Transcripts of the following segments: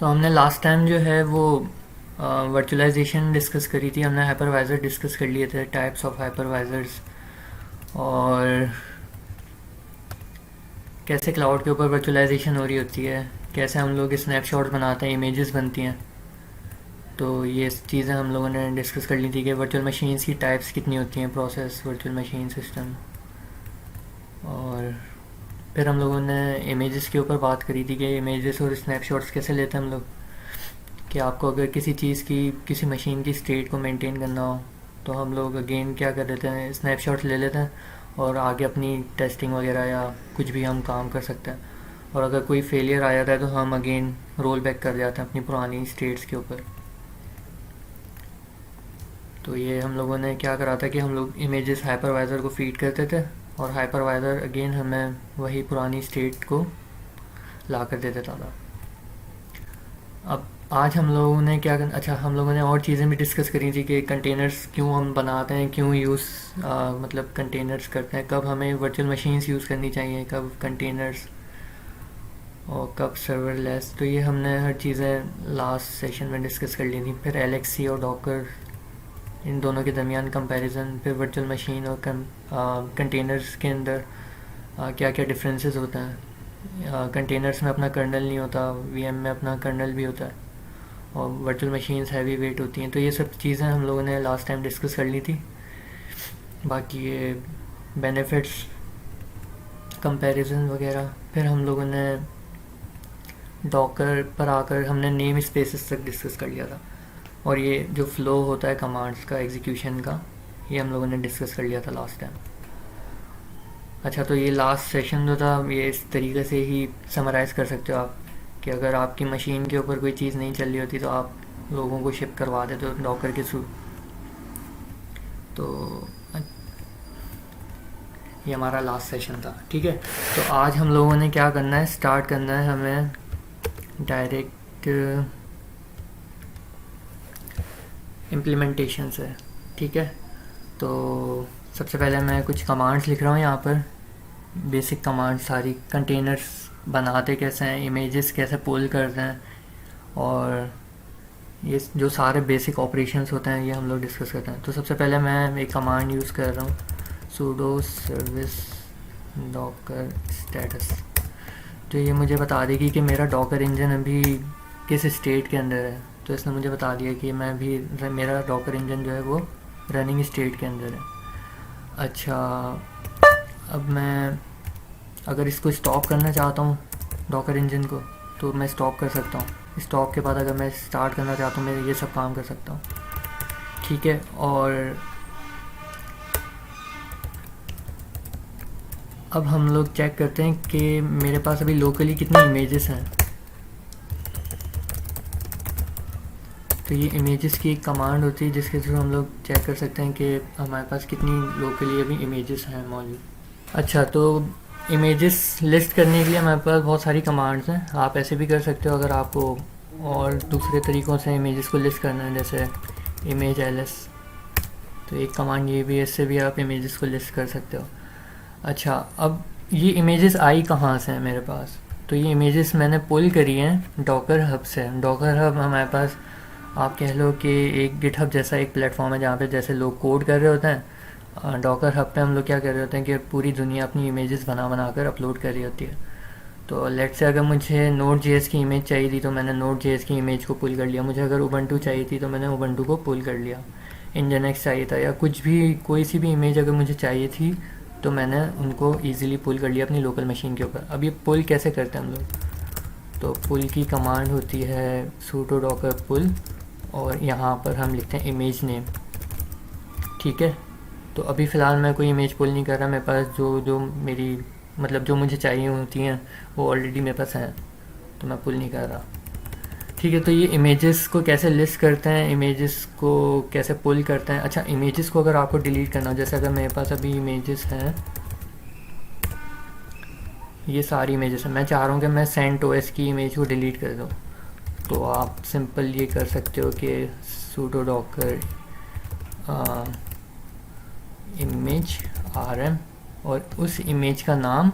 तो हमने last time जो है वो वर्चुअलाइजेशन डिस्कस करी थी। हमने हाइपरवाइज़र डिस्कस कर लिए थे, टाइप्स ऑफ हाइपरवाइज़र्स, और कैसे क्लाउड के ऊपर वर्चुअलाइजेशन हो रही होती है, कैसे हम लोग स्नैपशॉट बनाते हैं, इमेजेस बनती हैं। तो ये चीज़ें हम लोगों ने डिस्कस कर ली थी कि वर्चुअल मशीन्स की टाइप्स कितनी होती हैं, प्रोसेस, वर्चुअल मशीन सिस्टम। और फिर हम लोगों ने इमेजेस के ऊपर बात करी थी कि इमेजेस और स्नैपशॉट्स कैसे लेते हैं हम लोग। कि आपको अगर किसी चीज़ की, किसी मशीन की स्टेट को मेंटेन करना हो, तो हम लोग अगेन क्या कर देते हैं, स्नैपशॉट्स ले लेते हैं और आगे अपनी टेस्टिंग वगैरह या कुछ भी हम काम कर सकते हैं। और अगर कोई फेलियर आ जाता है तो हम अगेन रोल बैक कर जाते हैं अपनी पुरानी स्टेट्स के ऊपर। तो ये हम लोगों ने क्या करा था कि हम लोग इमेजेस हाइपरवाइज़र को फीड करते थे, और हाइपरवाइज़र अगेन हमें वही पुरानी स्टेट को ला कर दे देता था। अब आज हम लोगों ने क्या अच्छा, हम लोगों ने और चीज़ें भी डिस्कस करी थी कि कंटेनर्स क्यों हम बनाते हैं, क्यों यूज़ मतलब कंटेनर्स करते हैं, कब हमें वर्चुअल मशीन्स यूज़ करनी चाहिए, कब कंटेनर्स, और कब सर्वरलेस। तो ये हमने हर चीज़ें लास्ट सेशन में डिस्कस कर ली थी। फिर एलेक्सी और डॉकर, इन दोनों के दरमियान कंपैरिजन, फिर वर्चुअल मशीन और कंटेनर्स के अंदर क्या क्या डिफरेंसेस होते हैं। कंटेनर्स में अपना कर्नल नहीं होता, वीएम में अपना कर्नल भी होता है, और वर्चुअल मशीन्स हैवी वेट होती हैं। तो ये सब चीज़ें हम लोगों ने लास्ट टाइम डिस्कस कर ली थी। बाकी ये बेनिफिट्स, कंपैरिजन वगैरह। फिर हम लोगों ने डॉकर पर आकर हमने नेम स्पेसेस तक डिस्कस कर लिया था, और ये जो फ्लो होता है कमांड्स का, एग्जीक्यूशन का, ये हम लोगों ने डिस्कस कर लिया था लास्ट टाइम। अच्छा, तो ये लास्ट सेशन जो था, ये इस तरीके से ही समराइज़ कर सकते हो आप कि अगर आपकी मशीन के ऊपर कोई चीज़ नहीं चल रही होती तो आप लोगों को शिप करवा देते हो डॉकर के थ्रू। तो ये हमारा लास्ट सेशन था, ठीक है। तो आज हम लोगों ने क्या करना है, स्टार्ट करना है हमें डायरेक्ट इम्प्लीमेंटेशन से, ठीक है। तो सबसे पहले मैं कुछ कमांड्स लिख रहा हूँ यहाँ पर, बेसिक कमांड सारी। कंटेनर्स बनाते कैसे हैं, इमेजेस कैसे पुल करते हैं, और ये जो सारे बेसिक ऑपरेशंस होते हैं ये हम लोग डिस्कस करते हैं। तो सबसे पहले मैं एक कमांड यूज़ कर रहा हूँ, sudo service docker status। तो ये मुझे बता देगी कि मेरा डॉकर इंजन अभी किस स्टेट के अंदर है। तो इसने मुझे बता दिया कि मैं भी, मेरा डॉकर इंजन जो है वो रनिंग स्टेट के अंदर है। अच्छा, अब मैं अगर इसको स्टॉप करना चाहता हूँ डॉकर इंजन को, तो मैं स्टॉप कर सकता हूँ। स्टॉप के बाद अगर मैं स्टार्ट करना चाहता हूँ, मैं ये सब काम कर सकता हूँ, ठीक है। और अब हम लोग चेक करते हैं कि मेरे पास अभी लोकली कितनी इमेजेस हैं। तो ये इमेजेस की एक कमांड होती है जिसके थ्रू हम लोग चेक कर सकते हैं कि हमारे पास कितनी लोकली अभी इमेजेस हैं मौजूद। अच्छा, तो इमेजेस लिस्ट करने के लिए हमारे पास बहुत सारी कमांड्स हैं। आप ऐसे भी कर सकते हो अगर आपको और दूसरे तरीक़ों से इमेजेस को लिस्ट करना है, जैसे इमेज एलएस। तो एक कमांड ये भी है, इससे भी आप इमेजेस को लिस्ट कर सकते हो। अच्छा, अब ये इमेजेस आई कहाँ से हैं मेरे पास। तो ये इमेजेस मैंने पुल करी हैं डॉकर हब से। डॉकर हब हमारे पास, आप कह लो कि एक गिटहब जैसा एक प्लेटफॉर्म है जहाँ पे जैसे लोग कोड कर रहे होते हैं, डॉकर हब पे हम लोग क्या कर रहे होते हैं कि पूरी दुनिया अपनी इमेजेस बना बना कर अपलोड कर रही होती है। तो लेट से अगर मुझे नोड जेएस की इमेज चाहिए थी तो मैंने नोड जेएस की इमेज को पुल कर लिया। मुझे अगर उबंटू चाहिए थी तो मैंने उबंटू को पुल कर लिया। इंजन चाहिए था या कुछ भी, कोई सी भी इमेज अगर मुझे चाहिए थी तो मैंने उनको ईज़िली पुल कर लिया अपनी लोकल मशीन के ऊपर। अब ये पुल कैसे करते हैं हम लोग, तो पुल की कमांड होती है sudo docker pull, और यहाँ पर हम लिखते हैं इमेज नेम, ठीक है। तो अभी फ़िलहाल मैं कोई इमेज पुल नहीं कर रहा, मेरे पास जो मेरी मतलब जो मुझे चाहिए होती हैं वो ऑलरेडी मेरे पास हैं, तो मैं पुल नहीं कर रहा, ठीक है। तो ये इमेजेस को कैसे लिस्ट करते हैं, इमेजेस को कैसे पुल करते हैं। अच्छा, इमेजेस को अगर आपको डिलीट करना हो, जैसे अगर मेरे पास अभी इमेजेस हैं, ये सारी इमेजेस हैं, मैं चाह रहा हूँ कि मैं CentOS की इमेज को डिलीट कर दूँ, तो आप सिंपल ये कर सकते हो कि sudo docker image rm, और उस इमेज का नाम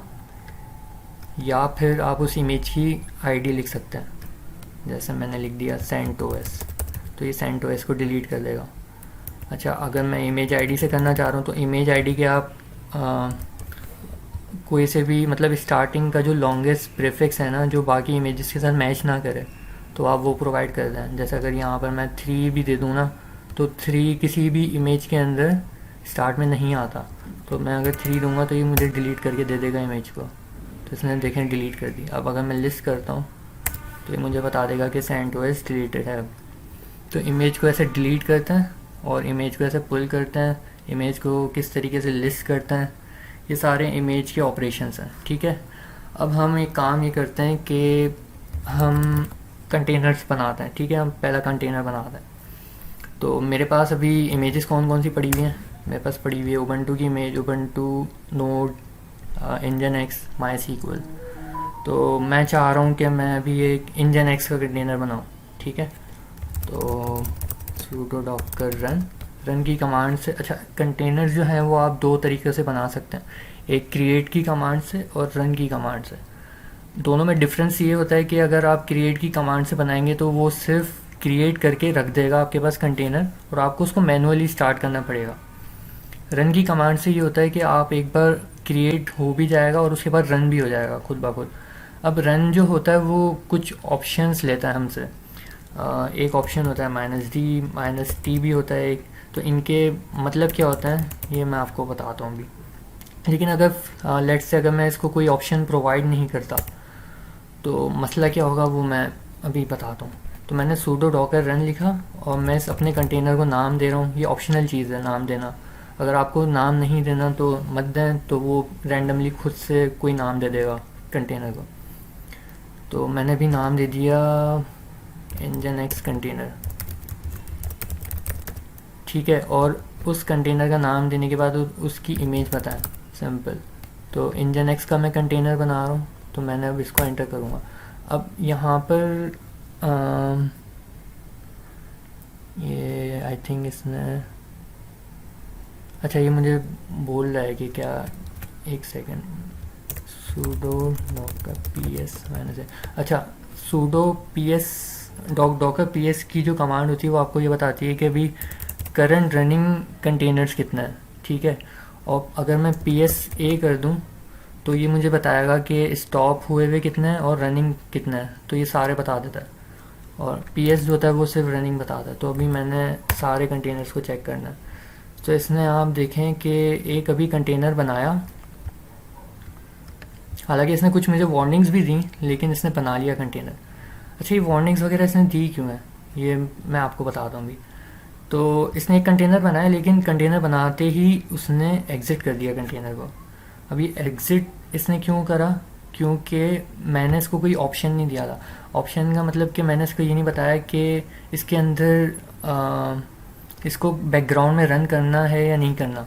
या फिर आप उस इमेज की आईडी लिख सकते हैं। जैसे मैंने लिख दिया CentOS, तो ये CentOS को डिलीट कर देगा। अच्छा, अगर मैं इमेज आईडी से करना चाह रहा हूँ तो इमेज आईडी के आप कोई से भी मतलब स्टार्टिंग का जो लॉन्गेस्ट प्रीफिक्स है ना, जो बाकी इमेजेस के साथ मैच ना करे, तो आप वो प्रोवाइड कर दें। जैसे अगर यहाँ पर मैं 3 भी दे दूँ ना, तो 3 किसी भी इमेज के अंदर स्टार्ट में नहीं आता, तो मैं अगर 3 दूंगा तो ये मुझे डिलीट करके दे देगा इमेज को। तो इसने देखें डिलीट कर दी। अब अगर मैं लिस्ट करता हूँ तो ये मुझे बता देगा कि CentOS डिलीटेड है। तो इमेज को ऐसे डिलीट करते हैं और इमेज को ऐसे पुल करते हैं, इमेज को किस तरीके से लिस्ट करते हैं, ये सारे इमेज के ऑपरेशंस हैं, ठीक है। अब हम एक काम ये करते हैं कि हम कंटेनर्स बनाते हैं, ठीक है। हम पहला कंटेनर बनाते हैं। तो मेरे पास अभी इमेजेस कौन कौन सी पड़ी हुई हैं? मेरे पास पड़ी हुई है उबंटू की image, Ubuntu, node, Nginx, MySQL। तो मैं चाह रहा हूँ कि मैं अभी एक Nginx का कंटेनर बनाऊँ, ठीक है। तो sudo docker रन की कमांड से, अच्छा कंटेनर जो है वो आप 2 तरीके से बना सकते हैं, एक क्रिएट की कमांड से और रन की कमांड से। दोनों में डिफरेंस ये होता है कि अगर आप क्रिएट की कमांड से बनाएंगे तो वो सिर्फ क्रिएट करके रख देगा आपके पास कंटेनर, और आपको उसको मैनुअली स्टार्ट करना पड़ेगा। रन की कमांड से ये होता है कि आप एक बार क्रिएट हो भी जाएगा और उसके बाद रन भी हो जाएगा खुद ब खुद। अब रन जो होता है वो कुछ ऑप्शंस लेता है हमसे। एक ऑप्शन होता है -d -t भी होता है एक। तो इनके मतलब क्या होता है ये मैं आपको बताता हूँ अभी। लेकिन अगर लेट्स से अगर मैं इसको कोई ऑप्शन प्रोवाइड नहीं करता तो मसला क्या होगा वो मैं अभी बताता हूँ। तो मैंने sudo docker run लिखा और मैं इस अपने कंटेनर को नाम दे रहा हूँ। ये ऑप्शनल चीज़ है नाम देना, अगर आपको नाम नहीं देना तो मत दें, तो वो रैंडमली खुद से कोई नाम दे देगा कंटेनर को। तो मैंने भी नाम दे दिया Nginx कंटेनर, ठीक है। और उस कंटेनर का नाम देने के बाद उसकी इमेज बताएं, सिंपल। तो Nginx का मैं कंटेनर बना रहा हूँ, तो मैंने अब इसको एंटर करूँगा। अब यहाँ पर ये आई थिंक इसने, अच्छा ये मुझे बोल रहा है कि क्या, एक सेकेंड, sudo docker ps -, अच्छा sudo ps docker ps की जो कमांड होती है वो आपको ये बताती है कि अभी करंट रनिंग कंटेनर्स कितना है, ठीक है। और अगर मैं psa कर दूं तो ये मुझे बताएगा कि स्टॉप हुए हुए कितने हैं और रनिंग कितना है, तो ये सारे बता देता है। और ps जो होता है वो सिर्फ रनिंग बताता है। तो अभी मैंने सारे कंटेनर्स को चेक करना है। तो इसने आप देखें कि एक अभी कंटेनर बनाया, हालांकि इसने कुछ मुझे वार्निंग्स भी दी, लेकिन इसने बना लिया कंटेनर। अच्छा, ये वार्निंग्स वगैरह इसने दी क्यों है ये मैं आपको बताता हूँ अभी। तो इसने एक कंटेनर बनाया, लेकिन कंटेनर बनाते ही उसने एग्ज़िट कर दिया कंटेनर को। अभी एग्ज़िट इसने क्यों करा? क्योंकि मैंने इसको कोई ऑप्शन नहीं दिया था। ऑप्शन का मतलब कि मैंने इसको ये नहीं बताया कि इसके अंदर इसको बैकग्राउंड में रन करना है या नहीं करना।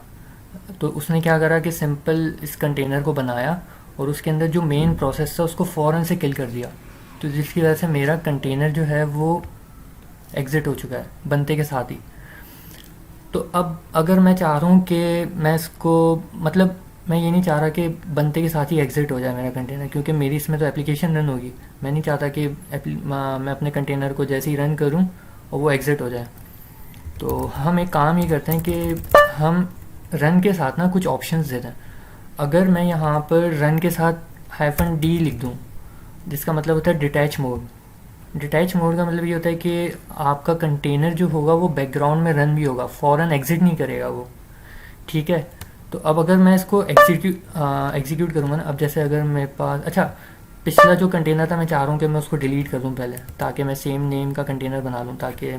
तो उसने क्या करा कि सिंपल इस कंटेनर को बनाया और उसके अंदर जो मेन प्रोसेस था उसको फ़ौरन से किल कर दिया। तो जिसकी वजह से मेरा कंटेनर जो है वो एग्ज़िट हो चुका है बनते के साथ ही। तो अब अगर मैं चाह रहा हूँ कि मैं इसको, मतलब मैं ये नहीं चाह रहा कि बनते के साथ ही एग्ज़िट हो जाए मेरा कंटेनर, क्योंकि मेरी इसमें तो एप्लीकेशन रन होगी। मैं नहीं चाहता कि मैं अपने कंटेनर को जैसे ही रन करूँ और वो एग्ज़िट हो जाए। तो हम एक काम ये करते हैं कि हम रन के साथ ना कुछ ऑप्शंस देते हैं। अगर मैं यहाँ पर रन के साथ -d लिख दूँ, जिसका मतलब होता है डिटैच मोड। डिटैच मोड का मतलब ये होता है कि आपका कंटेनर जो होगा वो बैकग्राउंड में रन भी होगा, फ़ौरन एग्ज़िट नहीं करेगा वो, ठीक है। तो अब अगर मैं इसको एग्जीक्यूट करूँगा ना, अब जैसे अगर मेरे पास, अच्छा पिछला जो कंटेनर था मैं चाह रहा हूँ कि मैं उसको डिलीट कर दूँ पहले, ताकि मैं सेम नेम का कंटेनर बना लूँ, ताकि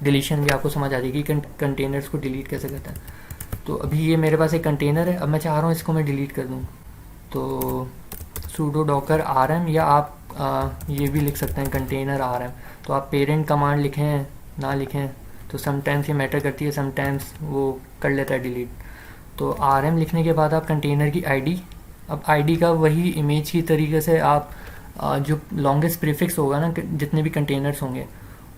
डिलीशन भी आपको समझ आ जाएगी कि कंटेनर्स को डिलीट कैसे करते हैं। तो अभी ये मेरे पास एक कंटेनर है, अब मैं चाह रहा हूँ इसको मैं डिलीट कर दूँ। तो sudo docker rm, या आप ये भी लिख सकते हैं कंटेनर rm। तो आप पेरेंट कमांड लिखें ना लिखें तो समटाइम्स ये मैटर करती है, समटाइम्स वो कर लेता है डिलीट। तो rm लिखने के बाद आप कंटेनर की id, अब id का वही इमेज की तरीके से आप जो लॉन्गेस्ट प्रीफिक्स होगा ना, जितने भी कंटेनर्स होंगे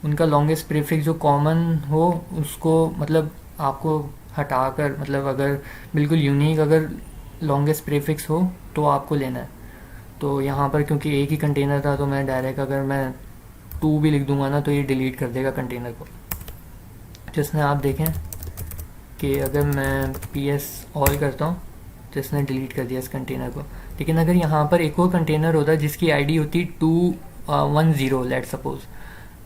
उनका लॉन्गेस्ट प्रीफिक्स जो कॉमन हो उसको मतलब आपको हटाकर, मतलब अगर बिल्कुल यूनिक अगर लॉन्गेस्ट प्रीफिक्स हो तो आपको लेना है। तो यहाँ पर क्योंकि एक ही कंटेनर था तो मैं डायरेक्ट अगर मैं 2 भी लिख दूंगा ना तो ये डिलीट कर देगा कंटेनर को। तो इसमें आप देखें कि अगर मैं PS ऑल करता हूँ तो इसने डिलीट कर दिया इस कंटेनर को। लेकिन अगर यहाँ पर एक और कंटेनर होता जिसकी आईडी होती 210 लेट सपोज,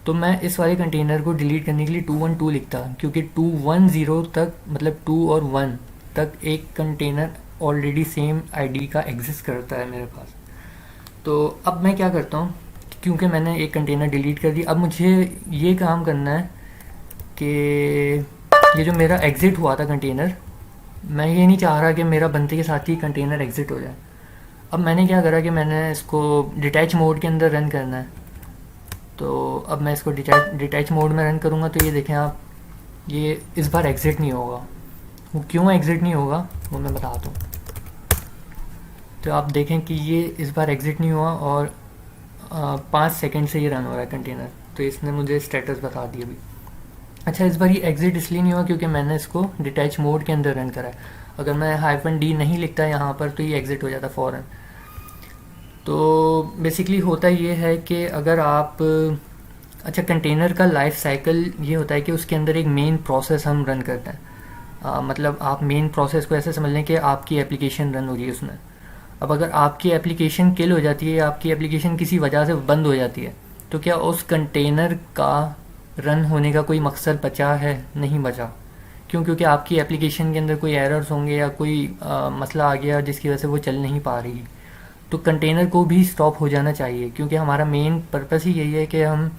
तो मैं इस वाले कंटेनर को डिलीट करने के लिए 212 लिखता, क्योंकि 210 तक मतलब 2 और 1 तक एक कंटेनर ऑलरेडी सेम आईडी का एग्जिस्ट करता है मेरे पास। तो अब मैं क्या करता हूँ, क्योंकि मैंने एक कंटेनर डिलीट कर दिया, अब मुझे ये काम करना है कि ये जो मेरा एग्ज़िट हुआ था कंटेनर, मैं ये नहीं चाह रहा कि मेरा बनते के साथ ही कंटेनर एग्ज़िट हो जाए। अब मैंने क्या करा कि मैंने इसको डिटैच मोड के अंदर रन करना है। तो अब मैं इसको डिटैच मोड में रन करूँगा तो ये देखें आप, ये इस बार एग्ज़िट नहीं होगा। वो क्यों एग्ज़िट नहीं होगा वो मैं बताता हूँ। तो आप देखें कि ये इस बार एग्ज़िट नहीं हुआ और 5 सेकंड से ये रन हो रहा है कंटेनर। तो इसने मुझे स्टेटस बता दिया अभी। अच्छा, इस बार ये एग्ज़िट इसलिए नहीं हुआ क्योंकि मैंने इसको डिटैच मोड के अंदर रन करा है। अगर मैं -d नहीं लिखता यहाँ पर तो ये एग्ज़िट हो जाता फ़ौरन। तो बेसिकली होता ये है कि अगर आप, अच्छा, कंटेनर का लाइफ साइकिल ये होता है कि उसके अंदर एक मेन प्रोसेस हम रन करते हैं। मतलब आप मेन प्रोसेस को ऐसे समझ लें कि आपकी एप्लीकेशन रन हो रही है उसमें। अब अगर आपकी एप्लीकेशन किल हो जाती है या आपकी एप्लीकेशन किसी वजह से बंद हो जाती है, तो क्या उस कंटेनर का रन होने का कोई मकसद बचा है? नहीं बचा। क्यों? क्योंकि आपकी एप्लीकेशन के अंदर कोई एरर्स होंगे या कोई मसला आ गया जिसकी वजह से वो चल नहीं पा रही। तो कंटेनर को भी स्टॉप हो जाना चाहिए, क्योंकि हमारा मेन पर्पस ही यही है कि हम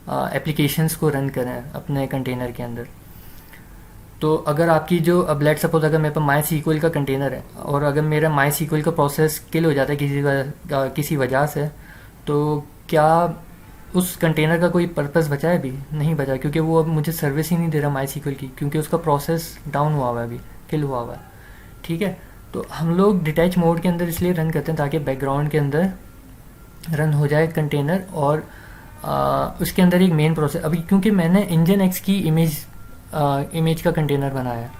एप्लीकेशंस को रन करें अपने कंटेनर के अंदर। तो अगर आपकी जो, अब लेट सपोज अगर मेरे पास MySQL का कंटेनर है और अगर मेरा MySQL का प्रोसेस किल हो जाता है किसी वजह से, तो क्या उस कंटेनर का कोई पर्पस बचा है? भी नहीं बचा, क्योंकि वो अब मुझे सर्विस ही नहीं दे रहा MySQL की, क्योंकि उसका प्रोसेस डाउन हुआ हुआ है, अभी किल हुआ हुआ है। ठीक है, तो हम लोग डिटैच मोड के अंदर इसलिए रन करते हैं ताकि बैकग्राउंड के अंदर रन हो जाए कंटेनर और उसके अंदर एक मेन प्रोसेस। अभी क्योंकि मैंने Nginx की इमेज का कंटेनर बनाया है,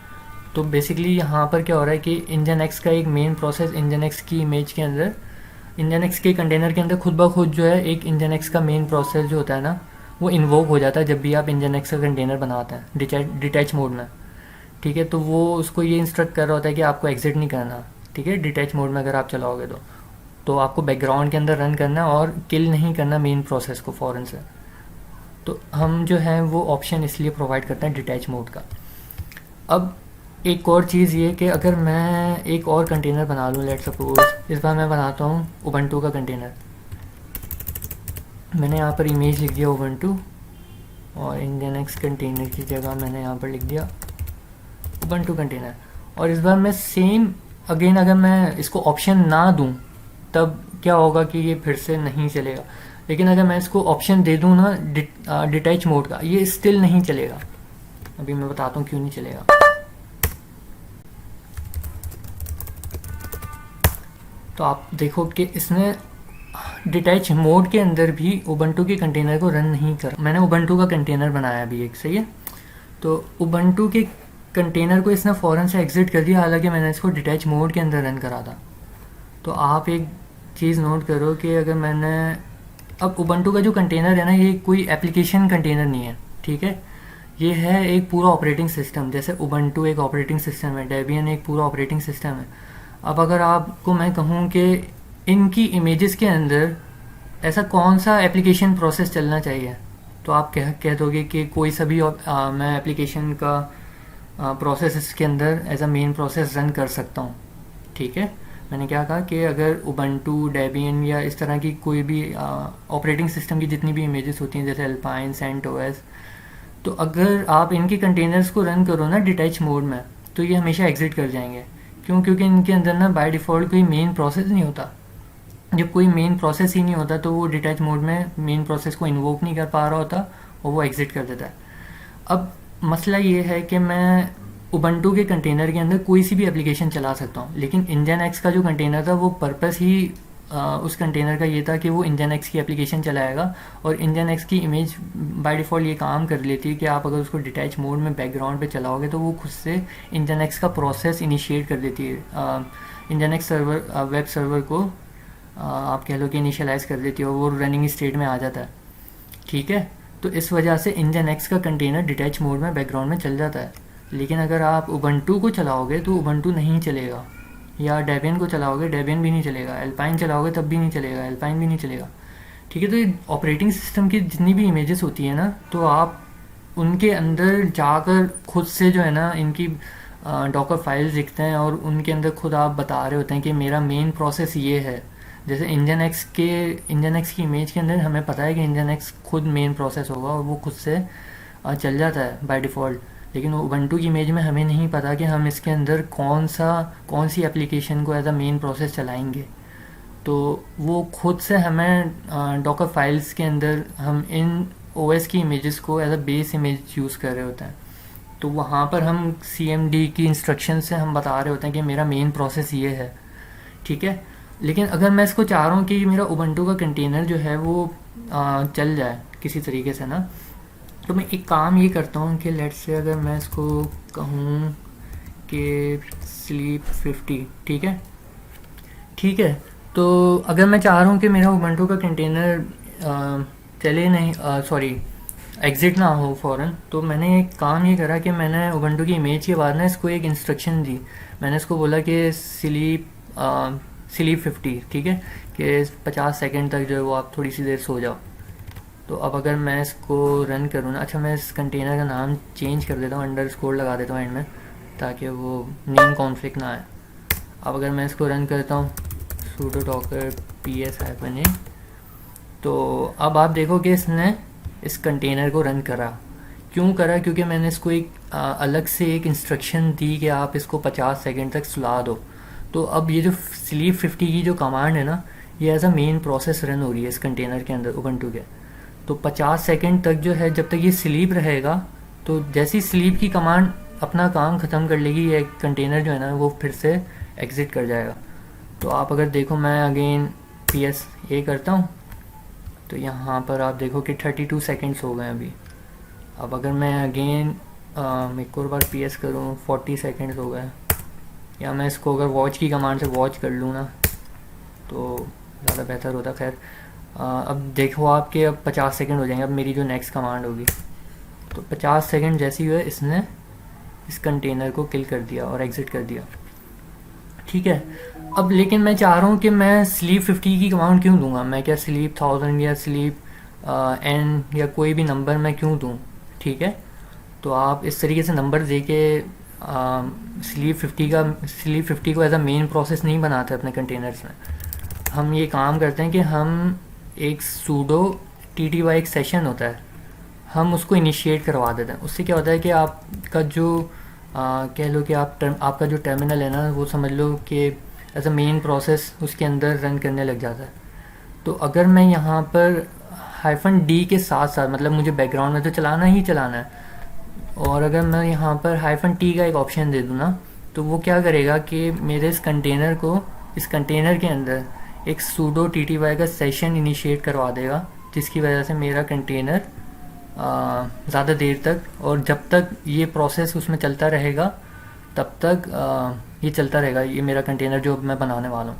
तो बेसिकली यहाँ पर क्या हो रहा है कि Nginx का एक मेन प्रोसेस Nginx की इमेज के अंदर, Nginx के कंटेनर के अंदर खुद ब खुद जो है एक Nginx का मेन प्रोसेस जो होता है ना, वो इन्वोक हो जाता है जब भी आप Nginx का कंटेनर बनाते हैं डिटैच मोड में। ठीक है, तो वो उसको ये इंस्ट्रक्ट कर रहा होता है कि आपको एग्जिट नहीं करना। ठीक है, डिटैच मोड में अगर आप चलाओगे तो आपको बैकग्राउंड के अंदर रन करना है और किल नहीं करना मेन प्रोसेस को फ़ौरन से। तो हम जो है वो ऑप्शन इसलिए प्रोवाइड करते हैं डिटैच मोड का। अब एक और चीज़ ये कि अगर मैं एक और कंटेनर बना लूँ, लेट सपोज इस बार मैं बनाता हूँ उबंटू का कंटेनर। मैंने यहाँ पर इमेज लिख दिया उबंटू और Nginx कंटेनर की जगह मैंने यहाँ पर लिख दिया उबंटू कंटेनर। और इस बार मैं सेम अगेन, अगर मैं इसको ऑप्शन ना दूँ तब क्या होगा कि ये फिर से नहीं चलेगा। लेकिन अगर मैं इसको ऑप्शन दे दूँ ना डिटैच मोड का, ये स्टिल नहीं चलेगा। अभी मैं बताता हूँ क्यों नहीं चलेगा। तो आप देखो कि इसने डिटैच मोड के अंदर भी उबंटू के कंटेनर को रन नहीं कर। मैंने उबंटू का कंटेनर बनाया अभी एक, सही है। तो उबंटू के कंटेनर को इसने फ़ौरन से एग्जिट कर दिया, हालांकि मैंने इसको डिटैच मोड के अंदर रन करा था। तो आप एक चीज़ नोट करो कि अगर मैंने, अब उबंटू का जो कंटेनर है ना, ये कोई एप्लीकेशन कंटेनर नहीं है। ठीक है, ये है एक पूरा ऑपरेटिंग सिस्टम। जैसे उबंटू एक ऑपरेटिंग सिस्टम है, डेबियन एक पूरा ऑपरेटिंग सिस्टम है। अब अगर आपको मैं कहूँ कि इनकी इमेजेस के अंदर ऐसा कौन सा एप्लीकेशन प्रोसेस चलना चाहिए, तो आप कह दोगे कि कोई सा भी मैं एप्लीकेशन का प्रोसेस इसके अंदर as a main process run कर सकता हूँ। ठीक है, मैंने क्या कहा कि अगर उबंटू, डेबियन या इस तरह की कोई भी ऑपरेटिंग सिस्टम की जितनी भी इमेजेस होती हैं, जैसे अल्पाइन, सेंटोस, तो अगर आप इनके कंटेनर्स को रन करो ना डिटैच मोड में, तो ये हमेशा एग्जिट कर जाएंगे। क्यों? क्योंकि इनके अंदर ना बाय डिफ़ॉल्ट कोई मेन प्रोसेस नहीं होता। जब कोई मेन प्रोसेस ही नहीं होता तो वो डिटैच मोड में मेन प्रोसेस को इन्वोक नहीं कर पा रहा होता और वो एग्जिट कर देता है। अब मसला ये है कि मैं उबंटू के कंटेनर के अंदर कोई सी भी एप्लीकेशन चला सकता हूँ, लेकिन Nginx का जो कंटेनर था वो पर्पस ही उस कंटेनर का ये था कि वो Nginx की एप्लीकेशन चलाएगा। और Nginx की इमेज बाय डिफ़ॉल्ट ये काम कर लेती है कि आप अगर उसको डिटैच मोड में बैकग्राउंड पे चलाओगे तो वो खुद से Nginx का प्रोसेस इनिशिएट कर देती है। Nginx सर्वर, वेब सर्वर को आप कह लो कि इनिशियलाइज़ कर देती है और वो रनिंग स्टेट में आ जाता है। ठीक है। तो इस वजह से इंजन एक्स का कंटेनर डिटैच मोड में बैकग्राउंड में चल जाता है। लेकिन अगर आप उबंटू को चलाओगे तो उबंटू नहीं चलेगा, या डेबियन को चलाओगे डेबियन भी नहीं चलेगा, एल्पाइन चलाओगे तब भी नहीं चलेगा, एल्पाइन भी नहीं चलेगा। ठीक है। तो ये ऑपरेटिंग सिस्टम की जितनी भी इमेजेस होती है ना, तो आप उनके अंदर जाकर खुद से जो है ना इनकी डॉकर फाइल्स लिखते हैं और उनके अंदर खुद आप बता रहे होते हैं कि मेरा मेन प्रोसेस ये है। जैसे इंजन एक्स की इमेज के अंदर हमें पता है कि इंजन एक्स खुद मेन प्रोसेस होगा और वो खुद से चल जाता है बाय डिफ़ॉल्ट। लेकिन उबंटू की इमेज में हमें नहीं पता कि हम इसके अंदर कौन सी एप्लीकेशन को एज अ मेन प्रोसेस चलाएंगे। तो वो खुद से हमें डॉकर फाइल्स के अंदर हम इन ओएस की इमेजेस को as a base image use कर रहे होते हैं। तो वहाँ पर हम CMD की इंस्ट्रक्शन से हम बता रहे होते हैं कि मेरा मेन प्रोसेस ये है। ठीक है। लेकिन अगर मैं इसको चाह रहा हूँ कि मेरा उबंटू का कंटेनर जो है वो चल जाए किसी तरीके से ना, तो मैं एक काम ये करता हूँ कि लेट्स से अगर मैं इसको कहूँ कि स्लीप 50, ठीक है। ठीक है। तो अगर मैं चाह रहा हूँ कि मेरा उबंटू का कंटेनर चले नहीं, सॉरी, एग्ज़िट ना हो फ़ौरन, तो मैंने एक काम ये करा कि मैंने उबंटू की इमेज के बाद ना इसको एक इंस्ट्रक्शन दी। मैंने इसको बोला कि स्लीप 50, ठीक है, कि 50 सेकंड तक जो है वो आप थोड़ी सी देर सो जाओ। तो अब अगर मैं इसको रन करूँ ना, अच्छा मैं इस कंटेनर का नाम चेंज कर देता हूँ, अंडरस्कोर लगा देता हूँ एंड में, ताकि वो नेम कॉन्फ्लिक्ट ना आए। अब अगर मैं इसको रन करता हूँ sudo docker ps-a, तो अब आप देखो कि इसने इस कंटेनर को रन करा। क्यों करा? क्योंकि मैंने इसको एक अलग से एक इंस्ट्रक्शन दी कि आप इसको 50 सेकंड तक सुला दो। तो अब ये जो स्लीप 50 की जो कमांड है ना, ये as a main process run हो रही है इस कंटेनर के अंदर उबंटू के। तो 50 सेकंड तक जो है जब तक ये स्लीप रहेगा, तो जैसी स्लीप की कमांड अपना काम ख़त्म कर लेगी, ये कंटेनर जो है ना वो फिर से एग्ज़िट कर जाएगा। तो आप अगर देखो, मैं अगेन PSA करता हूँ, तो यहाँ पर आप देखो कि 32 सेकंड्स हो गए अभी। अब अगर मैं अगेन एक और बार PS करूँ, 40 सेकंड्स हो गए। या मैं इसको अगर वॉच की कमांड से वॉच कर लूँ ना, तो ज़्यादा बेहतर होता। खैर अब देखो आपके अब 50 सेकंड हो जाएंगे। अब मेरी जो नेक्स्ट कमांड होगी, तो 50 सेकंड जैसी हुए इसने इस कंटेनर को किल कर दिया और एग्ज़िट कर दिया। ठीक है। अब लेकिन मैं चाह रहा हूँ कि मैं स्लीप 50 की कमांड क्यों दूंगा? मैं क्या स्लीप 1000 या स्लीप n या कोई भी नंबर मैं क्यों दूँ? ठीक है। तो आप इस तरीके से नंबर दे के स्लीप 50 को एज अ मेन प्रोसेस नहीं बनाते अपने कंटेनर्स में। हम ये काम करते हैं कि हम एक सूडो TTY एक सेशन होता है, हम उसको इनिशिएट करवा देते हैं। उससे क्या होता है कि आपका जो कह लो कि आपका जो टर्मिनल है ना, वो समझ लो कि एज अ मेन प्रोसेस उसके अंदर रन करने लग जाता है। तो अगर मैं यहाँ पर -D के साथ साथ, मतलब मुझे बैकग्राउंड में तो चलाना ही चलाना है, और अगर मैं यहाँ पर -T का एक ऑप्शन दे दूँ ना, तो वो क्या करेगा कि मेरे इस कंटेनर के अंदर एक सूडो TTY का सेशन इनिशिएट करवा देगा, जिसकी वजह से मेरा कंटेनर ज़्यादा देर तक, और जब तक ये प्रोसेस उसमें चलता रहेगा तब तक ये चलता रहेगा, ये मेरा कंटेनर जो मैं बनाने वाला हूँ।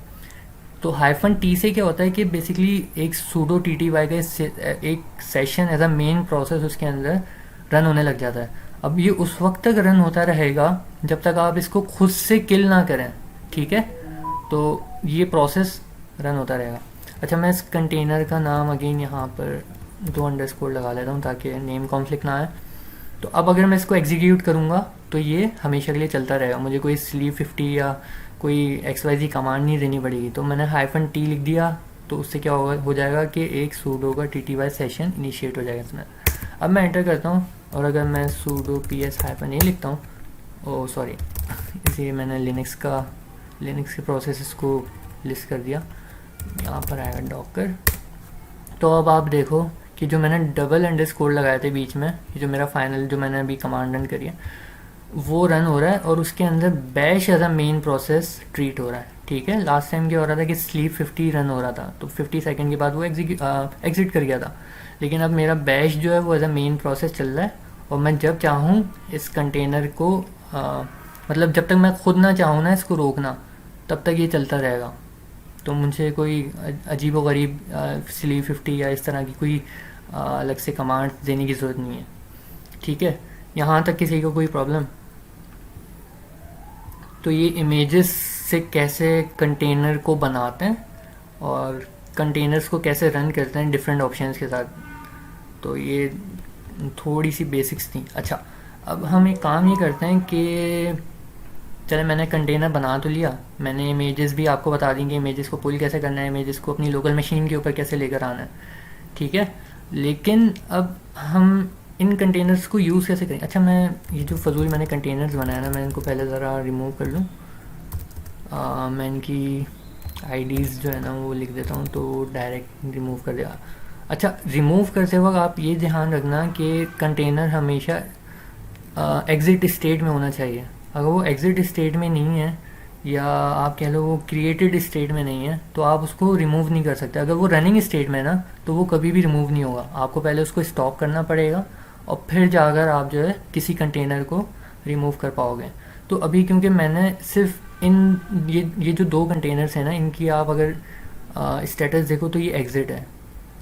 तो -T से क्या होता है कि बेसिकली एक सूडो TTY का एक session as a main process उसके अंदर रन होने लग जाता है। अब ये उस वक्त तक रन होता रहेगा जब तक आप इसको खुद से किल ना करें। ठीक है। तो ये प्रोसेस रन होता रहेगा। अच्छा, मैं इस कंटेनर का नाम अगेन यहाँ पर 2 अंडरस्कोर लगा लेता हूँ ताकि नेम कॉन्फ्लिक्ट ना आए। तो अब अगर मैं इसको एग्जीक्यूट करूँगा तो ये हमेशा के लिए चलता रहेगा, मुझे कोई स्लीप 50 या कोई XYZ कमांड नहीं देनी पड़ेगी। तो मैंने -T लिख दिया, तो उससे क्या हो जाएगा कि एक सूडो का TTY सेशन इनिशिएट हो जाएगा इसमें। अब मैं एंटर करता हूँ, और अगर मैं सूडो PS-A लिखता हूँ, ओ सॉरी, इसे मैंने लिनक्स के प्रोसेसेस को लिस्ट कर दिया। यहाँ पर आएगा डॉकर। तो अब आप देखो कि जो मैंने डबल अंडरस्कोर लगाए थे बीच में, ये जो मेरा फाइनल जो मैंने अभी कमांड रन करी है, वो रन हो रहा है, और उसके अंदर bash as a main process treat हो रहा है। ठीक है। लास्ट टाइम क्या हो रहा था कि स्लीप 50 रन हो रहा था, तो 50 सेकंड के बाद वो एग्जिट कर गया था। लेकिन अब मेरा बैश जो है वो एज अ मेन प्रोसेस चल रहा है, और मैं जब चाहूँ इस कंटेनर को मतलब जब तक मैं खुद ना चाहूँ ना इसको रोकना, तब तक ये चलता रहेगा। तो मुझे कोई अजीब व गरीब स्लीप 50 या इस तरह की कोई अलग से कमांड देने की ज़रूरत नहीं है। ठीक है, यहाँ तक किसी को कोई प्रॉब्लम? तो ये इमेजेस से कैसे कंटेनर को बनाते हैं और कंटेनर्स को कैसे रन करते हैं डिफरेंट ऑप्शंस के साथ, तो ये थोड़ी सी बेसिक्स थी। अच्छा, अब हम एक काम ये करते हैं कि चले, मैंने कंटेनर बना तो लिया, मैंने इमेजेस भी आपको बता दी कि इमेजेस को पुल कैसे करना है, इमेजेस को अपनी लोकल मशीन के ऊपर कैसे लेकर आना है। ठीक है, लेकिन अब हम इन कंटेनर्स को यूज़ कैसे करें? अच्छा, मैं ये जो फजूल मैंने कंटेनर्स बनाया ना, मैं इनको पहले ज़रा रिमूव कर लूँ। मैं इनकी आईडीज़ जो है ना वो लिख देता हूँ, तो डायरेक्ट रिमूव कर देगा। अच्छा, रिमूव करते वक्त आप ये ध्यान रखना कि कंटेनर हमेशा एग्ज़िट स्टेट में होना चाहिए। अगर वो एग्ज़िट स्टेट में नहीं है, या आप कह लो वो क्रिएटेड स्टेट में नहीं है, तो आप उसको रिमूव नहीं कर सकते। अगर वो रनिंग स्टेट में है ना, तो वो कभी भी रिमूव नहीं होगा। आपको पहले उसको स्टॉप करना पड़ेगा और फिर जाकर आप जो है किसी कंटेनर को रिमूव कर पाओगे। तो अभी क्योंकि मैंने सिर्फ ये जो दो कंटेनर्स हैं ना, इनकी आप अगर स्टेटस देखो तो ये एग्ज़िट है।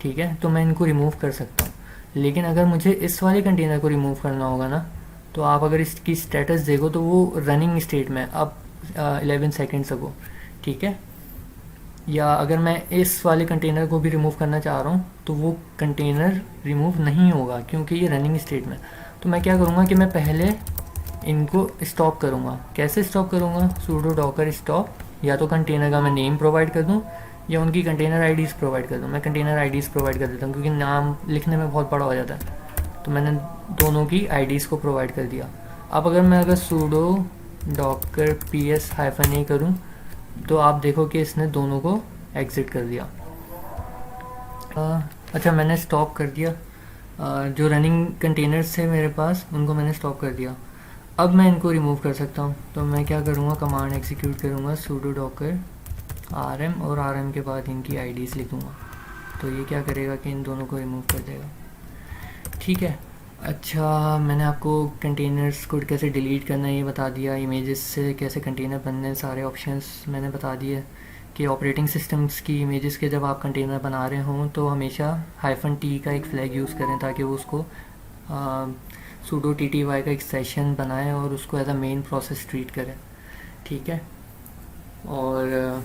ठीक है, तो मैं इनको रिमूव कर सकता हूँ। लेकिन अगर मुझे इस वाले कंटेनर को रिमूव करना होगा ना, तो आप अगर इसकी स्टेटस देखो तो वो रनिंग स्टेट में अब 11 सेकेंड्स अगो। ठीक है, या अगर मैं इस वाले कंटेनर को भी रिमूव करना चाह रहा हूँ तो वो कंटेनर रिमूव नहीं होगा क्योंकि ये रनिंग स्टेट में। तो मैं क्या करूँगा कि मैं पहले इनको स्टॉप करूँगा। कैसे स्टॉप करूँगा? सूडो डॉकर स्टॉप, या तो कंटेनर का मैं नेम प्रोवाइड कर दूँ या उनकी कंटेनर आईडीज़ प्रोवाइड कर दूँ। मैं कंटेनर आईडीज़ प्रोवाइड कर देता हूँ क्योंकि नाम लिखने में बहुत बड़ा हो जाता है, तो मैंने दोनों की आईडीज़ को प्रोवाइड कर दिया। अब अगर सूडो डॉकर PS-A करूँ तो आप देखो कि इसने दोनों को एग्ज़िट कर दिया। अच्छा, मैंने स्टॉप कर दिया। जो रनिंग कंटेनर्स थे मेरे पास उनको मैंने स्टॉप कर दिया। अब मैं इनको रिमूव कर सकता हूँ। तो मैं क्या करूँगा, कमांड एग्जीक्यूट करूँगा सूडो डॉकर RM, और RM के बाद इनकी आईडीज़ लिखूँगा। तो ये क्या करेगा कि इन दोनों को रिमूव कर देगा। ठीक है। अच्छा, मैंने आपको कंटेनर्स को कैसे डिलीट करना है ये बता दिया, इमेजेस से कैसे कंटेनर बनने सारे ऑप्शंस मैंने बता दिए, कि ऑपरेटिंग सिस्टम्स की इमेजेस के जब आप कंटेनर बना रहे हों तो हमेशा -T का एक फ्लैग यूज़ करें ताकि वो उसको सूडो TTY का एक सेशन बनाए और उसको as a main process treat करें। ठीक है, और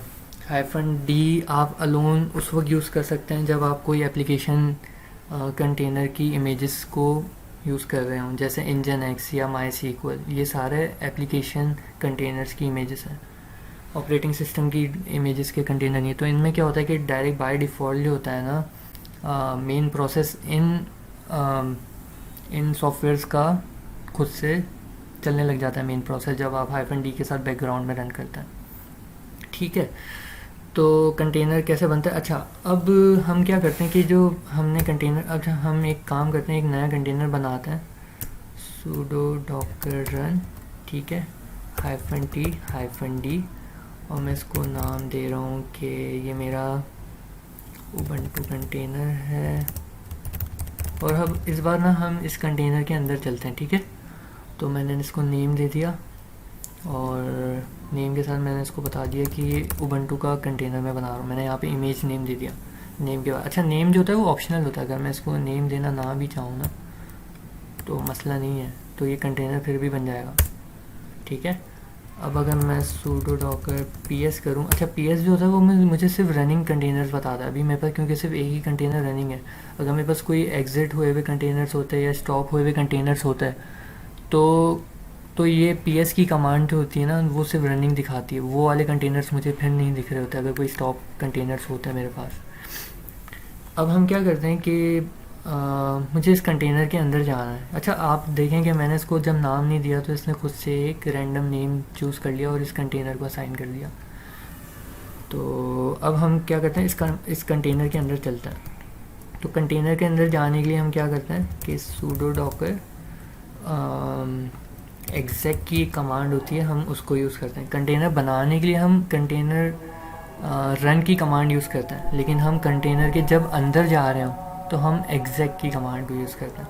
-D आप अलोन उस वक्त यूज़ कर सकते हैं जब आप कोई एप्लीकेशन कंटेनर की इमेजेस को यूज़ कर रहे हों, जैसे Nginx या MySQL। ये सारे एप्लीकेशन कंटेनर्स की इमेजेस हैं, ऑपरेटिंग सिस्टम की इमेजेस के कंटेनर नहीं। तो इनमें क्या होता है कि डायरेक्ट बाय डिफ़ॉल्ट जो होता है ना, मेन प्रोसेस इन सॉफ्टवेयर्स का खुद से चलने लग जाता है मेन प्रोसेस जब आप -D के साथ बैकग्राउंड में रन करते हैं। ठीक है, तो कंटेनर कैसे बनता है? अच्छा, अब हम क्या करते हैं कि जो हमने कंटेनर, अच्छा हम एक काम करते हैं, एक नया कंटेनर बनाते हैं, सूडो डॉकर रन। ठीक है, -T -D, और मैं इसको नाम दे रहा हूँ कि ये मेरा उबंटू कंटेनर है। और अब इस बार ना हम इस कंटेनर के अंदर चलते हैं। ठीक है, तो मैंने इसको नेम दे दिया और नेम के साथ मैंने इसको बता दिया कि उबंटू का कंटेनर मैं बना रहा हूँ। मैंने यहाँ पे इमेज नेम दे दिया। नेम के बाद, अच्छा नेम जो होता है वो ऑप्शनल होता है, अगर मैं इसको नेम देना ना भी चाहूँ ना तो मसला नहीं है, तो ये कंटेनर फिर भी बन जाएगा। ठीक है, अब अगर मैं सूडो डॉकर PS करूँ, अच्छा PS जो होता है वो मुझे सिर्फ रनिंग कंटेनर्स बताता है अभी मेरे पास, क्योंकि सिर्फ एक ही कंटेनर रनिंग है। अगर मेरे पास कोई एग्ज़िट हुए हुए कंटेनर्स होते हैं या स्टॉप हुए हुए कंटेनर्स होते हैं तो ये PS की कमांड जो होती है ना वो सिर्फ रनिंग दिखाती है, वो वाले कंटेनर्स मुझे फिर नहीं दिख रहे होते अगर कोई स्टॉप कंटेनर्स होते हैं मेरे पास। अब हम क्या करते हैं कि मुझे इस कंटेनर के अंदर जाना है। अच्छा, आप देखें कि मैंने इसको जब नाम नहीं दिया तो इसने खुद से एक रैंडम नेम चूज़ कर लिया और इस कंटेनर को असाइन कर दिया। तो अब हम क्या करते हैं, इस कंटेनर के अंदर चलते हैं। तो कंटेनर के अंदर जाने के लिए हम क्या करते हैं कि सूडो डॉकर एग्जैक्ट की एक कमांड होती है, हम उसको यूज़ करते हैं। कंटेनर बनाने के लिए हम कंटेनर रन की कमांड यूज़ करते हैं, लेकिन हम कंटेनर के जब अंदर जा रहे हो तो हम एग्जैक्ट की कमांड को यूज़ करते हैं।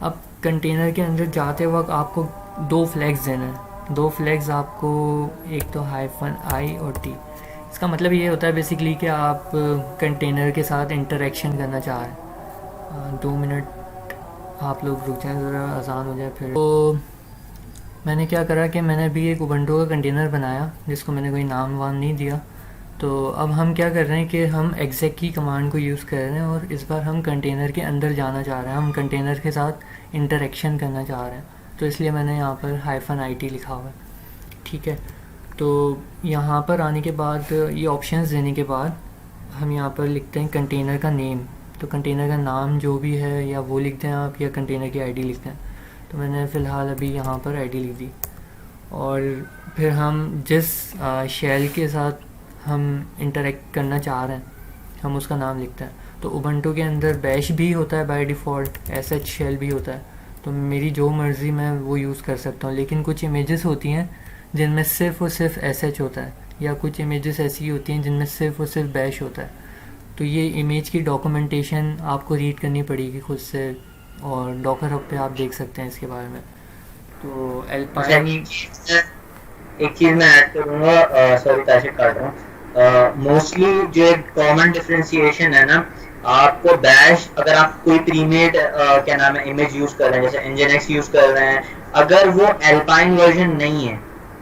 अब कंटेनर के अंदर जाते वक्त आपको दो फ्लैग्स देने हैं। दो फ्लैग्स आपको, एक तो -I और T। इसका मतलब ये होता है बेसिकली कि आप कंटेनर के साथ इंटरेक्शन करना चाह रहे हैं। 2 मिनट आप लोग रुक जाएं ज़रा, अजान हो जाए फिर। तो मैंने क्या करा कि मैंने अभी एक उबंटू का कंटेनर बनाया जिसको मैंने कोई नाम वाम नहीं दिया। तो अब हम क्या कर रहे हैं कि हम exec की कमांड को यूज़ कर रहे हैं और इस बार हम कंटेनर के अंदर जाना चाह रहे हैं, हम कंटेनर के साथ इंटरेक्शन करना चाह रहे हैं। तो इसलिए मैंने यहाँ पर -it लिखा हुआ है। ठीक है, तो यहाँ पर आने के बाद ये ऑप्शंस देने के बाद हम यहाँ पर लिखते हैं कंटेनर का नेम। तो कंटेनर का नाम जो भी है या वो लिख दें आप, या कंटेनर की आईडी लिख दें। तो मैंने फ़िलहाल अभी यहाँ पर आईडी लिख दी। और फिर हम जिस शेल के साथ हम इंटरेक्ट करना चाह रहे हैं हम उसका नाम लिखते हैं। तो उबंटू के अंदर बैश भी होता है बाय डिफ़ॉल्ट, sh शेल भी होता है। तो मेरी जो मर्ज़ी मैं वो यूज़ कर सकता हूँ। लेकिन कुछ इमेजेस होती हैं जिनमें सिर्फ़ और सिर्फ sh होता है, या कुछ इमेजेस ऐसी होती हैं जिनमें सिर्फ़ और सिर्फ बैश होता है। तो ये इमेज की डॉक्यूमेंटेशन आपको रीड करनी पड़ेगी खुद से, और डॉकर हब पे आप देख सकते हैं इसके बारे में। तो एल्पाइन एक चीज मैं ऐड करूंगा, सॉरी ताशिक काट रहा हूँ। मोस्टली जो एक कॉमन डिफरेंशिएशन है ना, आपको बैश अगर आप कोई प्रीमेड क्या नाम है इमेज यूज कर रहे हैं, जैसे nginx यूज कर रहे हैं, अगर वो एल्पाइन वर्जन नहीं है,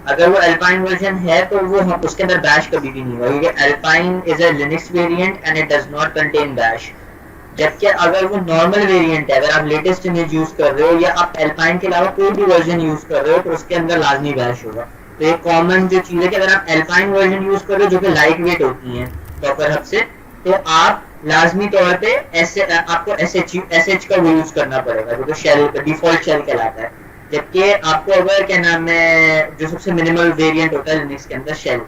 अगर वो एल्पाइन वर्जन है तो वो हम उसके अंदर बैश कभी भी नहीं होगा, क्योंकि alpine is a Linux variant and it does not contain bash. जबकि अगर वो नॉर्मल वेरिएंट है, अगर आप लेटेस्ट इमेज यूज कर रहे हो या आप एल्पाइन के अलावा कोई भी वर्जन यूज कर रहे हो, तो उसके अंदर लाजमी बैश होगा। तो एक कॉमन जो चीज है कि अगर आप एल्पाइन वर्जन यूज कर रहे हो जो कि लाइट वेट होती है डॉकर हब से, तो आप लाजमी तौर पे आपको एसएच का वो यूज करना पड़ेगा, जो कि शेल डिफॉल्ट शेल कहलाता है। जबकि आपको अगर क्या नाम है जो सबसे मिनिमल वेरिएंट होता है लिनक्स के अंदर शेल,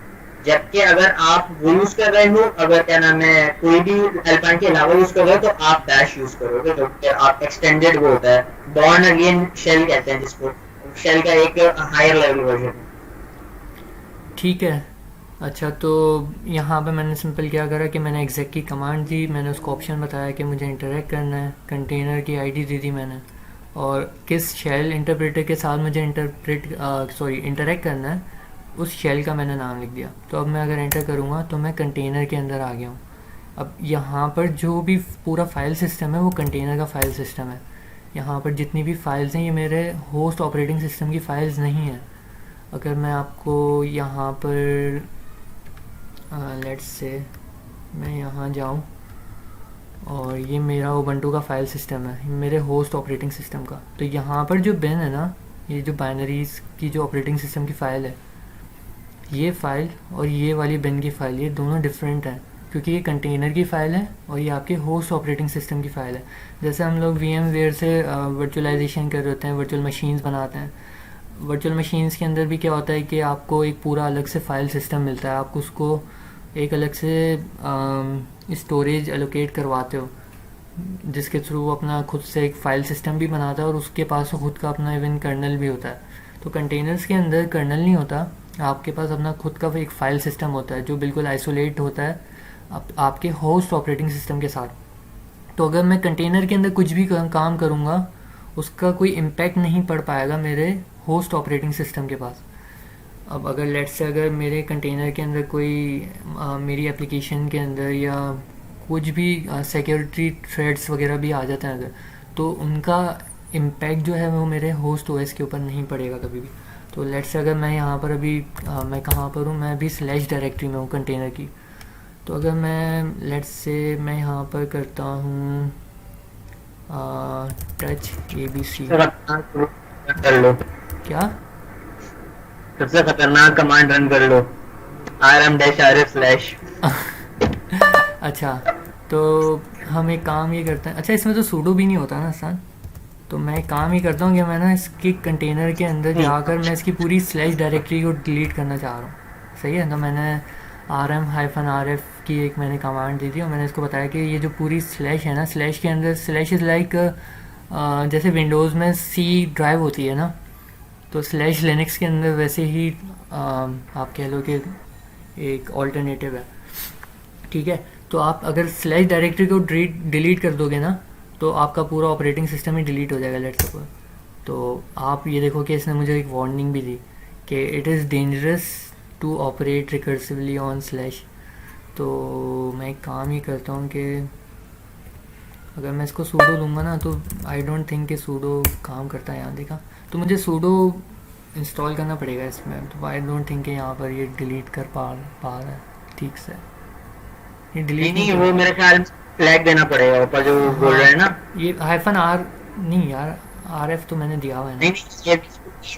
जबकि अगर आप वो यूज कर रहे हो, अगर क्या नाम है कोई भी एल्पाइन के अलावा यूज कर रहे हो, तो आप बैश यूज करोगे, जो कि आप एक्सटेंडेड वो होता है, बॉर्न अगेन शेल कहते हैं जिसको, शेल का एक हायर लेवल वर्जन। ठीक है। अच्छा, तो यहाँ पे मैंने सिंपल क्या करा कि मैंने exec की कमांड दी, मैंने उसको ऑप्शन बताया कि मुझे इंटरेक्ट करना है, कंटेनर की आईडी दे दी मैंने, और किस शेल इंटरप्रेटर के साथ मुझे इंटरेक्ट करना है उस शेल का मैंने नाम लिख दिया। तो अब मैं अगर एंटर करूँगा तो मैं कंटेनर के अंदर आ गया हूँ। अब यहाँ पर जो भी पूरा फाइल सिस्टम है वो कंटेनर का फाइल सिस्टम है। यहाँ पर जितनी भी फाइल्स हैं ये मेरे होस्ट ऑपरेटिंग सिस्टम की फ़ाइल्स नहीं हैं। अगर मैं आपको यहाँ पर लेट्स से मैं यहाँ जाऊँ और ये मेरा उबंटू का फ़ाइल सिस्टम है, मेरे होस्ट ऑपरेटिंग सिस्टम का। तो यहाँ पर जो बिन है ना, ये जो बाइनरीज की जो ऑपरेटिंग सिस्टम की फ़ाइल है, ये फ़ाइल और ये वाली बिन की फ़ाइल, ये दोनों डिफरेंट हैं, क्योंकि ये कंटेनर की फ़ाइल है और ये आपके होस्ट ऑपरेटिंग सिस्टम की फ़ाइल है। जैसे हम लोग VMware से वर्चुअलाइजेशन कर रहे होते हैं, वर्चुअल मशीन्स बनाते हैं। वर्चुअल मशीन्स के अंदर भी क्या होता है कि आपको एक पूरा अलग से फ़ाइल सिस्टम मिलता है, आप उसको एक अलग से स्टोरेज एलोकेट करवाते हो, जिसके थ्रू वो अपना खुद से एक फ़ाइल सिस्टम भी बनाता है और उसके पास खुद का अपना इवन कर्नल भी होता है। तो कंटेनर्स के अंदर कर्नल नहीं होता, आपके पास अपना खुद का एक फ़ाइल सिस्टम होता है जो बिल्कुल आइसोलेट होता है आपके होस्ट ऑपरेटिंग सिस्टम के साथ। तो अगर मैं कंटेनर के अंदर कुछ भी काम करूँगा उसका कोई इम्पैक्ट नहीं पड़ पाएगा मेरे होस्ट ऑपरेटिंग सिस्टम के पास। अब अगर लेट्स से अगर मेरे कंटेनर के अंदर कोई मेरी एप्लीकेशन के अंदर या कुछ भी सिक्योरिटी थ्रेड्स वगैरह भी आ जाते हैं अगर, तो उनका इम्पैक्ट जो है वो मेरे होस्ट ओएस के ऊपर नहीं पड़ेगा कभी भी। तो लेट्स से अगर मैं यहाँ पर अभी मैं कहाँ पर हूँ, मैं अभी स्लैश डायरेक्टरी में हूँ कंटेनर की। तो अगर मैं लेट्स से मैं यहाँ पर करता हूँ टच ABC, कर लो, क्या सबसे खतरनाक कमांड रन कर लो, rm-rf/। अच्छा, तो हम एक काम ये करते हैं, अच्छा इसमें तो सूडो भी नहीं होता ना आसान, तो मैं एक काम ही करता हूँ कि मैं ना इसके कंटेनर के अंदर जाकर मैं इसकी पूरी स्लैश डायरेक्टरी को डिलीट करना चाह रहा हूँ। सही है, तो मैंने rm-rf की एक मैंने कमांड दी थी और मैंने इसको बताया कि ये जो पूरी स्लैश है ना, स्लैश के अंदर स्लैश इज़ लाइक जैसे विंडोज़ में C ड्राइव होती है ना, तो स्लैश लिनक्स के अंदर वैसे ही आप कह लो कि एक ऑल्टरनेटिव है। ठीक है, तो आप अगर स्लैश डायरेक्टरी को डिलीट कर दोगे ना तो आपका पूरा ऑपरेटिंग सिस्टम ही डिलीट हो जाएगा लेट्स सपोज। तो आप ये देखो कि इसने मुझे एक वार्निंग भी दी कि it is dangerous to operate recursively on slash. तो मैं एक काम ही करता हूँ कि अगर मैं इसको सूडो लूँगा ना तो आई डोंट थिंक कि सूडो काम करता है यहाँ, देखा। तो मुझे सूडो इंस्टॉल करना पड़ेगा इसमें, तो आई डोंट थिंक कि यहाँ पर ये डिलीट कर पा रहा है ठीक से, ये नहीं डिलीट नहीं नहीं, कर। वो मेरे ख्याल में फ्लैग देना पड़ेगा ऊपर जो बोल रहे हैं ना। हाँ, ये हाइफन आर नहीं यार, आर एफ तो मैंने दिया हुआ है ना। नहीं नहीं, ये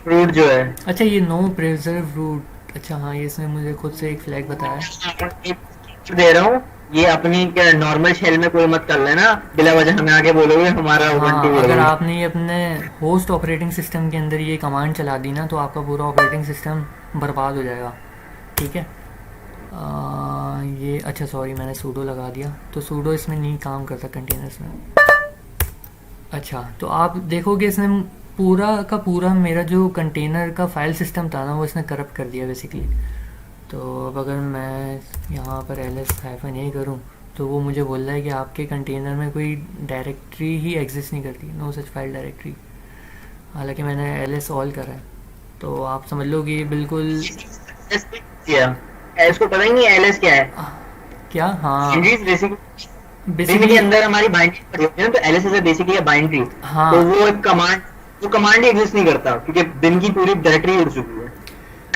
रूट जो है। अच्छा ये नो प्रिजर्व रूट, अच्छा हाँ, ये इसने मुझे खुद से एक फ्लैग बताया है। दे रहा हूँ, ये अपनी नॉर्मल शेल में कोई मत कर लेना, बिला वजह हमें आगे बोलोगे हमारा उबंटू हाँ, अगर गड़बड़। आपने ये अपने होस्ट ऑपरेटिंग सिस्टम के अंदर ये कमांड चला दी ना तो आपका पूरा ऑपरेटिंग सिस्टम बर्बाद हो जाएगा, ठीक है। ये अच्छा सॉरी, मैंने सूडो लगा दिया, तो सूडो इसमें नहीं काम करता कंटेनर्स में। अच्छा, तो आप देखोगे इसने पूरा का पूरा मेरा जो कंटेनर का फाइल सिस्टम था ना वो इसने करप्ट कर दिया बेसिकली। तो अब अगर मैं यहाँ पर ls-a करूँ तो वो मुझे बोल रहा है कि आपके कंटेनर में कोई डायरेक्टरी ही एग्जिस्ट नहीं करती, नो सच फाइल डायरेक्टरी, हालांकि मैंने ls ऑल करा है। तो आप समझ लो कि ये बिल्कुल किया इसको पता ही नहीं एलएस क्या है। क्या, हाँ एनजीज बेसिकली बेसिकली, अंदर हमारी बाइनरी पड़ी होती है ना, तो एलएस इज बेसिकली बाइनरी। तो हाँ। वो एक कमांड, वो कमांड ही एग्जिस्ट नहीं करता क्योंकि बिन की पूरी डायरेक्टरी उड़ चुकी है।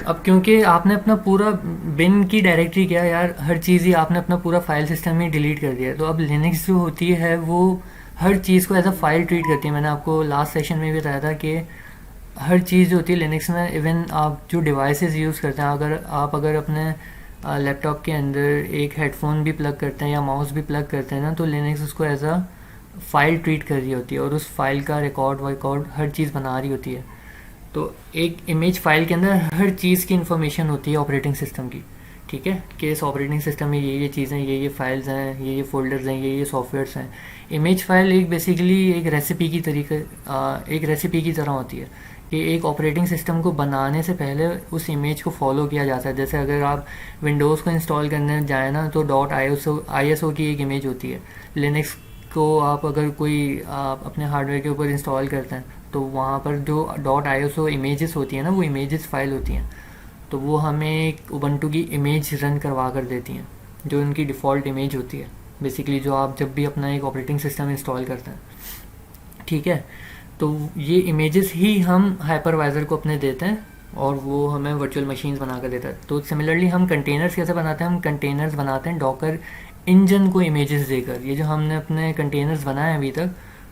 अब क्योंकि आपने अपना पूरा बिन की डायरेक्टरी क्या यार, हर चीज़ ही आपने अपना पूरा फाइल सिस्टम ही डिलीट कर दिया है। तो अब लिनक्स जो होती है वो हर चीज़ को एज अ फाइल ट्रीट करती है। मैंने आपको लास्ट सेशन में भी बताया था कि हर चीज़ जो होती है लिनक्स में, इवन आप जो डिवाइसेस यूज़ करते हैं, अगर अपने लैपटॉप के अंदर एक हेडफोन भी प्लग करते हैं या माउस भी प्लग करते हैं ना, तो लिनक्स उसको एज अ फाइल ट्रीट कर रही होती है और उस फाइल का रिकॉर्ड हर चीज़ बना रही होती है। तो एक इमेज फाइल के अंदर हर चीज़ की इंफॉर्मेशन होती है ऑपरेटिंग सिस्टम की, ठीक है, कि इस ऑपरेटिंग सिस्टम में ये चीज़ें, ये फाइल्स हैं, ये फोल्डर्स हैं, ये सॉफ्टवेयर्स हैं। इमेज फाइल एक बेसिकली एक रेसिपी की एक रेसिपी की तरह होती है कि एक ऑपरेटिंग सिस्टम को बनाने से पहले उस इमेज को फॉलो किया जाता है। जैसे अगर आप विंडोज़ को इंस्टॉल करने जाए ना तो .iso की एक इमेज होती है। लिनक्स को आप अगर आप अपने हार्डवेयर के ऊपर इंस्टॉल करते हैं तो वहाँ पर जो .iso इमेजेस होती हैं ना, वो इमेजेस फाइल होती हैं। तो वो हमें एक उबंटू की इमेज रन करवा कर देती हैं, जो उनकी डिफ़ॉल्ट इमेज होती है बेसिकली, जो आप जब भी अपना एक ऑपरेटिंग सिस्टम इंस्टॉल करते हैं, ठीक है। तो ये इमेजेस ही हम हाइपरवाइज़र को अपने देते हैं और वो हमें वर्चुअल मशीन्स बना कर देता है। तो सिमिलरली हम कंटेनर्स कैसे बनाते हैं, हम कंटेनर्स बनाते हैं डॉकर इंजन को इमेजेस देकर। ये जो हमने अपने कंटेनर्स बनाए अभी तक,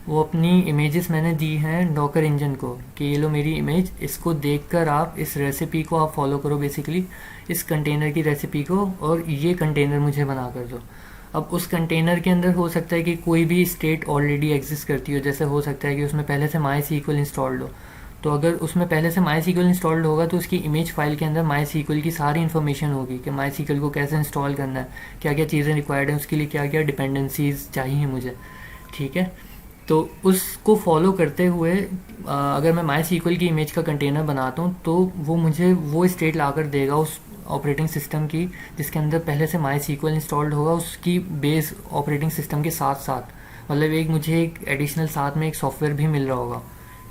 वो अपनी इमेजेस मैंने दी हैं डॉकर इंजन को कि ये लो मेरी इमेज, इसको देखकर आप इस रेसिपी को आप फॉलो करो बेसिकली, इस कंटेनर की रेसिपी को, और ये कंटेनर मुझे बना कर दो। अब उस कंटेनर के अंदर हो सकता है कि कोई भी स्टेट ऑलरेडी एग्जिस्ट करती हो, जैसे हो सकता है कि उसमें पहले से MySQL इंस्टॉल्ड हो। तो अगर उसमें पहले से MySQL इंस्टॉल्ड होगा तो उसकी इमेज फाइल के अंदर MySQL की सारी इन्फॉर्मेशन होगी कि MySQL को कैसे इंस्टॉल करना है, क्या क्या चीज़ें रिक्वायर्ड हैं, उसके लिए क्या क्या डिपेंडेंसीज चाहिए मुझे, ठीक है। तो उसको फॉलो करते हुए अगर मैं MySQL की इमेज का कंटेनर बनाता हूँ तो वो मुझे वो स्टेट ला कर देगा उस ऑपरेटिंग सिस्टम की जिसके अंदर पहले से MySQL इंस्टॉल्ड होगा, उसकी बेस ऑपरेटिंग सिस्टम के साथ साथ, मतलब एक मुझे एक एडिशनल साथ में एक सॉफ्टवेयर भी मिल रहा होगा,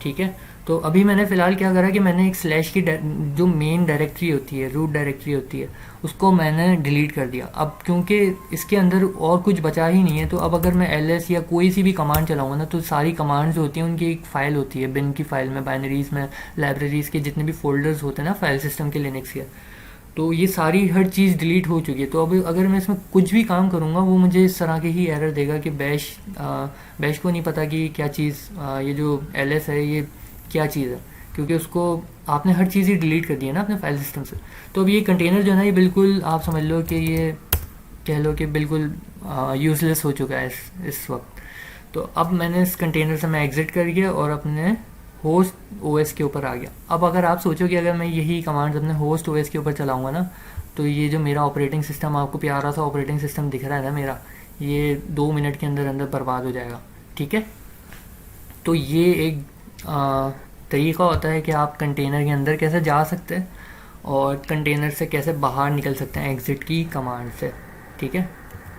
ठीक है। तो अभी मैंने फ़िलहाल क्या करा कि मैंने एक स्लैश की जो मेन डायरेक्टरी होती है, रूट डायरेक्टरी होती है, उसको मैंने डिलीट कर दिया। अब क्योंकि इसके अंदर और कुछ बचा ही नहीं है, तो अब अगर मैं ls या कोई सी भी कमांड चलाऊँगा ना, तो सारी कमांड्स होती हैं उनकी एक फ़ाइल होती है, बिन की फ़ाइल में, बाइनरीज़ में, लाइब्रेरीज़ के जितने भी फ़ोल्डर्स होते हैं ना फाइल सिस्टम के लिनक्स के, तो ये सारी हर चीज़ डिलीट हो चुकी है। तो अब अगर मैं इसमें कुछ भी काम करूँगा वो मुझे इस तरह की ही एरर देगा कि बैश को नहीं पता कि क्या चीज़, ये जो ls है ये क्या चीज़ है, क्योंकि उसको आपने हर चीज़ ही डिलीट कर दी है ना अपने फाइल सिस्टम से। तो अब ये कंटेनर जो है ना, ये बिल्कुल आप समझ लो कि ये कह लो कि बिल्कुल यूज़लेस हो चुका है इस वक्त। तो अब मैंने इस कंटेनर से मैं एग्ज़िट कर गया और अपने होस्ट ओएस के ऊपर आ गया। अब अगर आप सोचो कि अगर मैं यही कमांड्स अपने होस्ट ओएस के ऊपर चलाऊँगा ना, तो ये जो मेरा ऑपरेटिंग सिस्टम आपको प्यारा सा ऑपरेटिंग सिस्टम दिख रहा है ना मेरा, ये 2 मिनट के अंदर अंदर बर्बाद हो जाएगा, ठीक है। तो ये एक तरीका होता है कि आप कंटेनर के अंदर कैसे जा सकते हैं और कंटेनर से कैसे बाहर निकल सकते हैं एग्ज़िट की कमांड से, ठीक है।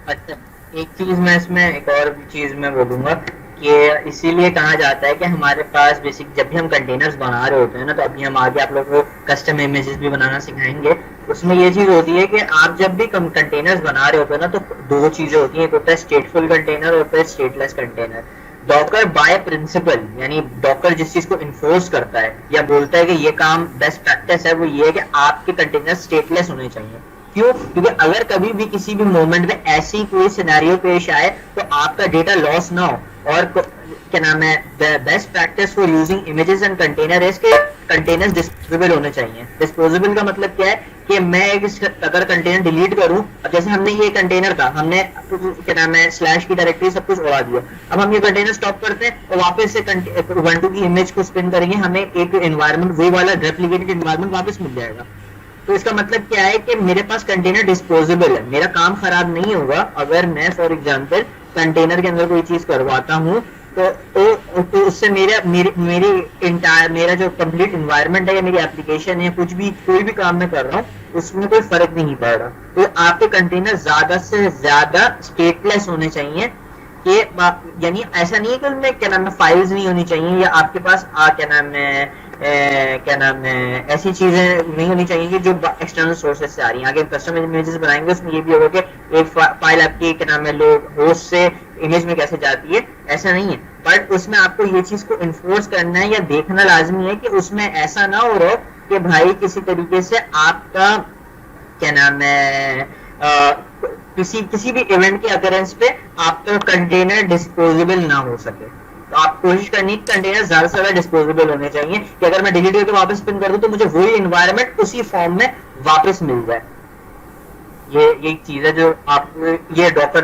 अच्छा, एक चीज मैं इसमें एक और चीज मैं बोलूंगा कि इसीलिए कहा जाता है कि हमारे पास बेसिक जब भी हम कंटेनर्स बना रहे होते हैं ना, तो अभी हम आगे आप लोगों को कस्टम इमेजेस भी बनाना सिखाएंगे, उसमें ये चीज होती है कि आप जब भी कंटेनर्स बना रहे होते हो ना, तो दो चीजें होती हैं, एक होता है स्टेटफुल कंटेनर और होता है stateless container. Docker by principle, यानी डॉकर जिस चीज को इन्फोर्स करता है या बोलता है कि ये काम बेस्ट प्रैक्टिस है, वो ये है कि आपके कंटेनर स्टेटलेस होने चाहिए। क्यों? क्योंकि अगर कभी भी किसी भी मोमेंट में ऐसी कोई सिनेरियो पेश आए तो आपका डेटा लॉस ना हो। और क्या नाम है, best practice for using images and container है कि कंटेनर्स डिस्पोजेबल होने चाहिए। डिस्पोजेबल का मतलब क्या है कि मैं एक अगर कंटेनर डिलीट करूं, अब जैसे हमने ये कंटेनर था, हमने क्या नाम है स्लैश की डायरेक्टरी सब कुछ उड़ा दिया, अब हम ये कंटेनर स्टॉप करते हैं और वापस से ubuntu की इमेज को स्पिन करेंगे, हमें एक एनवायरनमेंट वही वाला रेप्लिकेटेड एनवायरनमेंट वापस मिल जाएगा। तो इसका मतलब क्या है कि मेरे पास कंटेनर डिस्पोजेबल है, मेरा काम खराब नहीं होगा। अगर मैं फॉर एग्जांपल कंटेनर के अंदर कोई चीज करवाता हूँ तो उससे मेरी इंटायर मेरा जो कंप्लीट एनवायरनमेंट है या मेरी एप्लीकेशन है, कुछ भी कोई भी काम मैं कर रहा हूँ उसमें कोई फर्क नहीं पड़ रहा। तो आपके कंटेनर ज्यादा से ज्यादा स्टेटलेस होने चाहिए। कि यानी ऐसा नहीं है कि उनमें क्या नाम है फाइल्स नहीं होनी चाहिए, या आपके पास क्या नाम है ऐसी चीजें नहीं होनी चाहिए कि जो एक्सटर्नल सोर्सेज से आ रही हैं। आगे कस्टम इमेजेस बनाएंगे उसमें ये भी होगा कि एक फाइल आपकी क्या नाम है लोग होस्ट से इमेज में कैसे जाती है, ऐसा नहीं है। बट उसमें आपको ये चीज को इन्फोर्स करना है या देखना लाजमी है कि उसमें ऐसा ना हो रहा कि भाई किसी तरीके से आपका क्या नाम है किसी भी इवेंट के अकरेंस पे आपका कंटेनर डिस्पोजेबल ना हो सके। तो आप कोशिश करनी है कंटेनर ज्यादा से ज्यादा डिस्पोजेबल होने चाहिए कि अगर मैं डिलीट करके वापस पिन कर दूं तो मुझे वही एनवायरनमेंट उसी फॉर्म में वापस मिल जाए। ये एक चीज है जो आप ये docker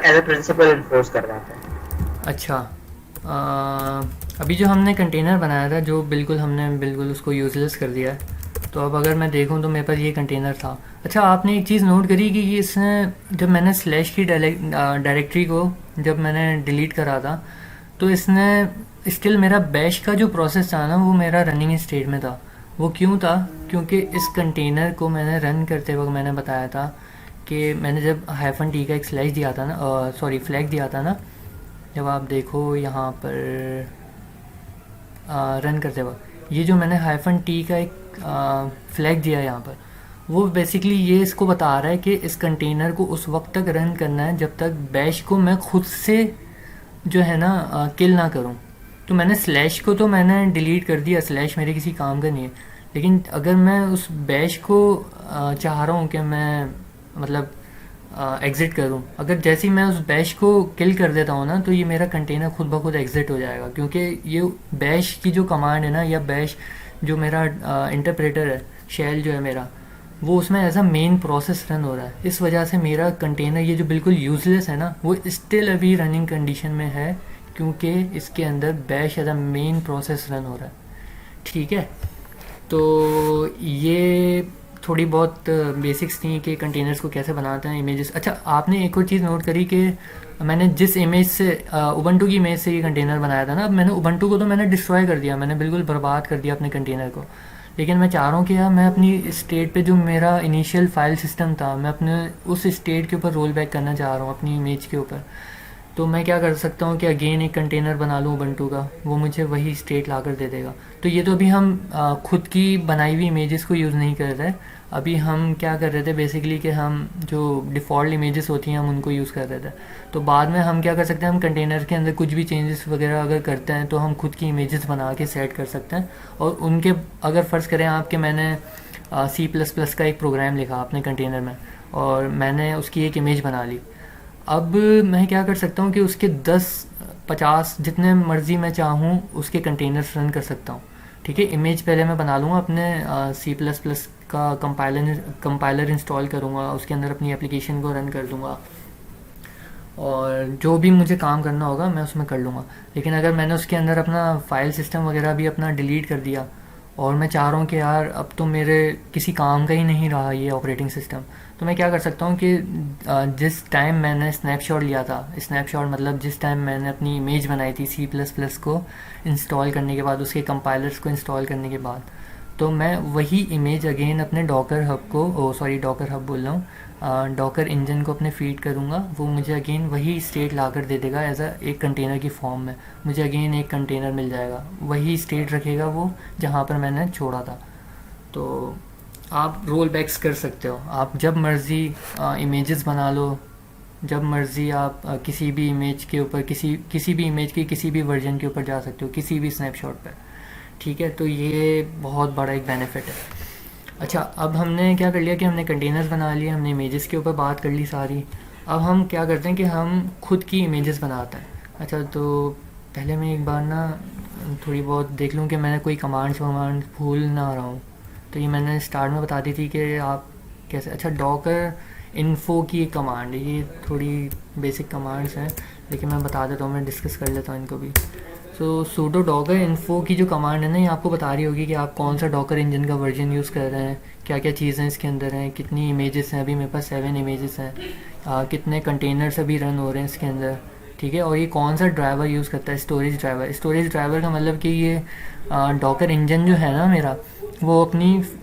as a principle enforce कर रहा था। अच्छा, अभी जो हमने कंटेनर बनाया था जो हमने बिल्कुल उसको यूजलेस कर दिया है। तो अब अगर मैं देखूं तो मेरे पास ये कंटेनर था। अच्छा, आपने एक चीज़ नोट करी कि इसने जब मैंने स्लैश की डायरेक्टरी को जब मैंने डिलीट करा था तो इसने स्टिल मेरा बैश का जो प्रोसेस था ना वो मेरा रनिंग स्टेट में था। वो क्यों था? क्योंकि इस कंटेनर को मैंने रन करते वक्त मैंने बताया था कि मैंने जब -t का एक स्लैश दिया था ना, सॉरी फ्लैग दिया था ना, जब आप देखो यहाँ पर रन करते वक्त ये जो मैंने -t का एक फ्लैग दिया यहाँ पर, वो बेसिकली ये इसको बता रहा है कि इस कंटेनर को उस वक्त तक रन करना है जब तक बैश को मैं खुद से जो है ना किल ना करूं। तो मैंने स्लैश को तो मैंने डिलीट कर दिया, स्लैश मेरे किसी काम का नहीं है। लेकिन अगर मैं उस बैश को चाह रहा हूँ कि मैं मतलब एग्ज़िट करूँ, अगर जैसे ही मैं उस बैश को किल कर देता हूँ ना तो ये मेरा कंटेनर खुद ब खुद एग्ज़िट हो जाएगा। क्योंकि ये बैश की जो कमांड है ना, या बैश जो मेरा इंटरप्रेटर है, शेल जो है मेरा, वो उसमें as a main process run हो रहा है। इस वजह से मेरा कंटेनर ये जो बिल्कुल यूजलेस है ना वो स्टिल अभी रनिंग कंडीशन में है, क्योंकि इसके अंदर bash as a main process run हो रहा है। ठीक है, तो ये थोड़ी बहुत बेसिक्स थी कि कंटेनर्स को कैसे बनाते हैं, इमेजेस। अच्छा, आपने एक और चीज़ नोट करी कि मैंने जिस इमेज से उबंटू की इमेज से ये कंटेनर बनाया था ना, अब मैंने उबंटू को तो मैंने डिस्ट्रॉय कर दिया, मैंने बिल्कुल बर्बाद कर दिया अपने कंटेनर को। लेकिन मैं चाह रहा हूँ कि यार मैं अपनी स्टेट पे जो मेरा इनिशियल फाइल सिस्टम था, मैं अपने उस स्टेट के ऊपर रोल बैक करना चाह रहा हूँ अपनी इमेज के ऊपर। तो मैं क्या कर सकता हूँ कि अगेन एक कंटेनर बना लूँ उबंटू का, वो मुझे वही स्टेट ला कर दे देगा। तो ये तो अभी हम खुद की बनाई हुई इमेजेस को यूज़ नहीं कर रहे, अभी हम क्या कर रहे थे बेसिकली कि हम जो डिफ़ॉल्ट इमेजेस होती हैं हम उनको यूज़ कर रहे थे। तो बाद में हम क्या कर सकते हैं, हम कंटेनर के अंदर कुछ भी चेंजेस वगैरह अगर करते हैं तो हम खुद की इमेजेस बना के सेट कर सकते हैं। और उनके अगर फ़र्ज़ करें आप कि मैंने C++ का एक प्रोग्राम लिखा अपने कंटेनर में और मैंने उसकी एक इमेज बना ली। अब मैं क्या कर सकता हूँ कि उसके 10-50 जितने मर्ज़ी मैं चाहूँ उसके कंटेनर्स रन कर सकता हूँ। ठीक है, इमेज पहले मैं बना लूँगा अपने C++ का कंपाइलर इंस्टॉल करूँगा, उसके अंदर अपनी एप्लीकेशन को रन कर दूँगा और जो भी मुझे काम करना होगा मैं उसमें कर लूँगा। लेकिन अगर मैंने उसके अंदर अपना फ़ाइल सिस्टम वगैरह भी अपना डिलीट कर दिया और मैं चाह रहा हूँ कि यार अब तो मेरे किसी काम का ही नहीं रहा ये ऑपरेटिंग सिस्टम, तो मैं क्या कर सकता हूँ कि जिस टाइम मैंने स्नैपशॉट लिया था, स्नैपशॉट मतलब जिस टाइम मैंने अपनी इमेज बनाई थी C++ को इंस्टॉल करने के बाद, उसके कंपाइलर्स को इंस्टॉल करने के बाद, तो मैं वही इमेज अगेन अपने डॉकर हब को डॉकर हब बोल रहा हूँ, डॉकर इंजन को अपने फीड करूँगा, वो मुझे अगेन वही स्टेट ला कर दे देगा एज एक कंटेनर की फॉर्म में। मुझे अगेन एक कंटेनर मिल जाएगा, वही स्टेट रखेगा वो जहाँ पर मैंने छोड़ा था। तो आप रोल बैक्स कर सकते हो, आप जब मर्ज़ी इमेजेस बना लो, जब मर्ज़ी आप किसी भी इमेज के ऊपर किसी भी इमेज के किसी भी वर्जन के ऊपर जा सकते हो, किसी भी स्नैपशॉट पर। ठीक है, तो ये बहुत बड़ा एक बेनिफिट है। अच्छा, अब हमने क्या कर लिया कि हमने कंटेनर्स बना लिए, हमने इमेजेस के ऊपर बात कर ली सारी। अब हम क्या करते हैं कि हम खुद की इमेजेस बनाते हैं। अच्छा, तो पहले मैं एक बार ना थोड़ी बहुत देख लूँ कि मैंने कोई कमांड्स वमांड भूल ना रहा हूँ। तो ये मैंने स्टार्ट में बता दी थी कि आप कैसे। अच्छा, डॉकर इन्फो की एक कमांड है, ये थोड़ी बेसिक कमांड्स हैं लेकिन मैं बता देता हूँ, मैं डिस्कस कर लेता हूँ इनको भी। सो सूडो डॉकर इन्फो की जो कमांड है ना, ये आपको बता रही होगी कि आप कौन सा डॉकर इंजन का वर्जन यूज़ कर रहे हैं, क्या क्या चीज़ें इसके अंदर हैं, कितनी इमेजेस हैं। अभी मेरे पास 7 इमेजेस हैं, कितने कंटेनर्स अभी रन हो रहे हैं इसके अंदर। ठीक है, और ये कौन सा ड्राइवर यूज़ करता है, स्टोरेज ड्राइवर। स्टोरेज ड्राइवर का मतलब कि ये डॉकर इंजन जो है ना मेरा, वो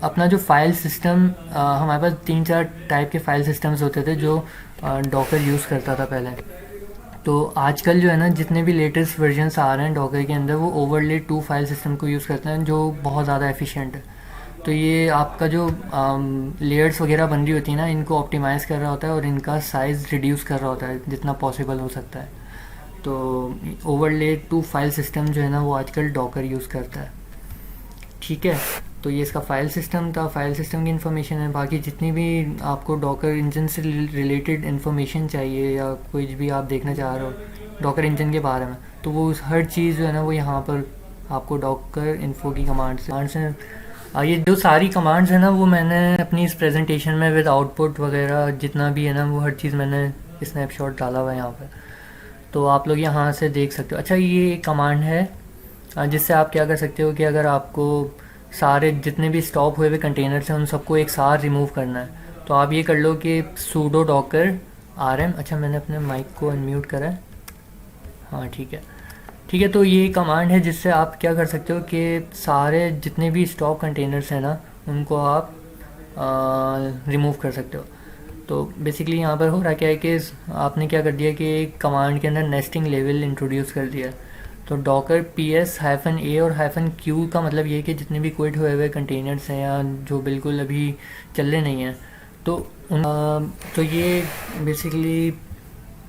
अपना जो फाइल सिस्टम, हमारे पास 3-4 टाइप के फाइल सिस्टम्स होते थे जो डॉकर यूज़ करता था पहले। तो आजकल जो है ना, जितने भी लेटेस्ट वर्जन्स आ रहे हैं डॉकर के अंदर, वो ओवरले 2 फाइल सिस्टम को यूज़ करते हैं जो बहुत ज़्यादा एफिशिएंट है। तो ये आपका जो लेयर्स वगैरह बन रही होती है ना, इनको ऑप्टिमाइज़ कर रहा होता है और इनका साइज़ रिड्यूस कर रहा होता है जितना पॉसिबल हो सकता है। तो ओवरले 2 फाइल सिस्टम जो है ना, वो आजकल डॉकर यूज़ करता है। ठीक है, तो ये इसका फ़ाइल सिस्टम था, फ़ाइल सिस्टम की इन्फॉर्मेशन है। बाकी जितनी भी आपको डॉकर इंजन से रिलेटेड इन्फॉर्मेशन चाहिए या कुछ भी आप देखना चाह रहे हो डॉकर इंजन के बारे में, तो वो हर चीज़ जो है ना, वो यहाँ पर आपको डॉकर इन्फो की कमांड से ये जो सारी कमांड्स हैं ना, वो मैंने अपनी इस प्रेजेंटेशन में विद आउटपुट वगैरह जितना भी है ना, वो हर चीज़ मैंने स्नैपशॉट डाला हुआ है यहाँ पर, तो आप लोग यहाँ से देख सकते हो। अच्छा, ये एक कमांड है जिससे आप क्या कर सकते हो कि अगर आपको सारे जितने भी स्टॉप हुए हुए कंटेनर्स हैं उन सबको एक साथ रिमूव करना है, तो आप ये कर लो कि सूडो डॉकर rm। अच्छा, मैंने अपने माइक को अनम्यूट करा है। हाँ, ठीक है, ठीक है। तो ये कमांड है जिससे आप क्या कर सकते हो कि सारे जितने भी स्टॉप कंटेनर्स हैं ना, उनको आप रिमूव कर सकते हो। तो बेसिकली यहाँ पर हो रहा क्या है कि आपने क्या कर दिया कि एक कमांड के अंदर नेस्टिंग लेवल इंट्रोड्यूस कर दिया। तो डॉकर -a और -q का मतलब ये कि जितने भी क्विट हुए हुए कंटेनर्स हैं या जो बिल्कुल अभी चल रहे नहीं हैं, तो तो ये बेसिकली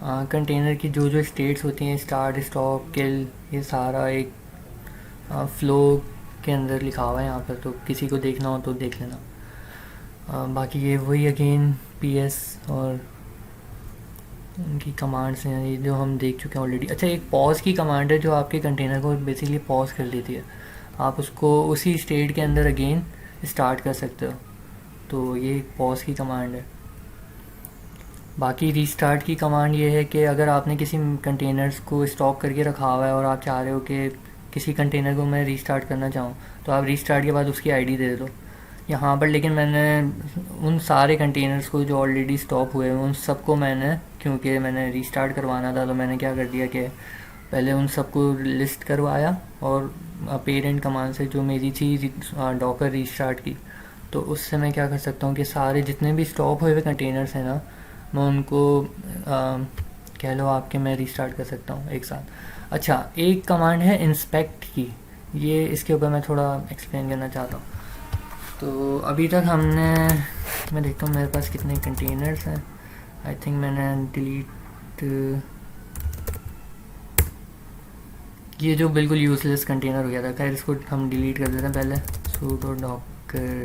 कंटेनर की जो जो स्टेट्स होती हैं, स्टार्ट, स्टॉप, किल, ये सारा एक फ्लो के अंदर लिखा हुआ है यहाँ पर, तो किसी को देखना हो तो देख लेना। बाकी ये वही अगेन और उनकी कमांड्स हैं ये जो हम देख चुके हैं ऑलरेडी। अच्छा, एक पॉज की कमांड है जो आपके कंटेनर को बेसिकली पॉज कर देती है, आप उसको उसी स्टेट के अंदर अगेन स्टार्ट कर सकते हो, तो ये एक पॉज की कमांड है। बाकी रीस्टार्ट की कमांड ये है कि अगर आपने किसी कंटेनर्स को स्टॉक करके रखा हुआ है और आप चाह रहे हो कि किसी कंटेनर को मैं रीस्टार्ट करना चाहूँ, तो आप रीस्टार्ट के बाद उसकी आईडी दे दो यहाँ पर। लेकिन मैंने उन सारे कंटेनर्स को जो ऑलरेडी स्टॉप हुए हैं उन सबको मैंने, क्योंकि मैंने रीस्टार्ट करवाना था, तो मैंने क्या कर दिया कि पहले उन सबको लिस्ट करवाया और पेरेंट कमांड से जो मेरी थी डॉकर रीस्टार्ट की, तो उससे मैं क्या कर सकता हूँ कि सारे जितने भी स्टॉप हुए हुए कंटेनर्स हैं ना, मैं उनको कह लो आपके मैं रीस्टार्ट कर सकता हूँ एक साथ। अच्छा, एक कमांड है इंस्पेक्ट की, ये इसके ऊपर मैं थोड़ा एक्सप्लेन करना चाहता हूँ। तो अभी तक हमने, मैं देखता हूँ मेरे पास कितने कंटेनर्स हैं। आई थिंक मैंने डिलीट, ये जो बिल्कुल यूजलेस कंटेनर हो गया था, खैर इसको हम डिलीट कर देते हैं पहले। sudo docker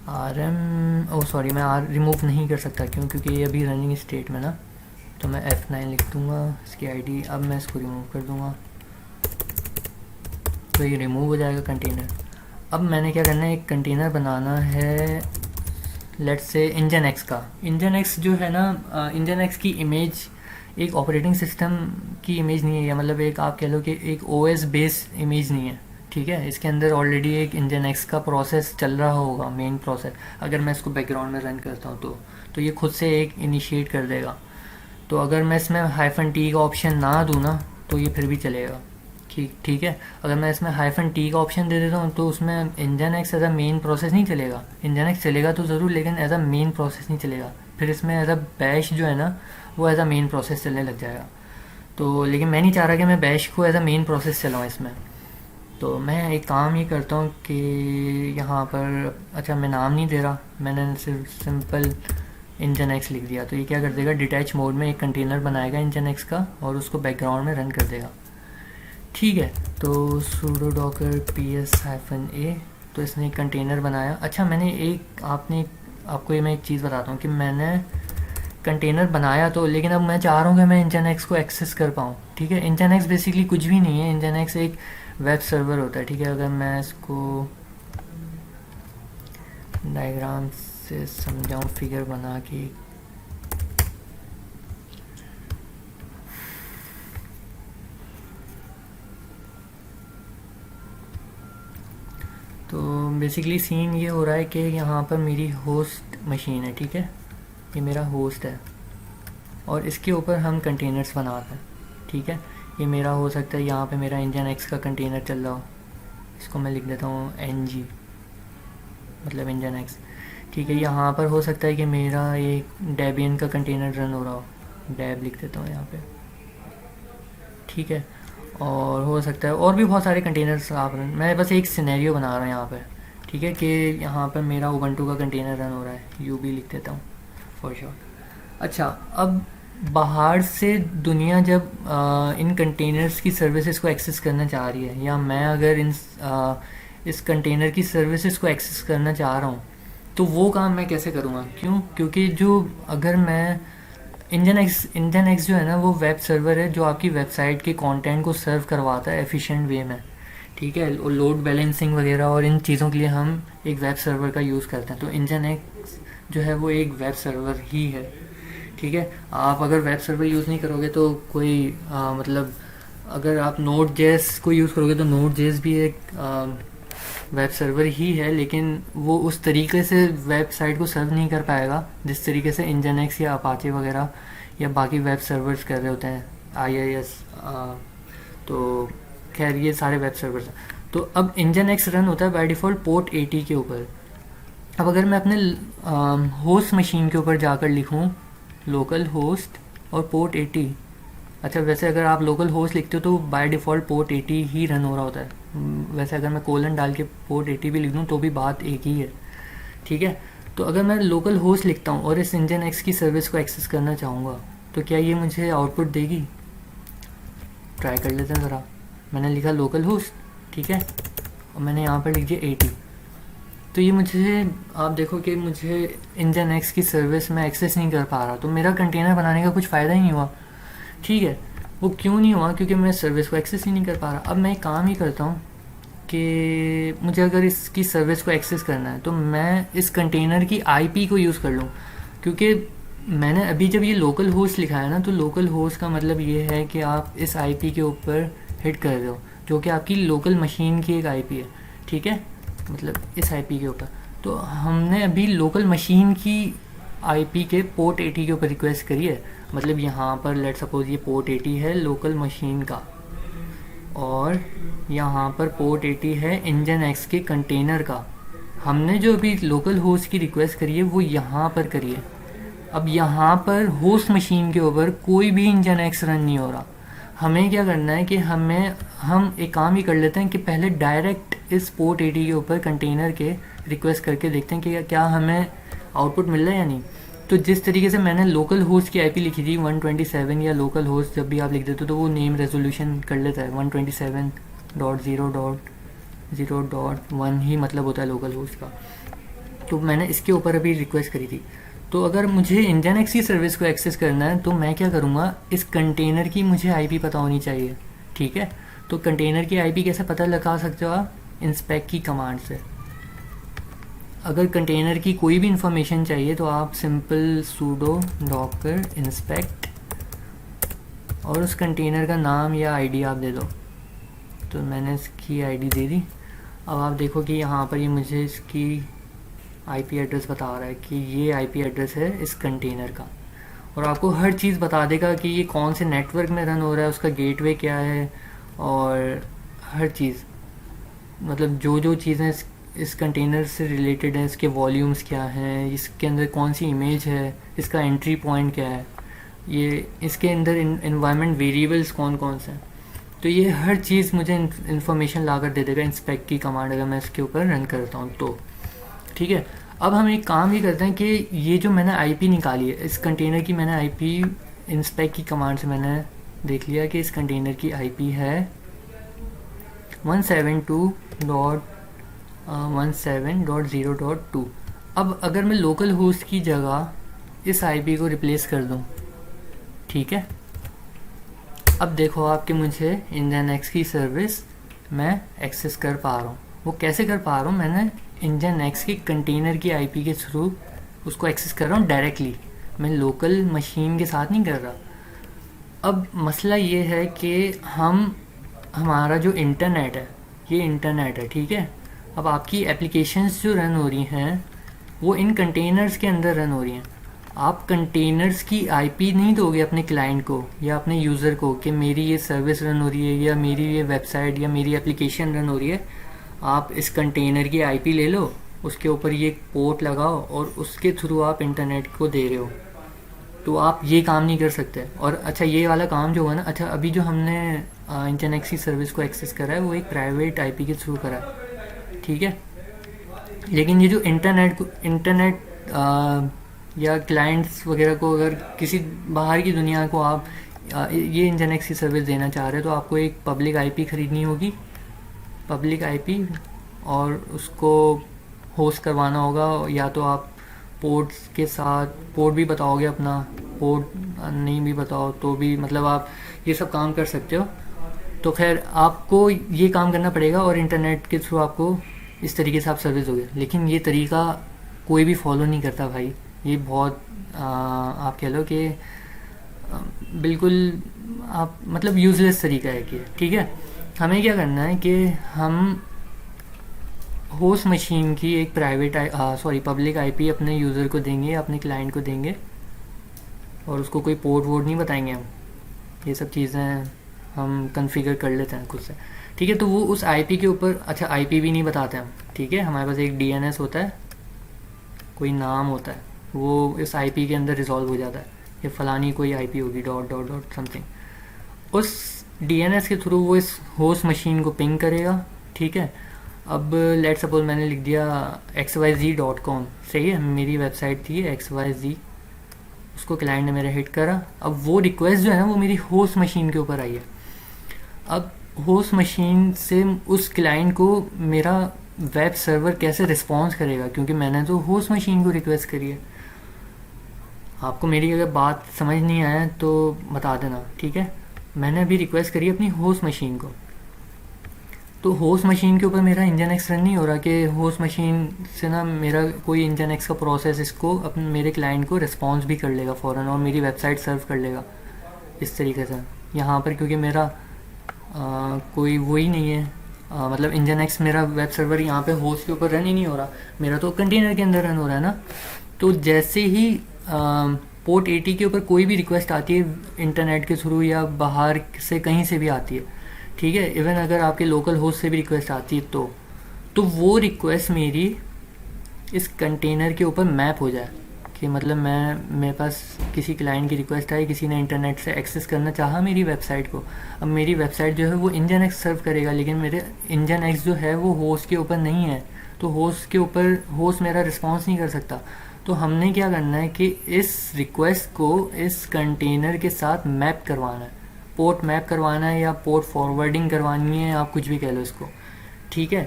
rm, ओ सॉरी, मैं रिमूव नहीं कर सकता क्योंकि ये अभी रनिंग स्टेट में ना, तो मैं F9 लिख दूँगा इसकी आईडी। अब मैं इसको रिमूव कर दूँगा तो ये रिमूव हो जाएगा कंटेनर। अब मैंने क्या करना है, एक कंटेनर बनाना है लेट्स से इंजन एक्स का। इंजन एक्स जो है ना, इंजन एक्स की इमेज एक ऑपरेटिंग सिस्टम की इमेज नहीं है, मतलब एक आप कह लो कि एक OS बेस्ड इमेज नहीं है। ठीक है, इसके अंदर ऑलरेडी एक इंजन एक्स का प्रोसेस चल रहा होगा, मेन प्रोसेस। अगर मैं इसको बैकग्राउंड में रन करता हूँ तो ये खुद से एक इनिशिएट कर देगा। तो अगर मैं इसमें -t का ऑप्शन ना दूँ ना, तो ये फिर भी चलेगा। ठीक है, अगर मैं इसमें -t का ऑप्शन दे देता हूँ तो उसमें engine X as a main process नहीं चलेगा। इंजन एक्स चलेगा तो ज़रूर, लेकिन एज अ मेन प्रोसेस नहीं चलेगा। फिर इसमें एज अ बैश जो है ना, वो एज अ मेन प्रोसेस चलने लग जाएगा। तो लेकिन मैं नहीं चाह रहा कि मैं बैश को एज अ मेन प्रोसेस चलाऊँ इसमें। तो मैं एक काम ये करता हूँ कि यहाँ पर, अच्छा मैं नाम नहीं दे रहा, मैंने सिर्फ सिंपल इंजन एक्स लिख दिया। तो ये क्या कर देगा, डिटैच मोड में एक कंटेनर बनाएगा इंजन एक्स का और उसको बैकग्राउंड में रन कर देगा। ठीक है, तो sudo docker ps-a, तो इसने एक कंटेनर बनाया। अच्छा मैंने आपको ये मैं एक चीज़ बताता हूँ कि मैंने कंटेनर बनाया तो, लेकिन अब मैं चाह रहा हूँ कि मैं इंजन एक्स को एक्सेस कर पाऊँ। ठीक है, इंजन एक्स बेसिकली कुछ भी नहीं है, इंजन एक्स एक वेब सर्वर होता है। ठीक है, अगर मैं इसको डायग्राम से समझाऊँ फिगर बना के, तो बेसिकली सीन ये हो रहा है कि यहाँ पर मेरी होस्ट मशीन है। ठीक है, ये मेरा होस्ट है और इसके ऊपर हम कंटेनर्स बनाते हैं। ठीक है, ये मेरा हो सकता है, यहाँ पे मेरा इंजन एक्स का कंटेनर चल रहा हो, इसको मैं लिख देता हूँ NG, मतलब इंजन एक्स। ठीक है, यहाँ पर हो सकता है कि मेरा एक डेबियन का कंटेनर रन हो रहा हो, डेब लिख देता हूँ यहाँ पे। ठीक है, और हो सकता है और भी बहुत सारे कंटेनर्स आप मैं बस एक सिनेरियो बना रहा हूँ यहाँ पे। ठीक है, कि यहाँ पर मेरा उबंटू का कंटेनर रन हो रहा है, UB लिख देता हूँ फॉर श्योर। अच्छा, अब बाहर से दुनिया जब इन कंटेनर्स की सर्विसेज को एक्सेस करना चाह रही है, या मैं अगर इस कंटेनर की सर्विसेज को एक्सेस करना चाह रहा हूँ, तो वो काम मैं कैसे करूँगा? क्योंकि जो अगर मैं इंजन एक्स जो है ना, वो वेब सर्वर है जो आपकी वेबसाइट के कंटेंट को सर्व करवाता है एफिशिएंट वे में। ठीक है, और लोड बैलेंसिंग वगैरह और इन चीज़ों के लिए हम एक वेब सर्वर का यूज़ करते हैं। तो इंजन एक्स जो है वो एक वेब सर्वर ही है। ठीक है, आप अगर वेब सर्वर यूज़ नहीं करोगे तो कोई मतलब अगर आप नोड जेएस को यूज़ करोगे तो नोड जेएस भी एक वेब सर्वर ही है, लेकिन वो उस तरीके से वेबसाइट को सर्व नहीं कर पाएगा जिस तरीके से इंजन एक्स या अपाचे वगैरह या बाकी वेब सर्वर्स कर रहे होते हैं, IIS। तो खैर ये सारे वेब सर्वर्स हैं। तो अब इंजन एक्स रन होता है बाय डिफ़ॉल्ट पोर्ट 80 के ऊपर। अब अगर मैं अपने होस्ट मशीन के ऊपर जाकर लिखूँ लोकल होस्ट और पोर्ट 80, अच्छा वैसे अगर आप लोकल होस्ट लिखते हो तो by default port 80 he run हो रहा होता है। वैसे अगर मैं कोलन डाल के पोर्ट 80 भी लिख दूँ तो भी बात एक ही है। ठीक है, तो अगर मैं लोकल होस्ट लिखता हूँ और इस इंजन एक्स की सर्विस को एक्सेस करना चाहूँगा तो क्या ये मुझे आउटपुट देगी? ट्राई कर लेते हैं ज़रा। मैंने लिखा लोकल होस्ट, ठीक है, और मैंने यहाँ पर लिख दिया 80। तो ये मुझे, आप देखो कि मुझे इंजन एक्स की सर्विस में एक्सेस नहीं कर पा रहा, तो मेरा कंटेनर बनाने का कुछ फ़ायदा ही नहीं हुआ। ठीक है, वो क्यों नहीं हुआ? क्योंकि मैं सर्विस को एक्सेस ही नहीं कर पा रहा। अब मैं एक काम ही करता हूँ कि मुझे अगर इसकी सर्विस को एक्सेस करना है तो मैं इस कंटेनर की IP को यूज़ कर लूँ। क्योंकि मैंने अभी जब ये लोकल होस्ट लिखा है ना, तो लोकल होस्ट का मतलब ये है कि आप इस IP के ऊपर हिट कर रहे हो, जो कि आपकी लोकल मशीन की एक IP है। ठीक है, मतलब इस IP के ऊपर। तो हमने अभी लोकल मशीन की IP के पोर्ट 80 के ऊपर रिक्वेस्ट करी है। मतलब यहाँ पर लेट सपोज ये पोर्ट 80 है लोकल मशीन का, और यहाँ पर पोर्ट 80 है इंजन एक्स के कंटेनर का। हमने जो अभी लोकल होस्ट की रिक्वेस्ट करी है वो यहाँ पर करी है। अब यहाँ पर होस्ट मशीन के ऊपर कोई भी इंजन एक्स रन नहीं हो रहा। हमें क्या करना है कि हम एक काम ही कर लेते हैं कि पहले डायरेक्ट इस पोर्ट 80 के ऊपर कंटेनर के रिक्वेस्ट करके देखते हैं कि क्या हमें आउटपुट मिल रहा है या नहीं। तो जिस तरीके से मैंने लोकल होस्ट की IP लिखी थी 127, या लोकल होस्ट जब भी आप लिख देते हो तो वो नेम रेजोल्यूशन कर लेता है 127.0.0.1 ही मतलब होता है लोकल होस्ट का। तो मैंने इसके ऊपर अभी रिक्वेस्ट करी थी। तो अगर मुझे इंजन एक्स की सर्विस को एक्सेस करना है तो मैं क्या करूँगा, इस कंटेनर की मुझे IP पता होनी चाहिए। ठीक है, तो कंटेनर की IP कैसे पता लगा सकते हो आप? इंस्पेक्ट की कमांड से। अगर कंटेनर की कोई भी इंफॉर्मेशन चाहिए तो आप सिंपल sudo docker inspect और उस कंटेनर का नाम या ID आप दे दो। तो मैंने इसकी ID दे दी। अब आप देखो कि यहाँ पर ये मुझे इसकी IP एड्रेस बता रहा है कि ये IP एड्रेस है इस कंटेनर का, और आपको हर चीज़ बता देगा कि ये कौन से नेटवर्क में रन हो रहा है, उसका गेटवे क्या है, और हर चीज़, मतलब जो चीज़ें इस कंटेनर से रिलेटेड है, इसके वॉल्यूम्स क्या हैं, इसके अंदर कौन सी इमेज है, इसका एंट्री पॉइंट क्या है, ये इसके अंदर एनवायरनमेंट वेरिएबल्स कौन कौन से हैं। तो ये हर चीज़ मुझे इन्फॉर्मेशन ला कर दे देगा इंस्पेक्ट की कमांड अगर मैं इसके ऊपर रन करता हूँ तो। ठीक है, अब हम एक काम ये करते हैं कि ये जो मैंने आईपी निकाली है इस कंटेनर की, मैंने आईपी इंस्पेक्ट की कमांड से मैंने देख लिया कि इस कंटेनर की आईपी है 172.17.0.2। अब अगर मैं लोकल होस्ट की जगह इस आईपी को रिप्लेस कर दूं, ठीक है, अब देखो आपके मुझे इंजन की सर्विस मैं एक्सेस कर पा रहा हूँ। वो कैसे कर पा रहा हूँ, मैंने इंजन की कंटेनर की आईपी के थ्रू उसको एक्सेस कर रहा हूँ डायरेक्टली, मैं लोकल मशीन के साथ नहीं कर रहा। अब मसला ये है कि हमारा जो इंटरनेट है ये इंटरनेट है, ठीक है। अब आपकी एप्लीकेशंस जो रन हो रही हैं वो इन कंटेनर्स के अंदर रन हो रही हैं। आप कंटेनर्स की आईपी नहीं दोगे अपने क्लाइंट को या अपने यूज़र को कि मेरी ये सर्विस रन हो रही है या मेरी ये वेबसाइट या मेरी एप्लीकेशन रन हो रही है। आप इस कंटेनर की आईपी ले लो, उसके ऊपर ये पोर्ट लगाओ और उसके थ्रू आप इंटरनेट को दे रहे हो, तो आप ये काम नहीं कर सकते। और अच्छा ये वाला काम जो हुआ ना, अच्छा अभी जो हमने इंटरनेट की सर्विस को एक्सेस करा है वो एक प्राइवेट आईपी के थ्रू करा है, ठीक है। लेकिन ये जो इंटरनेट या क्लाइंट्स वगैरह को अगर किसी बाहर की दुनिया को आप ये इंटरनेट की सर्विस देना चाह रहे हो तो आपको एक पब्लिक आईपी ख़रीदनी होगी, पब्लिक आईपी, और उसको होस्ट करवाना होगा। या तो आप पोर्ट्स के साथ पोर्ट भी बताओगे अपना, पोर्ट नहीं भी बताओ तो भी मतलब आप ये सब काम कर सकते हो। तो खैर आपको ये काम करना पड़ेगा और इंटरनेट के थ्रू आपको इस तरीके से आप सर्विस दोगे। लेकिन ये तरीका कोई भी फॉलो नहीं करता भाई, ये बहुत आप कह लो कि बिल्कुल आप मतलब यूज़लेस तरीका है कि, ठीक है। हमें क्या करना है कि हम होस्ट मशीन की एक पब्लिक आईपी अपने यूज़र को देंगे, अपने क्लाइंट को देंगे, और उसको कोई पोर्ट वोर्ट नहीं बताएंगे हम। ये सब चीज़ें हम कॉन्फ़िगर कर लेते हैं खुद से, ठीक है। तो वो उस आईपी के ऊपर, अच्छा आईपी भी नहीं बताते हम, ठीक है। हमारे पास एक डीएनएस होता है, कोई नाम होता है, वो इस आईपी के अंदर रिजॉल्व हो जाता है, ये फ़लानी कोई आईपी होगी डॉट डॉट डॉट समथिंग। उस डीएनएस के थ्रू वो इस होस्ट मशीन को पिंग करेगा, ठीक है। अब लेट सपोज मैंने लिख दिया xyz.com, सही है, मेरी वेबसाइट थी xyz, उसको क्लाइंट ने मेरा हिट करा। अब वो रिक्वेस्ट जो है ना वो मेरी होस्ट मशीन के ऊपर आई है। अब होस्ट मशीन से उस क्लाइंट को मेरा वेब सर्वर कैसे रिस्पॉन्स करेगा, क्योंकि मैंने तो होस्ट मशीन को रिक्वेस्ट करी है। आपको मेरी अगर बात समझ नहीं आया तो बता देना, ठीक है। मैंने अभी रिक्वेस्ट करी अपनी होस्ट मशीन को, तो होस्ट मशीन के ऊपर मेरा इंजन एक्स रन नहीं हो रहा कि होस्ट मशीन से ना मेरा कोई इंजन एक्स का प्रोसेस इसको अपने मेरे क्लाइंट को रिस्पॉन्स भी कर लेगा फ़ौरन और मेरी वेबसाइट सर्व कर लेगा इस तरीके से यहाँ पर, क्योंकि मेरा कोई वही नहीं है, मतलब इंजन एक्स मेरा वेब सर्वर यहाँ पे होस्ट के ऊपर रन ही नहीं हो रहा, मेरा तो कंटेनर के अंदर रन हो रहा है ना। तो जैसे ही पोर्ट 80 के ऊपर कोई भी रिक्वेस्ट आती है इंटरनेट के थ्रू या बाहर से कहीं से भी आती है, ठीक है, इवन अगर आपके लोकल होस्ट से भी रिक्वेस्ट आती है तो वो रिक्वेस्ट मेरी इस कंटेनर के ऊपर मैप हो जाए कि मतलब मेरे पास किसी क्लाइंट की रिक्वेस्ट आई, किसी ने इंटरनेट से एक्सेस करना चाहा मेरी वेबसाइट को। अब मेरी वेबसाइट जो है वो इंजन एक्स सर्व करेगा, लेकिन मेरे इंजन एक्स जो है वो होस्ट के ऊपर नहीं है, तो होस्ट के ऊपर होस्ट मेरा रिस्पॉन्स नहीं कर सकता। तो हमने क्या करना है कि इस रिक्वेस्ट को इस कंटेनर के साथ मैप करवाना है, पोर्ट मैप करवाना है या पोर्ट फॉरवर्डिंग करवानी है, आप कुछ भी कह लो इसको, ठीक है।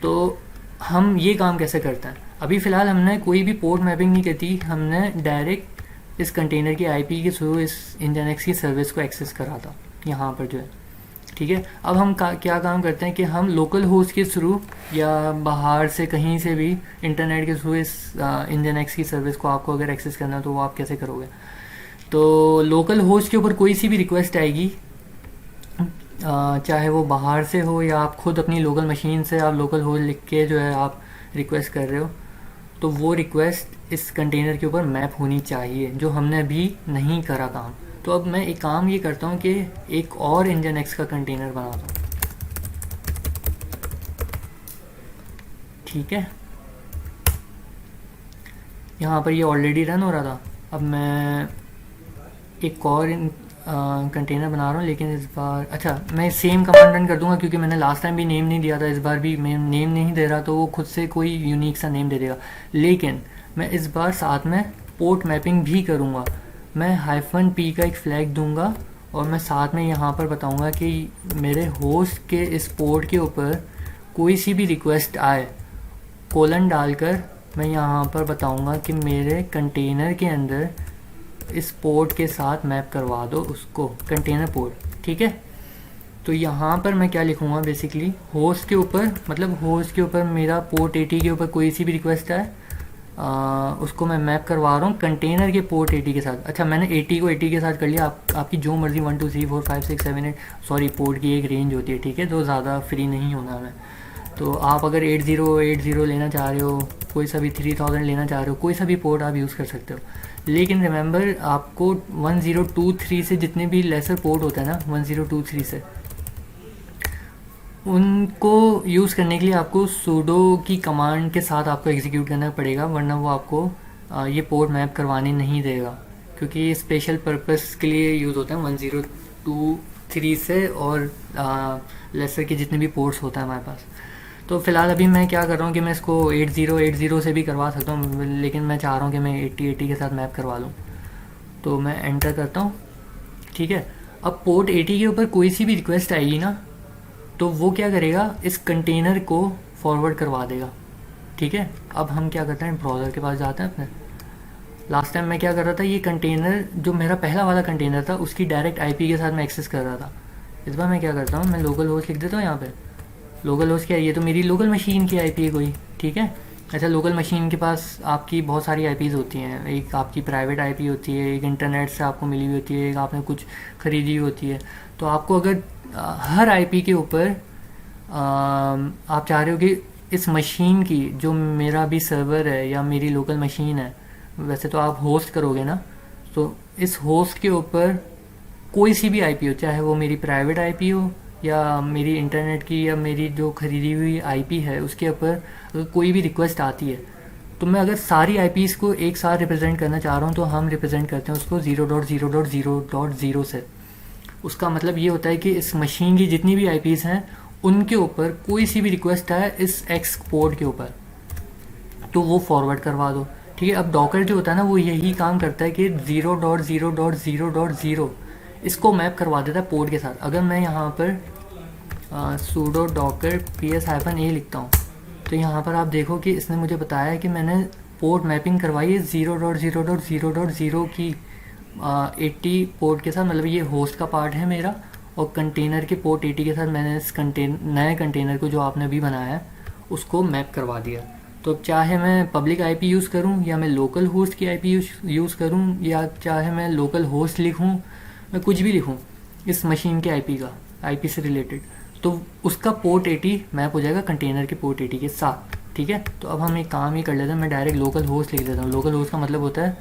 तो हम ये काम कैसे करते हैं, अभी फ़िलहाल हमने कोई भी पोर्ट मैपिंग नहीं करती, हमने डायरेक्ट इस कंटेनर की आईपी के थ्रू इस इंजन एक्स की सर्विस को एक्सेस करा था यहाँ पर जो है, ठीक है। अब हम क्या काम करते हैं कि हम लोकल होस्ट के थ्रू या बाहर से कहीं से भी इंटरनेट के थ्रू इस इंजन एक्स की सर्विस को आपको अगर एक्सेस करना है तो वो आप कैसे करोगे। तो लोकल होस्ट के ऊपर कोई सी भी रिक्वेस्ट आएगी, चाहे वो बाहर से हो या आप खुद अपनी लोकल मशीन से आप लोकल होस्ट लिख के जो है आप रिक्वेस्ट कर रहे हो, तो वो रिक्वेस्ट इस कंटेनर के ऊपर मैप होनी चाहिए, जो हमने अभी नहीं करा काम। तो अब मैं एक काम ये करता हूँ कि एक और इंजन एक्स का कंटेनर बनाता हूँ, ठीक है। यहाँ पर ये ऑलरेडी रन हो रहा था, अब मैं एक और कंटेनर बना रहा हूँ, लेकिन इस बार अच्छा मैं सेम कमांड रन कर दूंगा, क्योंकि मैंने लास्ट टाइम भी नेम नहीं दिया था, इस बार भी मैं नेम नहीं दे रहा, तो वो खुद से कोई यूनिक सा नेम दे देगा। लेकिन मैं इस बार साथ में पोर्ट मैपिंग भी करूँगा। मैं -p का एक फ्लैग दूंगा और मैं साथ में यहाँ पर बताऊँगा कि मेरे होस्ट के इस पोर्ट के ऊपर कोई सी भी रिक्वेस्ट आए, कोलन डालकर मैं यहाँ पर बताऊँगा कि मेरे कंटेनर के अंदर इस पोर्ट के साथ मैप करवा दो उसको, कंटेनर पोर्ट, ठीक है। तो यहाँ पर मैं क्या लिखूँगा, बेसिकली होस्ट के ऊपर, मतलब होस्ट के ऊपर मेरा पोर्ट 80 के ऊपर कोई सी भी रिक्वेस्ट है, उसको मैं मैप करवा रहा हूँ कंटेनर के पोर्ट 80 के साथ। अच्छा मैंने 80 को 80 के साथ कर लिया, आपकी जो मर्ज़ी 1 2 3 4 5 6 7 8 सॉरी पोर्ट की एक रेंज होती है, ठीक है, तो ज़्यादा फ्री नहीं होना मैं। तो आप अगर 8080 लेना चाह रहे हो, कोई सा भी 3000 लेना चाह रहे हो, कोई सा भी पोर्ट आप यूज़ कर सकते हो। लेकिन रिमेंबर आपको 1023 से जितने भी लेसर पोर्ट होता है ना 1023 से, उनको यूज़ करने के लिए आपको सूडो की कमांड के साथ आपको एग्जीक्यूट करना पड़ेगा, वरना वो आपको ये पोर्ट मैप करवाने नहीं देगा, क्योंकि ये स्पेशल पर्पस के लिए यूज़ होता है 1023 से और लेसर के जितने भी पोर्ट्स होता है हमारे पास। तो फ़िलहाल अभी मैं क्या कर रहा हूँ कि मैं इसको 8080 से भी करवा सकता हूँ, लेकिन मैं चाह रहा हूँ कि मैं 8080 के साथ मैप करवा लूँ। तो मैं एंटर करता हूँ, ठीक है। अब पोर्ट 80 के ऊपर कोई सी भी रिक्वेस्ट आएगी ना, तो वो क्या करेगा, इस कंटेनर को फॉरवर्ड करवा देगा, ठीक है। अब हम क्या करते हैं, ब्राउज़र के पास जाते हैं अपने। लास्ट टाइम मैं क्या कर रहा था, ये कंटेनर जो मेरा पहला वाला कंटेनर था उसकी डायरेक्ट आईपी के साथ मैं एक्सेस कर रहा था। इस बार मैं क्या करता हूँ, मैं लोकल होस्ट लिख देता हूँ यहाँ पे। लोकल होस्ट क्या है, ये तो मेरी लोकल मशीन की आईपी है कोई, ठीक है। अच्छा लोकल मशीन के पास आपकी बहुत सारी आईपीज़ होती हैं, एक आपकी प्राइवेट आईपी होती है, एक इंटरनेट से आपको मिली हुई होती है, एक आपने कुछ ख़रीदी हुई होती है। तो आपको अगर हर आईपी के ऊपर आप चाह रहे हो कि इस मशीन की, जो मेरा भी सर्वर है या मेरी लोकल मशीन है, वैसे तो आप होस्ट करोगे ना, तो इस होस्ट के ऊपर कोई सी भी आईपी हो, चाहे वो मेरी प्राइवेट आईपी हो या मेरी इंटरनेट की या मेरी जो ख़रीदी हुई आईपी है, उसके ऊपर अगर कोई भी रिक्वेस्ट आती है, तो मैं अगर सारी आईपीज़ को एक साथ रिप्रेजेंट करना चाह रहा हूँ, तो हम रिप्रेजेंट करते हैं उसको 0.0.0.0 से। उसका मतलब ये होता है कि इस मशीन की जितनी भी आईपीज़ हैं, उनके ऊपर कोई सी भी रिक्वेस्ट है इस एक्स पोर्ट के ऊपर, तो वो फॉरवर्ड करवा दो, ठीक है। अब डॉकर जो होता है ना, वो यही काम करता है कि 0.0.0.0 इसको मैप करवा देता है पोर्ट के साथ। अगर मैं यहाँ पर sudo docker ps-a लिखता हूँ, तो यहाँ पर आप देखो कि इसने मुझे बताया कि मैंने पोर्ट मैपिंग करवाई है 0.0.0.0 की 80 पोर्ट के साथ, मतलब ये होस्ट का पार्ट है मेरा, और कंटेनर के पोर्ट 80 के साथ मैंने इस नए कंटेनर को जो आपने अभी बनाया है उसको मैप करवा दिया। तो चाहे मैं पब्लिक आईपी यूज़ करूं, या मैं लोकल होस्ट की आईपी यूज़ करूं, या चाहे मैं लोकल होस्ट लिखूं, मैं कुछ भी लिखूं इस मशीन के आईपी से रिलेटेड, तो उसका पोर्ट 80 मैप हो जाएगा कंटेनर के पोर्ट 80 के साथ, ठीक है। तो अब हम एक काम ही कर लेते हैं, मैं डायरेक्ट लोकल होस्ट लिख देता हूँ। लोकल होस्ट का मतलब होता है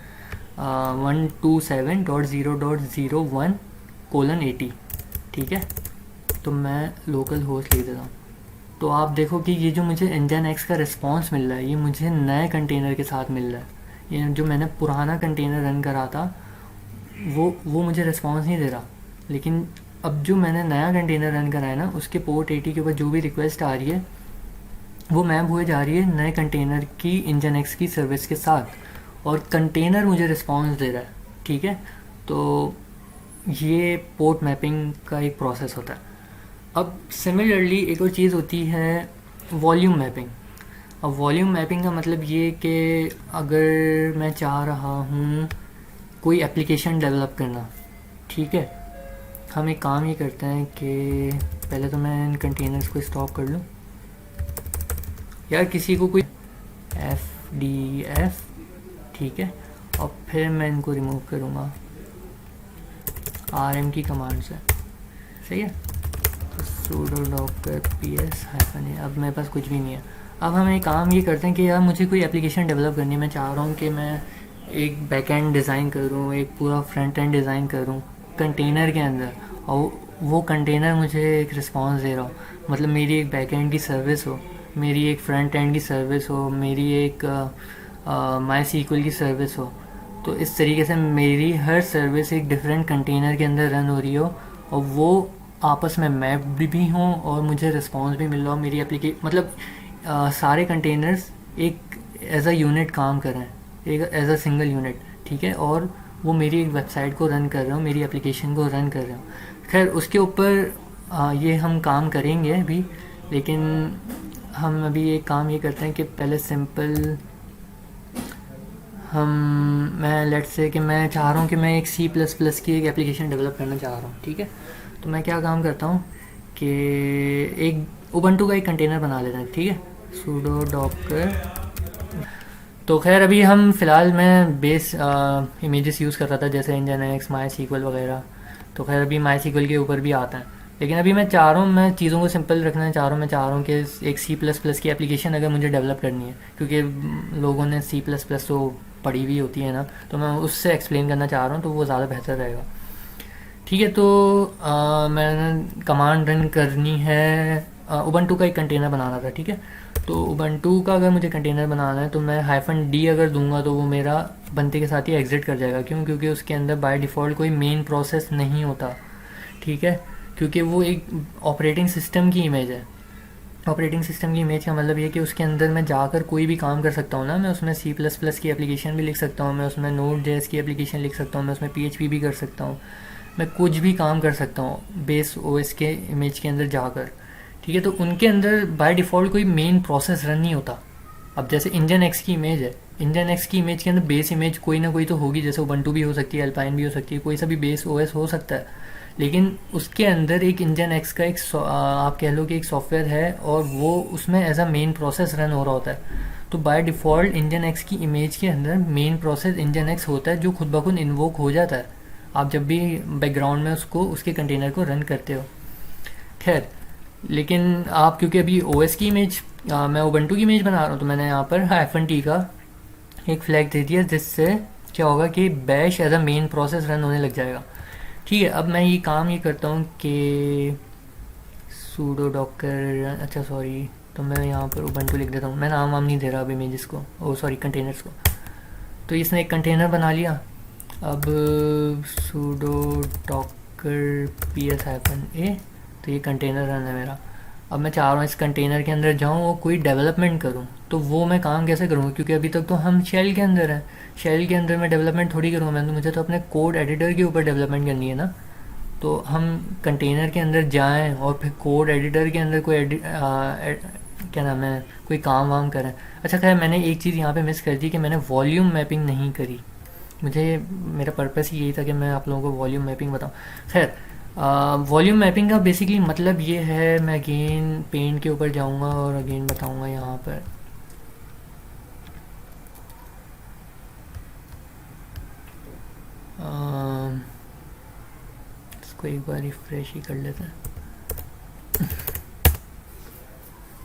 127.0.0.1:80, ठीक है। तो मैं लोकल होस्ट लिख देता हूँ। तो आप देखो कि ये जो मुझे nginx का रिस्पांस मिल रहा है, ये मुझे नए कंटेनर के साथ मिल रहा है। ये जो मैंने पुराना कंटेनर रन करा था वो मुझे रिस्पांस नहीं दे रहा, लेकिन अब जो मैंने नया कंटेनर रन करा है ना, उसके पोर्ट 80 के ऊपर जो भी रिक्वेस्ट आ रही है वो मैप हुए जा रही है नए कंटेनर की nginx की सर्विस के साथ, और कंटेनर मुझे रिस्पांस दे रहा है, ठीक है। तो ये पोर्ट मैपिंग का एक प्रोसेस होता है। अब सिमिलरली एक और चीज़ होती है वॉल्यूम मैपिंग। अब वॉल्यूम मैपिंग का मतलब ये कि अगर मैं चाह रहा हूँ कोई एप्लीकेशन डेवलप करना, ठीक है, हम एक काम ये करते हैं कि पहले तो मैं इन कंटेनर्स को स्टॉप कर लूँ, यार किसी को कोई fdf, ठीक है, और फिर मैं इनको रिमूव करूँगा rm की कमांड से, सही है। sudo docker ps-a, अब मेरे पास कुछ भी नहीं है। अब हम एक काम ये करते हैं कि यार मुझे कोई एप्लीकेशन डेवलप करनी है, मैं चाह रहा हूँ कि मैं एक बैकएंड डिज़ाइन करूँ, एक पूरा फ्रंट एंड डिज़ाइन करूँ कंटेनर के अंदर, और वो कंटेनर मुझे एक रिस्पांस दे रहा हो, मतलब मेरी एक बैकएंड की सर्विस हो, मेरी एक फ्रंट एंड की सर्विस हो, मेरी एक MySQL की सर्विस हो, तो इस तरीके से मेरी हर सर्विस एक डिफरेंट कंटेनर के अंदर रन हो रही हो और वो आपस में मैप्ड भी हों और मुझे रिस्पॉन्स भी मिल रहा हो मेरी मतलब सारे कंटेनर्स एक एज अ यूनिट काम कर रहे हैं, एक एज अ सिंगल यूनिट, ठीक है, और वो मेरी एक वेबसाइट को रन कर रहे हो, मेरी एप्लीकेशन को रन कर रहे हो। खैर उसके ऊपर ये हम काम करेंगे अभी, लेकिन हम अभी एक काम ये करते हैं कि पहले सिंपल मैं लेट्स से कि मैं चाह रहा हूँ कि मैं एक C++ की एक एप्लीकेशन डेवलप करना चाह रहा हूँ, ठीक है। तो मैं क्या काम करता हूँ कि एक उबंटू का एक कंटेनर बना लेते हैं, ठीक है, sudo docker। तो खैर अभी हम फ़िलहाल मैं बेस इमेजेस यूज़ कर रहा था जैसे nginx MySQL वगैरह। तो खैर अभी MySQL के ऊपर भी आता है, लेकिन अभी मैं चाह रहा हूँ, मैं चीज़ों को सिंपल रखना चाह रहा हूँ। मैं चाह रहा हूँ कि एक C++ की एप्लीकेशन अगर मुझे डेवलप करनी है, क्योंकि लोगों ने C++ तो पढ़ी हुई होती है ना, तो मैं उससे एक्सप्लेन करना चाह रहा हूँ, तो वो ज़्यादा बेहतर रहेगा, ठीक है। तो मैंने कमांड रन करनी है, उबंटू का एक कंटेनर बनाना था, ठीक है। तो उबंटू का अगर मुझे कंटेनर बनाना है तो मैं -d अगर दूंगा तो वो मेरा बनते के साथ ही एग्जिट कर जाएगा। क्यों? क्योंकि उसके अंदर बाय डिफ़ॉल्ट कोई मेन प्रोसेस नहीं होता, ठीक है, क्योंकि वो एक ऑपरेटिंग सिस्टम की इमेज है। ऑपरेटिंग सिस्टम की इमेज का मतलब ये कि उसके अंदर मैं जाकर कोई भी काम कर सकता हूँ ना। मैं उसमें C++ की एप्लीकेशन भी लिख सकता हूँ, मैं उसमें Node.js की एप्लीकेशन लिख सकता हूँ, मैं उसमें PHP भी कर सकता हूँ, मैं कुछ भी काम कर सकता हूँ बेस OS के इमेज के अंदर जाकर, ठीक है। तो उनके अंदर बाय डिफ़ॉल्ट कोई मेन प्रोसेस रन नहीं होता। अब जैसे Nginx की इमेज है, Nginx की इमेज के अंदर बेस इमेज कोई ना कोई तो होगी, जैसे उबंटू भी हो सकती है, अल्पाइन भी हो सकती है, कोई सा भी बेस OS हो सकता है, लेकिन उसके अंदर एक Nginx का एक आप कह लो कि एक सॉफ्टवेयर है और वो उसमें as a main process run हो रहा होता है। तो बाय डिफ़ॉल्ट Nginx की इमेज के अंदर मेन प्रोसेस Nginx होता है, जो खुद ब खुद इन्वोक हो जाता है आप जब भी बैकग्राउंड में उसको उसके कंटेनर को रन करते हो। खैर, लेकिन आप क्योंकि अभी OS की इमेज मैं उबंटू की इमेज बना रहा हूँ, तो मैंने यहाँ पर -t का एक फ्लैग दे दिया, जिससे क्या होगा कि bash as a main process run होने लग जाएगा, ठीक है। अब मैं ये काम ये करता हूँ कि sudo docker, अच्छा सॉरी, तो मैं यहाँ पर उबंटू लिख देता हूँ। मैं नाम वाम नहीं दे रहा अब इमेजेस को, ओ सॉरी कंटेनर्स को। तो इसने एक कंटेनर बना लिया। अब sudo docker ps-a, तो ये कंटेनर रन है मेरा। अब मैं चाह रहा हूँ इस कंटेनर के अंदर जाऊँ और कोई डेवलपमेंट करूँ, तो वो मैं काम कैसे करूँगा? क्योंकि अभी तक तो हम शेल के अंदर हैं, शेल के अंदर मैं डेवलपमेंट थोड़ी करूँगा, मैं तो मुझे तो अपने कोड एडिटर के ऊपर डेवलपमेंट करनी है ना। तो हम कंटेनर के अंदर जाएं और फिर कोड एडिटर के अंदर कोई क्या नाम है, कोई काम वाम करें। अच्छा खैर, मैंने एक चीज़ यहाँ पे मिस कर दी कि मैंने वॉल्यूम मैपिंग नहीं करी। मुझे मेरा पर्पस ही यही था कि मैं आप लोगों को वॉल्यूम मैपिंग बताऊँ। खैर, वॉल्यूम मैपिंग का बेसिकली मतलब ये है, मैं अगेन पेंट के ऊपर जाऊँगा और अगेन बताऊँगा यहाँ पर। इसको एक बार रिफ्रेश ही कर लेते हैं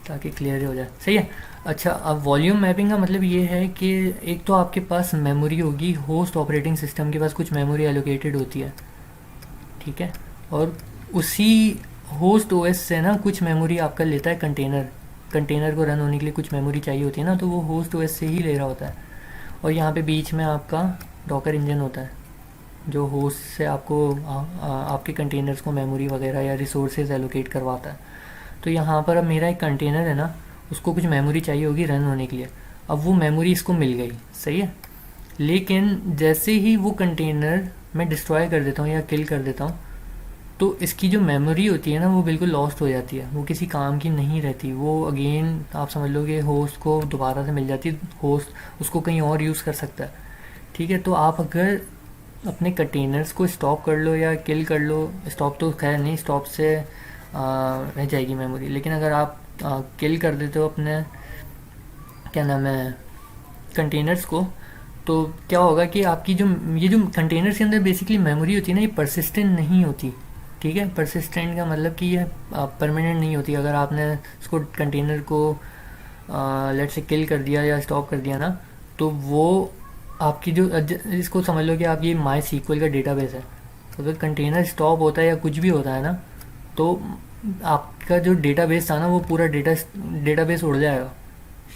ताकि क्लियर हो जाए, सही है। अच्छा, अब वॉल्यूम मैपिंग का मतलब ये है कि एक तो आपके पास मेमोरी होगी, होस्ट ऑपरेटिंग सिस्टम के पास कुछ मेमोरी एलोकेटेड होती है, ठीक है, और उसी होस्ट ओएस से ना कुछ मेमोरी आपका लेता है कंटेनर। कंटेनर को रन होने के लिए कुछ मेमोरी चाहिए होती है ना, तो वो होस्ट ओएस से ही ले रहा होता है। और यहाँ पे बीच में आपका डॉकर इंजन होता है, जो होस्ट से आपको आपके कंटेनर्स को मेमोरी वगैरह या रिसोर्सेज एलोकेट करवाता है। तो यहाँ पर अब मेरा एक कंटेनर है ना, उसको कुछ मेमोरी चाहिए होगी रन होने के लिए। अब वो मेमोरी इसको मिल गई, सही है, लेकिन जैसे ही वो कंटेनर मैं डिस्ट्रॉय कर देता हूँ या किल कर देता हूँ, तो इसकी जो मेमोरी होती है ना, वो बिल्कुल लॉस्ट हो जाती है, वो किसी काम की नहीं रहती। वो अगेन आप समझ लो कि होस्ट को दोबारा से मिल जाती है, होस्ट उसको कहीं और यूज़ कर सकता है, ठीक है। तो आप अगर अपने कंटेनर्स को स्टॉप कर लो या किल कर लो, स्टॉप तो खैर नहीं, स्टॉप से रह जाएगी मेमोरी, लेकिन अगर आप किल कर देते हो अपने क्या नाम है कंटेनर्स को, तो क्या होगा कि आपकी जो ये जो कंटेनर्स के अंदर बेसिकली मेमोरी होती है ना, ये परसिस्टेंट नहीं होती, ठीक है। परसिस्टेंट का मतलब कि ये परमानेंट नहीं होती। अगर आपने इसको कंटेनर को लेट से किल कर दिया या स्टॉप कर दिया ना, तो वो आपकी जो इसको समझ लो कि आप ये MySQL का डेटाबेस है, अगर कंटेनर स्टॉप होता है या कुछ भी होता है ना, तो आपका जो डेटाबेस था ना, वो पूरा डेटाबेस उड़ जाएगा,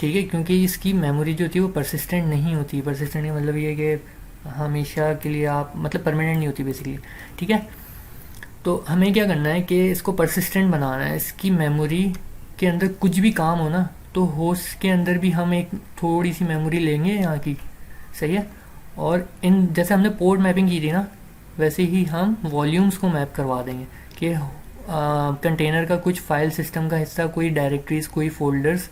ठीक है, क्योंकि इसकी मेमोरी जो होती है वो परसिस्टेंट नहीं होती। परसिस्टेंट का मतलब ये है कि हमेशा के लिए आप मतलब परमानेंट नहीं होती बेसिकली, ठीक है। तो हमें क्या करना है कि इसको परसिस्टेंट बनाना है, इसकी मेमोरी के अंदर कुछ भी काम हो ना तो होस्ट के अंदर भी हम एक थोड़ी सी मेमोरी लेंगे यहाँ की, सही है। और इन जैसे हमने पोर्ट मैपिंग की थी ना, वैसे ही हम वॉल्यूम्स को मैप करवा देंगे कि कंटेनर का कुछ फाइल सिस्टम का हिस्सा, कोई डायरेक्टरीज, कोई फोल्डर्स,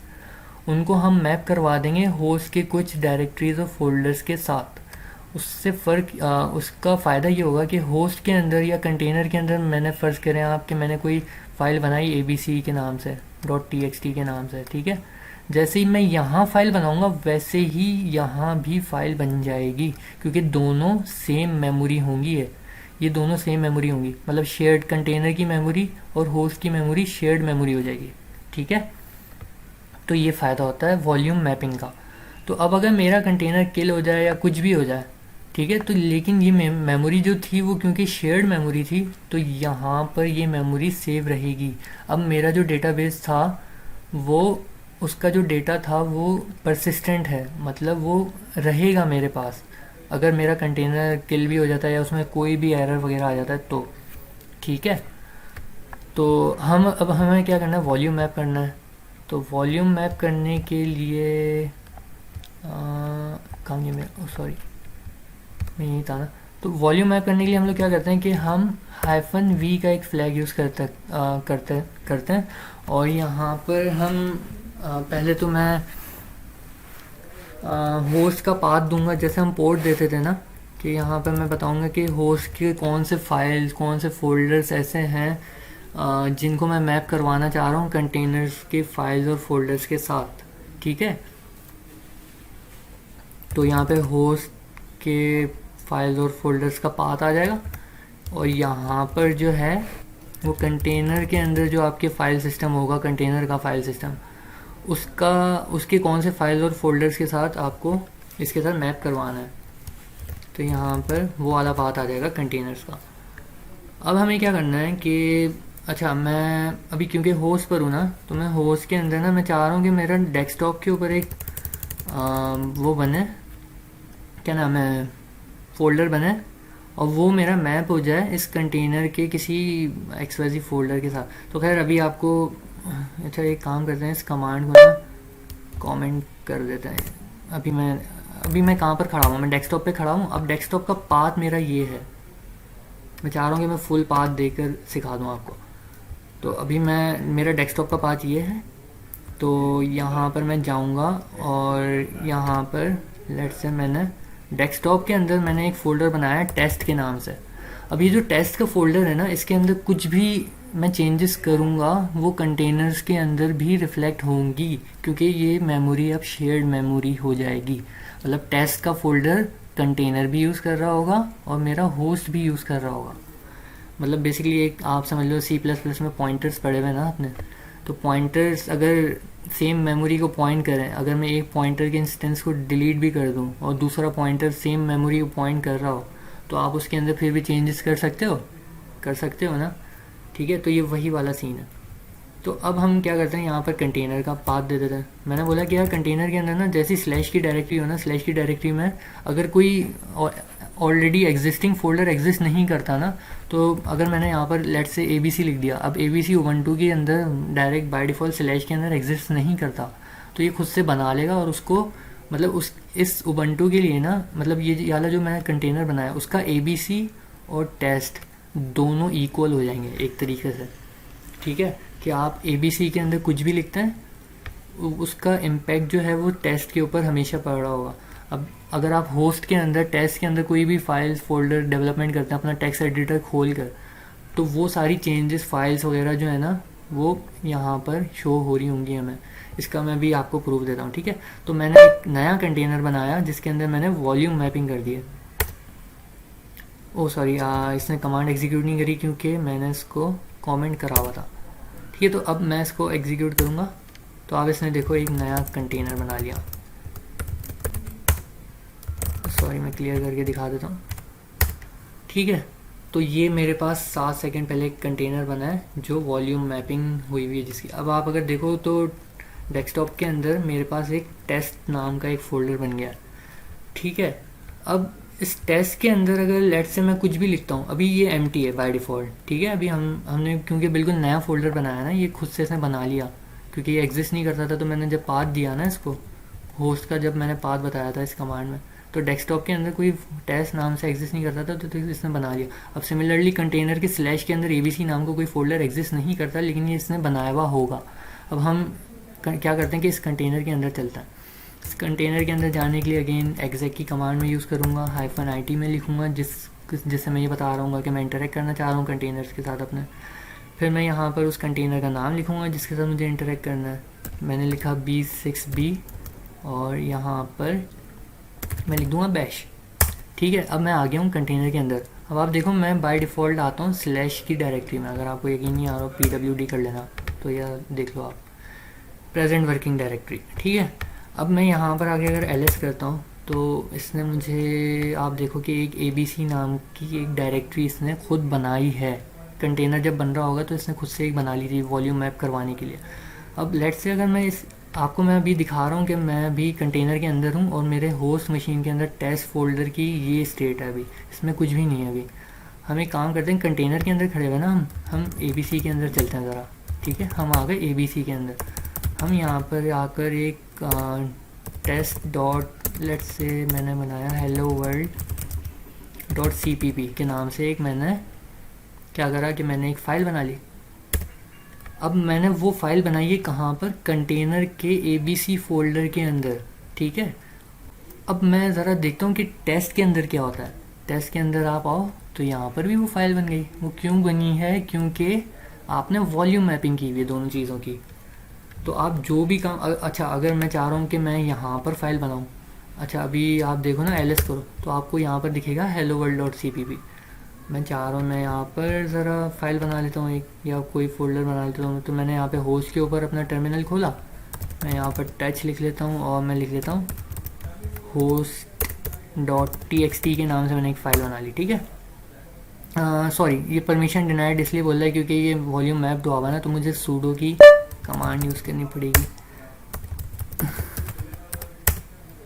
उनको हम मैप करवा देंगे होस्ट के कुछ डायरेक्टरीज और फोल्डर्स के साथ। उससे उसका फ़ायदा ये होगा कि होस्ट के अंदर या कंटेनर के अंदर मैंने फ़र्ज़ करें आप कि मैंने कोई फ़ाइल बनाई ABC के नाम से, .txt के नाम से, ठीक है। जैसे ही मैं यहाँ फ़ाइल बनाऊँगा वैसे ही यहाँ भी फ़ाइल बन जाएगी, क्योंकि दोनों सेम मेमोरी होंगी है, ये दोनों सेम मेमोरी होंगी, मतलब शेयर्ड कंटेनर की मेमोरी और होस्ट की मेमोरी शेयर्ड मेमोरी हो जाएगी, ठीक है। तो ये फ़ायदा होता है वॉल्यूम मैपिंग का। तो अब अगर मेरा कंटेनर किल हो जाए या कुछ भी हो जाए, ठीक है, तो लेकिन ये मेमोरी जो थी वो क्योंकि शेयर्ड मेमोरी थी तो यहाँ पर ये मेमोरी सेव रहेगी। अब मेरा जो डेटाबेस था वो, उसका जो डेटा था वो परसिस्टेंट है, मतलब वो रहेगा मेरे पास। अगर मेरा कंटेनर किल भी हो जाता है या उसमें कोई भी एरर वगैरह आ जाता है तो, ठीक है। तो अब हमें क्या करना है, वॉल्यूम मैप करना है। तो वॉल्यूम मैप करने के लिए कहाँ गया मेरा, सॉरी मैं यही था ना। तो वॉल्यूम मैप करने के लिए हम लोग क्या करते हैं कि हम -v का एक फ्लैग यूज़ करते हैं। और यहाँ पर हम पहले तो मैं होस्ट का पाथ दूंगा, जैसे हम पोर्ट देते थे ना, कि यहाँ पर मैं बताऊंगा कि होस्ट के कौन से फाइल्स, कौन से फोल्डर्स ऐसे हैं जिनको मैं मैप करवाना चाह रहा हूँ कंटेनर्स के फाइल्स और फोल्डर्स के साथ, ठीक है। तो यहाँ पे होस्ट के फाइल्स और फोल्डर्स का पाथ आ जाएगा, और यहाँ पर जो है वो कंटेनर के अंदर जो आपके फाइल सिस्टम होगा, कंटेनर का फाइल सिस्टम, उसके कौन से फाइल और फोल्डर्स के साथ आपको इसके साथ मैप करवाना है। तो यहाँ पर वो वाला पाथ आ जाएगा कंटेनर्स का। अब हमें क्या करना है कि अच्छा, मैं अभी क्योंकि होस्ट पर हूँ ना, तो मैं होस्ट के अंदर ना मैं चाह रहा हूँ कि मेरा डेस्कटॉप के ऊपर एक वो बने, क्या नाम है, फ़ोल्डर बने, और वो मेरा मैप हो जाए इस कंटेनर के किसी XYZ फ़ोल्डर के साथ। तो खैर अभी आपको, अच्छा एक काम करते हैं, इस कमांड को ना कमेंट कर देते हैं। अभी मैं कहाँ पर खड़ा हूँ, मैं डेस्कटॉप पे खड़ा हूँ। अब डेस्कटॉप का पाथ मेरा ये है, मैं चाह रहा हूँ कि मैं फुल पाथ देकर सिखा दूँ आपको। तो अभी मेरा डेस्कटॉप का पाथ ये है। तो यहाँ पर मैं जाऊँगा और यहाँ पर लेट्स से मैंने डेस्कटॉप के अंदर मैंने एक फ़ोल्डर बनाया है टेस्ट के नाम से। अब ये जो टेस्ट का फ़ोल्डर है ना, इसके अंदर कुछ भी मैं चेंजेस करूँगा वो कंटेनर्स के अंदर भी रिफ़्लेक्ट होंगी, क्योंकि ये मेमोरी अब शेयर्ड मेमोरी हो जाएगी। मतलब टेस्ट का फ़ोल्डर कंटेनर भी यूज़ कर रहा होगा और मेरा होस्ट भी यूज़ कर रहा होगा। मतलब बेसिकली एक आप समझ लो C++ में पॉइंटर्स पढ़े हुए ना आपने, तो पॉइंटर्स अगर सेम मेमोरी को पॉइंट करें, अगर मैं एक पॉइंटर के इंस्टेंस को डिलीट भी कर दूं और दूसरा पॉइंटर सेम मेमोरी को पॉइंट कर रहा हो, तो आप उसके अंदर फिर भी चेंजेस कर सकते हो ना, ठीक है। तो ये वही वाला सीन है। तो अब हम क्या करते हैं, यहाँ पर कंटेनर का पाथ दे देते हैं। मैंने बोला कि यार कंटेनर के अंदर ना जैसी स्लैश की डायरेक्टरी हो ना, स्लैश की डायरेक्टरी में अगर कोई ऑलरेडी एग्जिस्टिंग फोल्डर एग्जिस्ट नहीं करता ना, तो अगर मैंने यहाँ पर लेट से ABC लिख दिया, अब ABC उबंटू के अंदर डायरेक्ट बाय डिफ़ॉल्ट स्लैश के अंदर एग्जिस्ट नहीं करता, तो ये खुद से बना लेगा और उसको मतलब इस उबंटू के लिए ना, मतलब ये वाला जो मैंने कंटेनर बनाया उसका ABC और टेस्ट दोनों इक्वल हो जाएंगे एक तरीके से, ठीक है। कि आप ABC के अंदर कुछ भी लिखते हैं उसका इम्पैक्ट जो है वो टेस्ट के ऊपर हमेशा पड़ रहा होगा। अब अगर आप होस्ट के अंदर टेस्ट के अंदर कोई भी फाइल्स फोल्डर डेवलपमेंट करते हैं अपना टेक्स्ट एडिटर खोल कर, तो वो सारी चेंजेस फाइल्स वगैरह जो है ना वो यहाँ पर शो हो रही होंगी हमें। इसका मैं भी आपको प्रूफ देता हूँ, ठीक है। तो मैंने एक नया कंटेनर बनाया जिसके अंदर मैंने वॉल्यूम मैपिंग कर दिया। ओ सॉरी, इसने कमांड एग्जीक्यूट नहीं करी क्योंकि मैंने इसको कमेंट करा हुआ था, ठीक है। तो अब मैं इसको एग्जीक्यूट करूँगा तो आप इसने देखो एक नया कंटेनर बना लिया। सॉरी मैं क्लियर करके दिखा देता हूँ, ठीक है। तो ये मेरे पास 7 सेकंड पहले एक कंटेनर बना है जो वॉल्यूम मैपिंग हुई हुई है जिसकी। अब आप अगर देखो तो डेस्कटॉप के अंदर मेरे पास एक टेस्ट नाम का एक फ़ोल्डर बन गया, ठीक है। अब इस टेस्ट के अंदर अगर लेट से मैं कुछ भी लिखता हूँ, अभी ये एम्प्टी है बाय डिफ़ॉल्ट, ठीक है। अभी हमने क्योंकि बिल्कुल नया फ़ोल्डर बनाया ना, ये खुद से इसने बना लिया, क्योंकि ये एग्जिस्ट नहीं करता था। तो मैंने जब पाथ दिया ना इसको, होस्ट का जब मैंने पाथ बताया था इस कमांड में, तो डेस्कटॉप के अंदर कोई टेस्ट नाम से एग्जिस्ट नहीं करता था, तो इसने बना लिया। अब सिमिलरली कंटेनर के स्लैश के अंदर एबीसी नाम का कोई फोल्डर एग्जिस्ट नहीं करता, लेकिन ये इसने बनाया हुआ होगा। अब हम क्या करते हैं कि इस कंटेनर के अंदर चलता है। इस कंटेनर के अंदर जाने के लिए अगेन exec की कमांड में यूज़ करूँगा, -it में लिखूँगा, जिससे मैं ये बता रहा हूँ कि मैं इंटरेक्ट करना चाह रहा हूँ कंटेनर्स के साथ अपने। फिर मैं यहाँ पर उस कंटेनर का नाम लिखूँगा जिसके साथ मुझे इंटरेक्ट करना है। मैंने लिखा B6B और यहाँ पर मैं लिख दूँगा बैश, ठीक है। अब मैं आ गया हूँ कंटेनर के अंदर। अब आप देखो मैं बाय डिफ़ॉल्ट आता हूँ स्लैश की डायरेक्टरी में। अगर आपको यकीन नहीं आ रहा हो PWD कर लेना, तो यह देख लो आप, प्रेजेंट वर्किंग डायरेक्टरी, ठीक है। अब मैं यहाँ पर आगे अगर ls करता हूँ तो इसने मुझे, आप देखो कि एक abc नाम की एक डायरेक्टरी इसने खुद बनाई है। कंटेनर जब बन रहा होगा तो इसने खुद से एक बना ली थी वॉल्यूम मैप करवाने के लिए। अब लेट से अगर मैं आपको मैं अभी दिखा रहा हूँ कि मैं अभी कंटेनर के अंदर हूँ और मेरे होस्ट मशीन के अंदर टेस्ट फोल्डर की ये स्टेट है, अभी इसमें कुछ भी नहीं है। अभी हम एक काम करते हैं, कंटेनर के अंदर खड़े हुए ना हम abc के अंदर चलते हैं ज़रा, ठीक है। हम आ गए abc के अंदर। हम यहाँ पर आकर एक टेस्ट डॉट, लेट से मैंने बनाया हेलो वर्ल्ड डॉट cpp के नाम से एक, मैंने क्या करा कि मैंने एक फ़ाइल बना ली। अब मैंने वो फाइल बनाई है कहाँ पर, कंटेनर के abc फोल्डर के अंदर, ठीक है। अब मैं ज़रा देखता हूँ कि टेस्ट के अंदर क्या होता है। टेस्ट के अंदर आप आओ तो यहाँ पर भी वो फाइल बन गई। वो क्यों बनी है, क्योंकि आपने वॉल्यूम मैपिंग की हुई है दोनों चीज़ों की। तो आप जो भी काम, अच्छा अगर मैं चाह रहा हूँ कि मैं यहाँ पर फाइल बनाऊँ, अच्छा अभी आप देखो ना ls करो तो आपको यहाँ पर दिखेगा hello world डॉट cpp। मैं चाह रहा हूँ मैं यहाँ पर ज़रा फाइल बना लेता हूँ एक, या कोई फोल्डर बना लेता हूँ। तो मैंने यहाँ पे होस्ट के ऊपर अपना टर्मिनल खोला, मैं यहाँ पर टच लिख लेता हूँ और मैं लिख लेता हूँ host.txt के नाम से मैंने एक फ़ाइल बना ली, ठीक है। सॉरी, ये परमिशन डिनाइड इसलिए बोल रहा है क्योंकि ये वॉल्यूम मैप तो आवा ना, तो मुझे सूडो की कमांड यूज़ करनी पड़ेगी,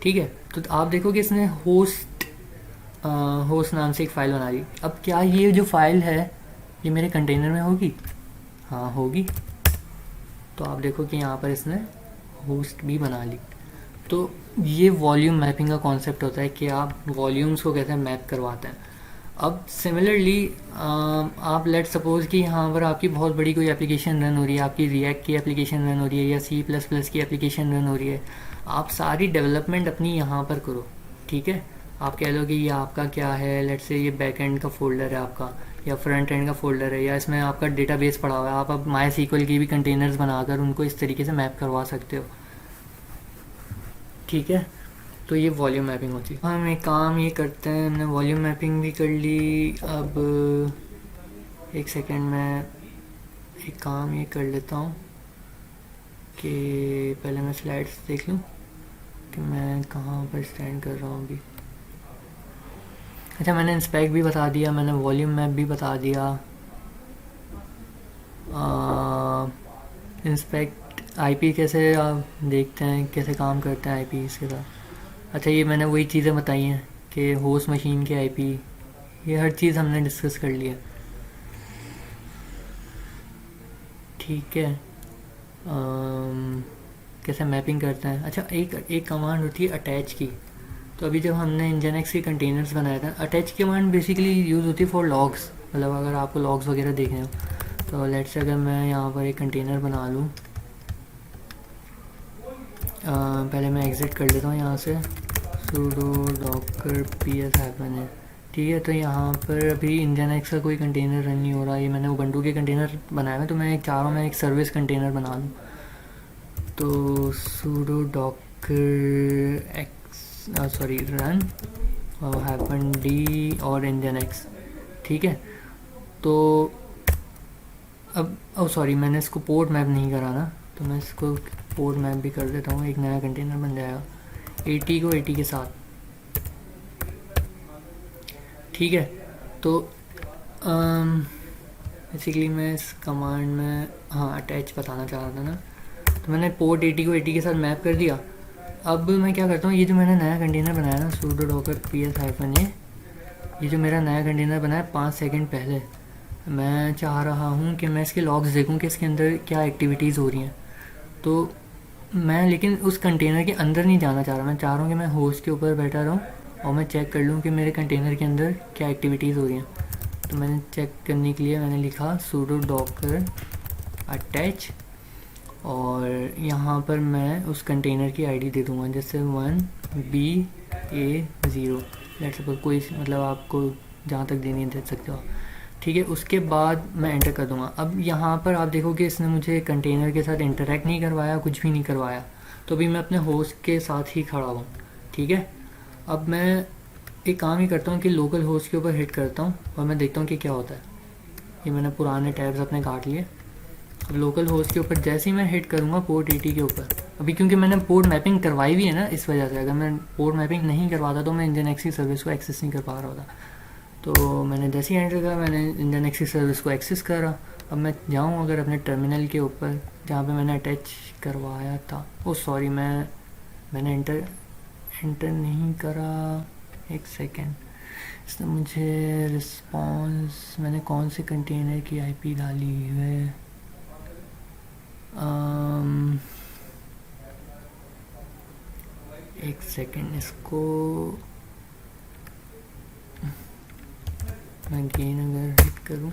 ठीक है। तो आप देखो कि इसने होस्ट नाम से एक फ़ाइल बना ली। अब क्या ये जो फाइल है ये मेरे कंटेनर में होगी? हाँ होगी। तो आप देखो कि यहाँ पर इसने होस्ट भी बना ली। तो ये वॉल्यूम मैपिंग का कॉन्सेप्ट होता है कि आप वॉल्यूम्स को कैसे मैप करवाते हैं। अब सिमिलरली आप लेट सपोज़ कि यहाँ पर आपकी बहुत बड़ी कोई एप्लीकेशन रन हो रही है, आपकी रिएक्ट की एप्लीकेशन रन हो रही है या C++ की एप्लीकेशन रन हो रही है। आप सारी डेवलपमेंट अपनी यहाँ पर करो, ठीक है। आप कह लो कि ये आपका क्या है, लेट से ये बैक एंड का फोल्डर है आपका, या फ्रंट एंड का फोल्डर है, या इसमें आपका डेटाबेस पड़ा हुआ है। आप अब MySQL की भी कंटेनर्स बनाकर उनको इस तरीके से मैप करवा सकते हो, ठीक है। तो ये वॉल्यूम मैपिंग होती है। हम एक काम ये करते हैं, हमने वॉल्यूम मैपिंग भी कर ली। अब एक सेकेंड, मैं एक काम ये कर लेता हूँ कि पहले मैं स्लाइड्स देख लूँ कि मैं कहाँ पर स्टैंड कर रहा हूँ अभी। अच्छा, मैंने इंस्पेक्ट भी बता दिया, मैंने वॉल्यूम मैप भी बता दिया। इंस्पेक्ट आईपी कैसे आप देखते हैं, कैसे काम करते हैं आईपी इसके साथ। अच्छा, ये मैंने वही चीज़ें बताई हैं कि होस्ट मशीन के आईपी, ये हर चीज़ हमने डिस्कस कर लिया, ठीक है। कैसे मैपिंग करते हैं। अच्छा, एक कमांड होती है अटैच की। तो अभी जब हमने nginx के कंटेनर्स बनाया था, अटैच कमांड बेसिकली यूज़ होती है फॉर लॉग्स, मतलब अगर आपको लॉग्स वगैरह देखने हो। तो लेट्स से अगर मैं यहाँ पर एक कंटेनर बना लूँ, पहले मैं एग्ज़िट कर लेता हूँ यहाँ से, sudo docker ps -a, ठीक है। तो यहाँ पर अभी nginx का कोई कंटेनर रन नहीं हो रहा, ये मैंने ubuntu के कंटेनर बनाए हैं। तो मैं चाह रहा हूँ मैं एक सर्विस कंटेनर बना लूँ। तो sudo docker रन और -d और nginx, ठीक है। तो अब सॉरी, मैंने इसको पोर्ट मैप नहीं करा ना, तो मैं इसको पोर्ट मैप भी कर देता हूँ। एक नया कंटेनर बन जाएगा 80 को 80 के साथ, ठीक है। तो बेसिकली मैं इस कमांड में, हाँ, अटैच बताना चाह रहा था ना। तो मैंने पोर्ट 80 को 80 के साथ मैप कर दिया। अब मैं क्या करता हूँ, ये जो मैंने नया कंटेनर बनाया ना, sudo docker ps -a, ये जो मेरा नया कंटेनर बना है 5 सेकंड पहले, मैं चाह रहा हूँ कि मैं इसके लॉग्स देखूँ कि इसके अंदर क्या एक्टिविटीज़ हो रही हैं। तो मैं लेकिन उस कंटेनर के अंदर नहीं जाना चाह रहा, मैं चाह रहा हूँ कि मैं होस्ट के ऊपर बैठा रहूँ और मैं चेक कर लूँ कि मेरे कंटेनर के अंदर क्या एक्टिविटीज़ हो रही हैं। तो मैंने चेक करने के लिए मैंने लिखा sudo docker attach, और यहाँ पर मैं उस कंटेनर की आईडी दे दूँगा, जैसे 1BA0, लेट्स सपोज कोई, मतलब आपको जहाँ तक देनी है दे सकते हो, ठीक है। उसके बाद मैं एंटर कर दूँगा। अब यहाँ पर आप देखोगे इसने मुझे कंटेनर के साथ इंटरेक्ट नहीं करवाया, कुछ भी नहीं करवाया। तो अभी मैं अपने होस्ट के साथ ही खड़ा हूँ, ठीक है। अब मैं एक काम ही करता हूँ कि लोकल होस्ट के ऊपर हिट करता हूँ और मैं देखता हूँ कि क्या होता है। ये मैंने पुराने टैब्स अपने काट लिए। अब लोकल होस्ट के ऊपर जैसे ही मैं हिट करूँगा पोर्ट 80 के ऊपर, अभी क्योंकि मैंने पोर्ट मैपिंग करवाई हुई है ना, इस वजह से, अगर मैं पोर्ट मैपिंग नहीं करवाता तो मैं इंजन एक्सी सर्विस को एक्सेस नहीं कर पा रहा होता। तो मैंने जैसे ही एंटर करा, मैंने इंजन एक्सी सर्विस को एक्सेस करा। अब मैं जाऊँ अगर अपने टर्मिनल के ऊपर जहाँ पे मैंने अटैच करवाया था, ओ सॉरी, मैंने एंटर नहीं करा, एक सेकेंड। इसने मुझे रिस्पॉन्स, मैंने कौन से कंटेनर की आईपी डाली है, एक सेकेंड, इसको मैं अगेन अगर हिट करूँ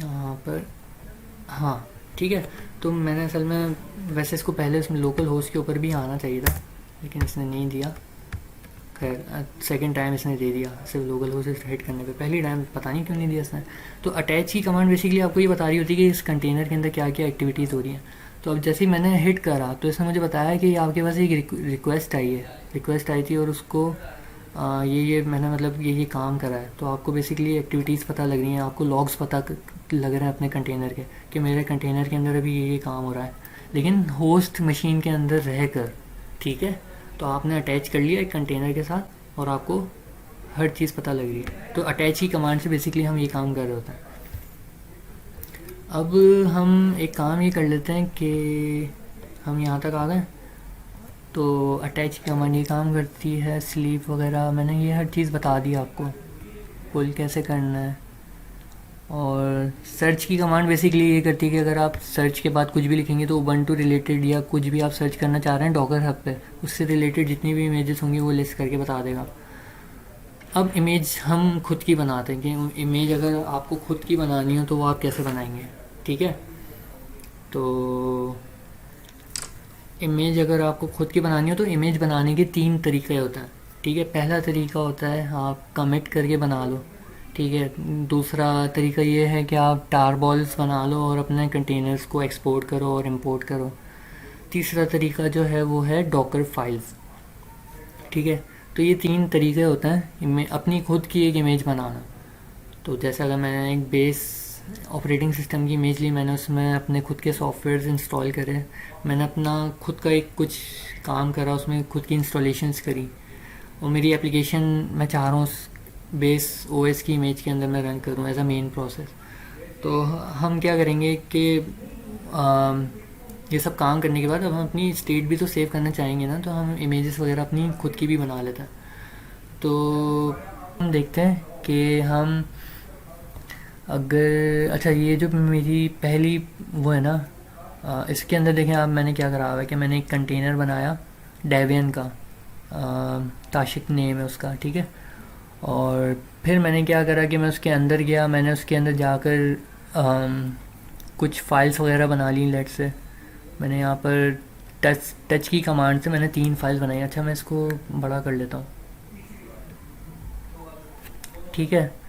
यहाँ पर, हाँ ठीक है। तो मैंने असल में वैसे इसको पहले उसमें लोकल होस्ट के ऊपर भी आना चाहिए था, लेकिन इसने नहीं दिया। खैर सेकंड टाइम इसने दे दिया सिर्फ लोकल होस्ट हिट करने पे, पहली टाइम पता नहीं क्यों नहीं दिया इसने। तो अटैच की कमांड बेसिकली आपको ये बता रही होती है कि इस कंटेनर के अंदर क्या क्या एक्टिविटीज़ हो रही हैं। तो अब जैसे ही मैंने हिट करा तो इसने मुझे बताया कि आपके पास एक रिक्वेस्ट आई है, रिक्वेस्ट आई थी और उसको ये मैंने मतलब ये काम करा है। तो आपको बेसिकली एक्टिविटीज़ पता लग रही हैं, आपको लॉग्स पता लग रहे हैं अपने कंटेनर के कि मेरे कंटेनर के अंदर अभी ये काम हो रहा है, लेकिन होस्ट मशीन के अंदर रह कर, ठीक है। तो आपने अटैच कर लिया एक कंटेनर के साथ और आपको हर चीज़ पता लग रही है। तो अटैच की कमांड से बेसिकली हम ये काम कर रहे होते हैं। अब हम एक काम ये कर लेते हैं कि हम यहाँ तक आ गए। तो अटैच की कमांड ये काम करती है, स्लीप वगैरह मैंने ये हर चीज़ बता दी आपको, पुल कैसे करना है। और सर्च की कमांड बेसिकली ये करती है कि अगर आप सर्च के बाद कुछ भी लिखेंगे तो उबंटू रिलेटेड या कुछ भी आप सर्च करना चाह रहे हैं डॉकर हब पे, उससे रिलेटेड जितनी भी इमेजेस होंगी वो लिस्ट करके बता देगा। अब इमेज हम खुद की बनाते हैं कि इमेज अगर आपको खुद की बनानी हो तो वो आप कैसे बनाएंगे, ठीक है। तो इमेज अगर आपको खुद की बनानी हो तो इमेज बनाने के 3 तरीके होते हैं, ठीक है। पहला तरीका होता है आप कमिट करके बना लो, ठीक है। दूसरा तरीका ये है कि आप टार बॉल्स बना लो और अपने कंटेनर्स को एक्सपोर्ट करो और इंपोर्ट करो। तीसरा तरीका जो है वो है डॉकर फाइल्स, ठीक है। तो ये 3 तरीके होते हैं अपनी खुद की एक इमेज बनाना। तो जैसे अगर मैंने एक बेस ऑपरेटिंग सिस्टम की इमेज ली, मैंने उसमें अपने खुद के सॉफ्टवेयर्स इंस्टॉल करे, मैंने अपना खुद का एक कुछ काम करा, उसमें खुद की इंस्टॉलेशंस करी, और मेरी एप्लीकेशन मैं चाह रहा हूँ बेस ओएस की इमेज के अंदर मैं रन करूँ एज अ मेन प्रोसेस। तो हम क्या करेंगे कि ये सब काम करने के बाद अब हम अपनी स्टेट भी तो सेव करना चाहेंगे ना, तो हम इमेजेस वगैरह अपनी खुद की भी बना लेते हैं। तो हम देखते हैं कि हम अगर, अच्छा ये जो मेरी पहली वो है ना, इसके अंदर देखें आप मैंने क्या करा हुआ है कि मैंने एक कंटेनर बनाया डेबियन का, ताशिक नेम है उसका, ठीक है। और फिर मैंने क्या करा कि मैं उसके अंदर गया, मैंने उसके अंदर जाकर कुछ फाइल्स वगैरह बना ली। लेट से मैंने यहाँ पर टच की कमांड से मैंने 3 फाइल्स बनाई। अच्छा मैं इसको बड़ा कर लेता हूँ, ठीक है।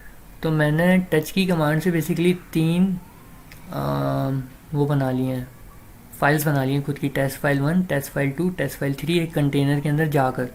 तो मैंने टच की कमांड से बेसिकली 3 वो बना लिए हैं, फाइल्स बना ली हैं खुद की, test file 1, test file 2, test file 3 एक कंटेनर के अंदर जाकर,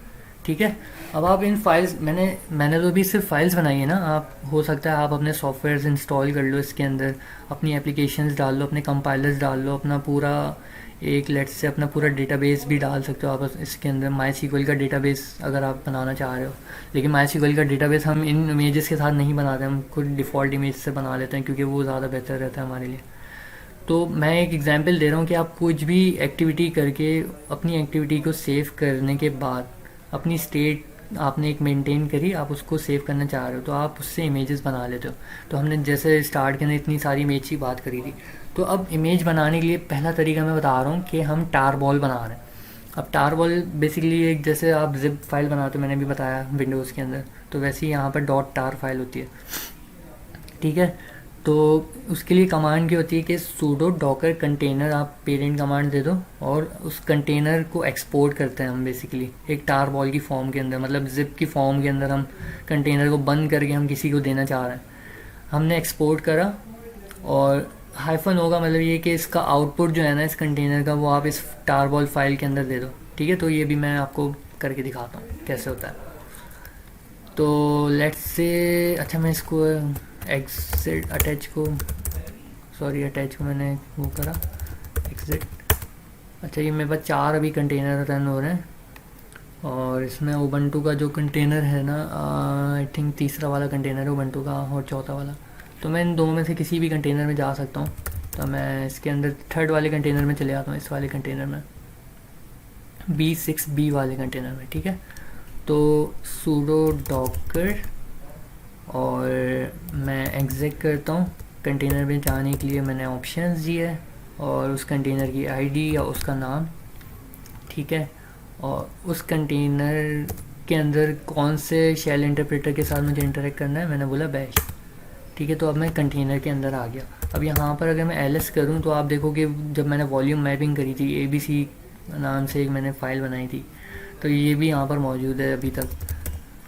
ठीक है। अब आप इन फाइल्स मैंने तो अभी सिर्फ फाइल्स बनाई है ना, आप हो सकता है आप अपने सॉफ्टवेयर्स इंस्टॉल कर लो इसके अंदर, अपनी एप्लीकेशंस डाल लो, अपने कंपाइलर्स डाल लो, अपना पूरा एक लेट्स से अपना पूरा डेटाबेस भी डाल सकते हो आप इसके अंदर। माई सीक्वल का डेटाबेस अगर आप बनाना चाह रहे हो, लेकिन माई सीक्वल का डेटाबेस हम इन इमेजेस के साथ नहीं बनाते, हम खुद डिफ़ॉल्ट इमेज से बना लेते हैं क्योंकि वो ज़्यादा बेहतर रहता है हमारे लिए। तो मैं एक एग्जांपल दे रहा हूँ कि आप कुछ भी एक्टिविटी करके अपनी एक्टिविटी को सेव करने के बाद अपनी स्टेट आपने एक मेंटेन करी, आप उसको सेव करना चाह रहे हो तो आप उससे इमेजेस बना लेते हो। तो हमने जैसे स्टार्ट के अंदर इतनी सारी इमेज की बात करी थी, तो अब इमेज बनाने के लिए पहला तरीका मैं बता रहा हूँ कि हम टार बॉल बना रहे हैं। अब टार बॉल बेसिकली एक, जैसे आप जिप फाइल बनाते हो, मैंने भी बताया विंडोज़ के अंदर, तो वैसे ही यहाँ पर डॉट टार फाइल होती है, ठीक है। तो उसके लिए कमांड क्या होती है कि सूडो डॉकर कंटेनर, आप पेरेंट कमांड दे दो और उस कंटेनर को एक्सपोर्ट करते हैं हम बेसिकली एक टार बॉल की फॉर्म के अंदर, मतलब जिप की फॉर्म के अंदर हम कंटेनर को बंद करके हम किसी को देना चाह रहे हैं। हमने एक्सपोर्ट करा और हाइफन होगा, मतलब ये कि इसका आउटपुट जो है ना इस कंटेनर का, वो आप इस टार बॉल फाइल के अंदर दे दो, ठीक है। तो ये भी मैं आपको करके दिखाता हूँ कैसे होता है। तो लेट्स से, अच्छा मैं इसको एग्जिट अटैच को, सॉरी अटैच को मैंने वो करा एग्जिट। अच्छा ये मेरे पास 4 अभी कंटेनर रन हो रहे हैं और इसमें उबंटू का जो कंटेनर है ना, आई थिंक तीसरा वाला कंटेनर है उबंटू का और चौथा वाला। तो मैं इन दो में से किसी भी कंटेनर में जा सकता हूँ। तो मैं इसके अंदर थर्ड वाले कंटेनर में चले जाता हूँ, इस वाले कंटेनर में, B6B वाले कंटेनर में, ठीक है। तो सूडो डॉकर और मैं एग्जिट करता हूँ। कंटेनर में जाने के लिए मैंने ऑप्शंस दिए है और उस कंटेनर की आईडी या उसका नाम, ठीक है। और उस कंटेनर के अंदर कौन से शेल इंटरप्रेटर के साथ मुझे इंटरेक्ट करना है, मैंने बोला बैश, ठीक है। तो अब मैं कंटेनर के अंदर आ गया। अब यहाँ पर अगर मैं एलएस करूँ तो आप देखोगे जब मैंने वॉल्यूम मैपिंग करी थी, ABC नाम से एक मैंने फ़ाइल बनाई थी, तो ये भी यहाँ पर मौजूद है अभी तक।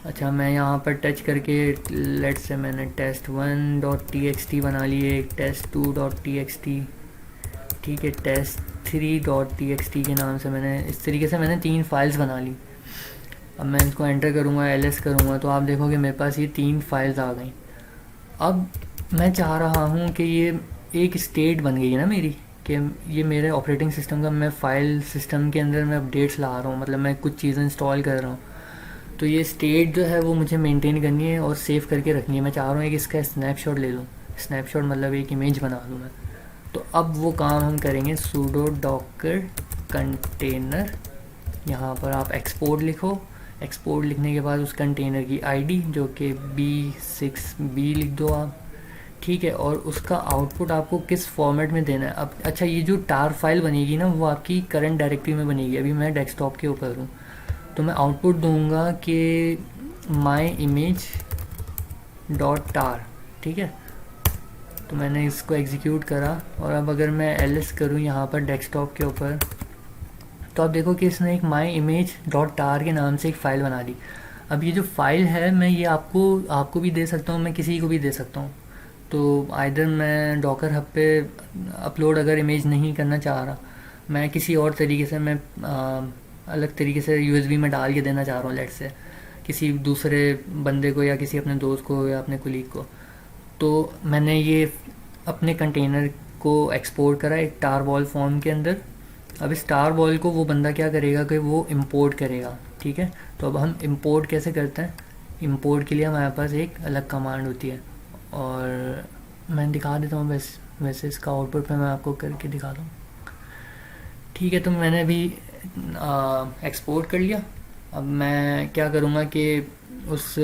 अच्छा मैं यहाँ पर टच करके, लेट्स से मैंने test1.txt बना लिए, test2.txt, ठीक है, test3.txt के नाम से मैंने, इस तरीके से मैंने 3 फाइल्स बना ली। अब मैं इसको एंटर करूँगा, एलएस करूँगा, तो आप देखोगे मेरे पास ये 3 फाइल्स आ गई। अब मैं चाह रहा हूँ कि ये एक स्टेट बन गई है ना मेरी, कि ये मेरे ऑपरेटिंग सिस्टम का, मैं फाइल सिस्टम के अंदर मैं अपडेट्स ला रहा हूँ, मतलब मैं कुछ चीज़ें इंस्टॉल कर रहा हूँ। तो ये स्टेट जो है वो मुझे मेंटेन करनी है और सेव करके रखनी है। मैं चाह रहा हूँ कि इसका स्नैपशॉट ले लूँ, स्नैपशॉट मतलब एक इमेज बना लूँ मैं। तो अब वो काम हम करेंगे, सूडो डॉकर कंटेनर, यहाँ पर आप एक्सपोर्ट लिखो। एक्सपोर्ट लिखने के बाद उस कंटेनर की आईडी जो कि B6B लिख दो आप, ठीक है। और उसका आउटपुट आपको किस फॉर्मेट में देना है। अब अच्छा ये जो टार फाइल बनेगी ना, वो आपकी करंट डायरेक्टरी में बनेगी। अभी मैं डेस्कटॉप के ऊपर हूँ, तो मैं आउटपुट दूंगा कि माई इमेज डॉट टार, ठीक है। तो मैंने इसको एग्जीक्यूट करा और अब अगर मैं एलएस करूँ यहाँ पर डेस्कटॉप के ऊपर, तो आप देखो कि इसने एक माई इमेज डॉट टार के नाम से एक फ़ाइल बना दी। अब ये जो फाइल है, मैं ये आपको भी दे सकता हूँ, मैं किसी को भी दे सकता हूँ। तो आइदर मैं डॉकर हब पे अपलोड अगर इमेज नहीं करना चाह रहा, मैं किसी और तरीके से, मैं अलग तरीके से USB में डाल के देना चाह रहा हूँ, लेट से किसी दूसरे बंदे को या किसी अपने दोस्त को या अपने कुलीग को। तो मैंने ये अपने कंटेनर को एक्सपोर्ट करा एक टार बॉल फॉर्म के अंदर। अब इस टार बॉल को वो बंदा क्या करेगा कि वो इंपोर्ट करेगा, ठीक है। तो अब हम इंपोर्ट कैसे करते हैं, इंपोर्ट के लिए हमारे पास एक अलग कमांड होती है और मैं दिखा देता हूँ, वैसे इसका आउटपुट मैं आपको करके दिखाता हूँ, ठीक है। तो मैंने अभी एक्सपोर्ट कर लिया। अब मैं क्या करूँगा कि उस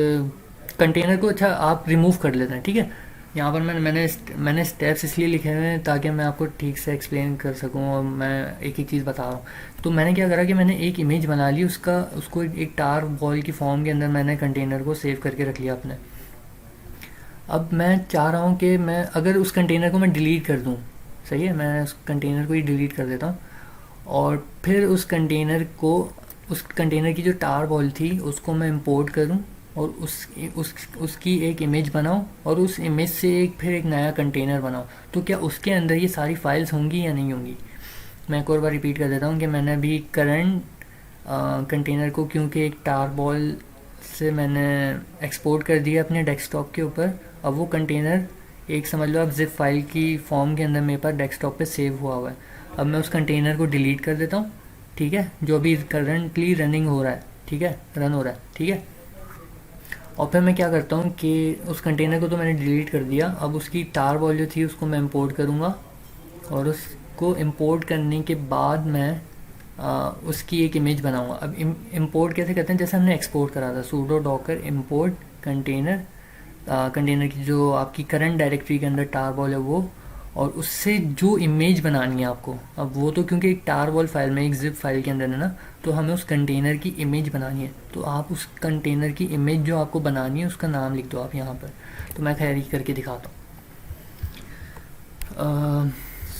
कंटेनर को, अच्छा आप रिमूव कर लेते हैं, ठीक है। यहाँ पर मैंने स्टेप्स इसलिए लिखे हुए हैं ताकि मैं आपको ठीक से एक्सप्लेन कर सकूँ और मैं एक एक चीज़ बता रहा हूँ। तो मैंने क्या करा कि मैंने एक इमेज बना ली, उसको एक टार बॉल की फॉर्म के अंदर मैंने कंटेनर को सेव करके रख लिया अपने। अब मैं चाह रहा हूँ कि मैं अगर उस कंटेनर को मैं डिलीट कर दूँ, सही है, मैं उस कंटेनर को ही डिलीट कर देता हूँ और फिर उस कंटेनर की जो टार बॉल थी उसको मैं इंपोर्ट करूं और उसकी एक इमेज बनाऊं और उस इमेज से फिर एक नया कंटेनर बनाऊं। तो क्या उसके अंदर ये सारी फाइल्स होंगी या नहीं होंगी। मैं एक और बार रिपीट कर देता हूं कि मैंने अभी करंट कंटेनर को, क्योंकि एक टार बॉल से मैंने एक्सपोर्ट कर दिया अपने डेस्कटॉप के ऊपर, अब वो कंटेनर एक समझ लो आप जिप फाइल की फॉर्म के अंदर मेरे पास डेस्कटॉप पे सेव हुआ है। अब मैं उस कंटेनर को डिलीट कर देता हूँ, ठीक है, जो अभी करंटली रनिंग हो रहा है, ठीक है, रन हो रहा है, ठीक है। और फिर मैं क्या करता हूँ कि उस कंटेनर को तो मैंने डिलीट कर दिया, अब उसकी टार बॉल जो थी उसको मैं इंपोर्ट करूँगा और उसको इंपोर्ट करने के बाद मैं उसकी एक इमेज बनाऊंगा। अब इंपोर्ट कैसे करते हैं, जैसे हमने एक्सपोर्ट करा था, pseudo Docker import container, container की जो आपकी करंट डायरेक्टरी के अंदर टार बॉल है वो, और उससे जो इमेज बनानी है आपको, अब वो तो क्योंकि एक टार बॉल फाइल में, एक जिप फाइल के अंदर है ना, तो हमें उस कंटेनर की इमेज बनानी है। तो आप उस कंटेनर की इमेज जो आपको बनानी है उसका नाम लिख दो आप यहाँ पर। तो मैं खैर ही करके दिखाता हूँ,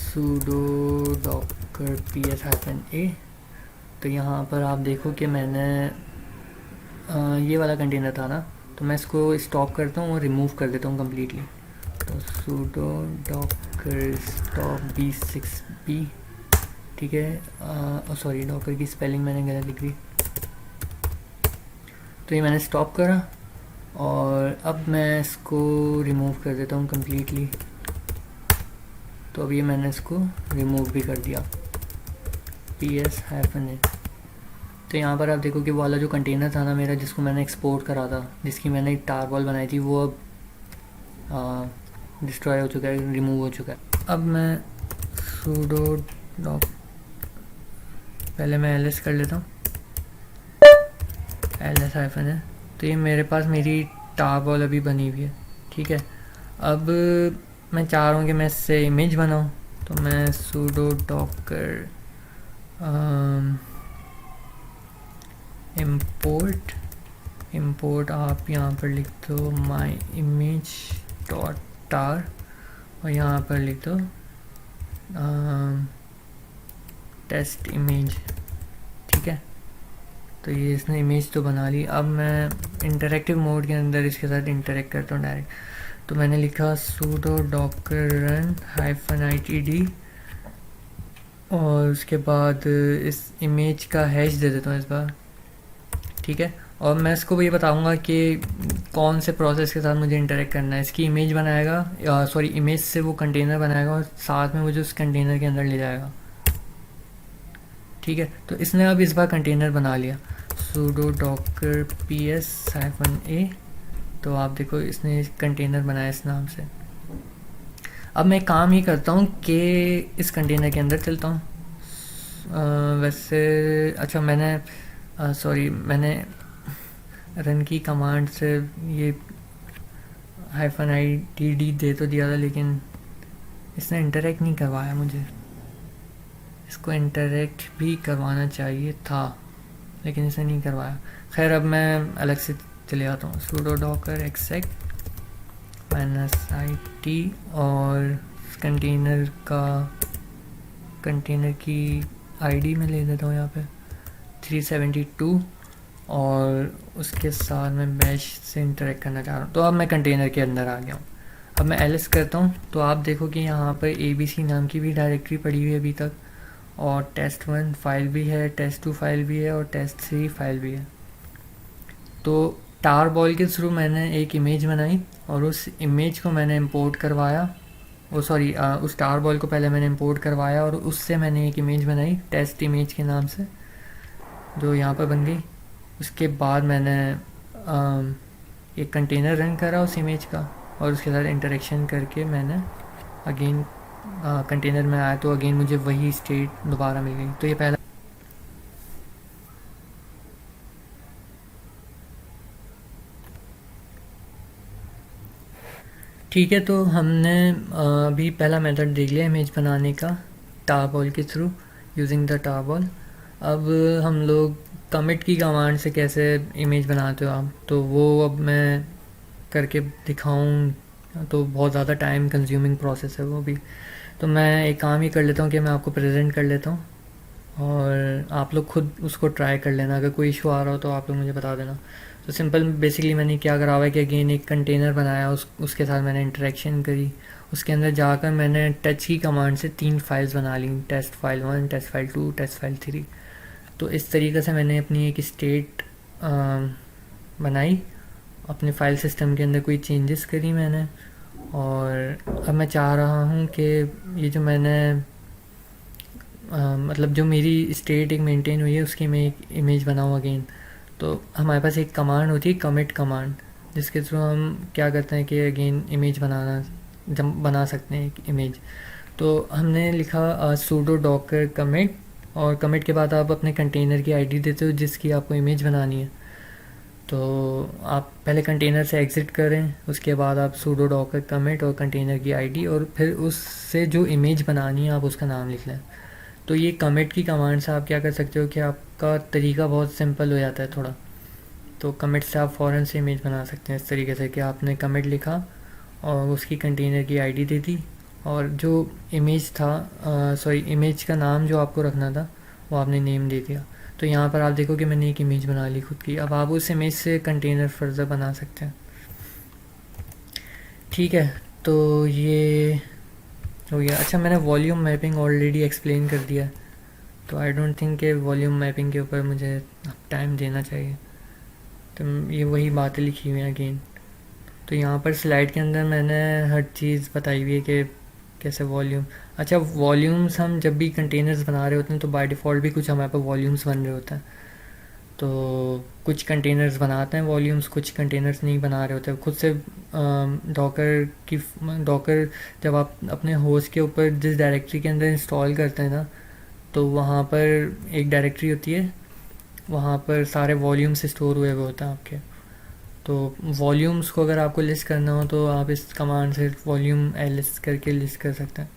sudo docker ps-a। तो यहाँ पर आप देखो कि मैंने ये वाला कंटेनर था ना, तो मैं इसको स्टॉप करता हूँ और रिमूव कर देता हूँ कम्प्लीटली। तो sudo docker stop b6b, ठीक है। सॉरी, डॉकर की स्पेलिंग मैंने गलत लिख दी। तो ये मैंने स्टॉप करा और अब मैं इसको रिमूव कर देता हूँ कम्प्लीटली। तो अब ये मैंने इसको रिमूव भी कर दिया, ps-a। तो यहाँ पर आप देखो कि वो वाला जो कंटेनर था ना मेरा, जिसको मैंने एक्सपोर्ट करा था, जिसकी मैंने एक टार बॉल बनाई थी, वो अब डिस्ट्रॉय हो चुका है, रिमूव हो चुका है। अब मैं sudo doc, पहले मैं ls कर लेता हूँ, ls-a। तो ये मेरे पास मेरी टार बॉल अभी बनी हुई है, ठीक है। अब मैं चाह रहा हूँ कि मैं इससे इमेज बनाऊँ, तो मैं sudo docker import आप यहाँ पर लिख दो my image dot tar, और यहाँ पर लिख दो टेस्ट इमेज, ठीक है। तो ये इसने इमेज तो बना ली। अब मैं इंटरेक्टिव मोड के अंदर इसके साथ इंटरेक्ट करता हूँ डायरेक्ट। तो मैंने लिखा sudo docker run -itd, और उसके बाद इस इमेज का हैश दे देता हूँ इस बार, ठीक है। और मैं इसको भी ये बताऊँगा कि कौन से प्रोसेस के साथ मुझे इंटरेक्ट करना है। इसकी इमेज बनाएगा, सॉरी इमेज से वो कंटेनर बनाएगा और साथ में मुझे उस कंटेनर के अंदर ले जाएगा, ठीक है। तो इसने अब इस बार कंटेनर बना लिया, sudo docker ps-a। तो आप देखो इसने कंटेनर बनाया इस नाम से। अब मैं काम ही करता हूँ कि इस कंटेनर के अंदर चलता हूँ। वैसे अच्छा, मैंने रन की कमांड से ये -itd दे तो दिया था, लेकिन इसने इंटरेक्ट नहीं करवाया मुझे। इसको इंटरेक्ट भी करवाना चाहिए था, लेकिन इसने नहीं करवाया। खैर, अब मैं अलग से चले आता हूँ, sudo docker exec -it, और कंटेनर की आईडी में ले देता हूँ यहाँ पे 372, और उसके साथ मैं बैश से इंटरेक्ट करना चाह रहा हूँ। तो अब मैं कंटेनर के अंदर आ गया हूँ। अब मैं ls करता हूँ, तो आप देखो कि यहाँ पर abc नाम की भी डायरेक्टरी पड़ी हुई है अभी तक, और test1 फाइल भी है, test2 फाइल भी है, और test3 फाइल भी है। तो टार बॉल के थ्रू मैंने एक इमेज बनाई और उस इमेज को मैंने इंपोर्ट करवाया, उस टार बॉल को पहले मैंने इंपोर्ट करवाया और उससे मैंने एक इमेज बनाई टेस्ट इमेज के नाम से, जो यहाँ पर बन गई। उसके बाद मैंने एक कंटेनर रन करा उस इमेज का, और उसके साथ इंटरेक्शन करके मैंने अगेन कंटेनर में आया, तो अगेन मुझे वही स्टेट दोबारा मिल गई। तो ये पहला। ठीक है, तो हमने अभी पहला मेथड देख लिया इमेज बनाने का टार बॉल के through using the tar ball. अब हम लोग कमिट की कमांड से कैसे इमेज बनाते हो आप, तो वो अब मैं करके दिखाऊं तो बहुत ज़्यादा टाइम कंज्यूमिंग प्रोसेस है वो भी। तो मैं एक काम ही कर लेता हूँ कि मैं आपको प्रेजेंट कर लेता हूँ और आप लोग खुद उसको ट्राई कर लेना। अगर कोई इशू आ रहा हो तो आप लोग मुझे बता देना। तो सिंपल बेसिकली मैंने क्या करा हुआ है कि अगेन एक कंटेनर बनाया, उसके साथ मैंने इंटरेक्शन करी, उसके अंदर जाकर मैंने टच की कमांड से 3 फाइल्स बना ली, test file 1, test file 2, test file 3। तो इस तरीके से मैंने अपनी एक स्टेट बनाई, अपने फाइल सिस्टम के अंदर कोई चेंजेस करी मैंने, और अब मैं चाह रहा हूँ कि ये जो मैंने मतलब जो मेरी स्टेट एक मेंटेन हुई है उसकी मैं एक इमेज बनाऊँ अगेन। तो हमारे पास एक कमांड होती है कमिट कमांड, जिसके थ्रू हम क्या करते हैं कि अगेन इमेज बना सकते हैं एक इमेज। तो हमने लिखा sudo docker commit और कमिट के बाद आप अपने कंटेनर की आईडी देते हो जिसकी आपको इमेज बनानी है। तो आप पहले कंटेनर से एग्ज़िट करें, उसके बाद आप sudo docker कमिट और कंटेनर की आईडी और फिर उससे जो इमेज बनानी है आप उसका नाम लिख लें। तो ये कमिट की कमांड से आप क्या कर सकते हो कि आपका तरीका बहुत सिंपल हो जाता है थोड़ा। तो कमिट से आप फ़ौरन से इमेज बना सकते हैं इस तरीके से कि आपने कमिट लिखा और उसकी कंटेनर की आईडी दे दी, और जो इमेज था सॉरी इमेज का नाम जो आपको रखना था वो आपने नेम दे दिया। तो यहाँ पर आप देखो कि मैंने एक इमेज बना ली खुद की। अब आप उस इमेज से कंटेनर फर्दर बना सकते हैं। ठीक है, तो ये हो गया। अच्छा, मैंने वॉल्यूम मैपिंग ऑलरेडी एक्सप्लेन कर दिया, तो आई डोंट थिंक कि वॉल्यूम मैपिंग के ऊपर मुझे टाइम देना चाहिए। तो ये वही बातें लिखी हुई हैं अगेन। तो यहाँ पर स्लाइड के अंदर मैंने हर चीज़ बताई हुई है कि कैसे वॉल्यूम। अच्छा, वॉल्यूम्स हम जब भी कंटेनर्स बना रहे होते हैं तो बाय डिफ़ॉल्ट भी कुछ हमारे पास वॉल्यूम्स बन रहे होते हैं। तो कुछ कंटेनर्स बनाते हैं वॉल्यूम्स, कुछ कंटेनर्स नहीं बना रहे होते खुद से। डॉकर जब आप अपने होस्ट के ऊपर जिस डायरेक्टरी के अंदर इंस्टॉल करते हैं ना, तो वहाँ पर एक डायरेक्टरी होती है, वहाँ पर सारे वॉल्यूम्स स्टोर हुए हुए होते हैं आपके। तो वॉल्यूम्स को अगर आपको लिस्ट करना हो तो आप इस कमांड से वॉल्यूम लिस्ट करके लिस्ट कर सकते हैं।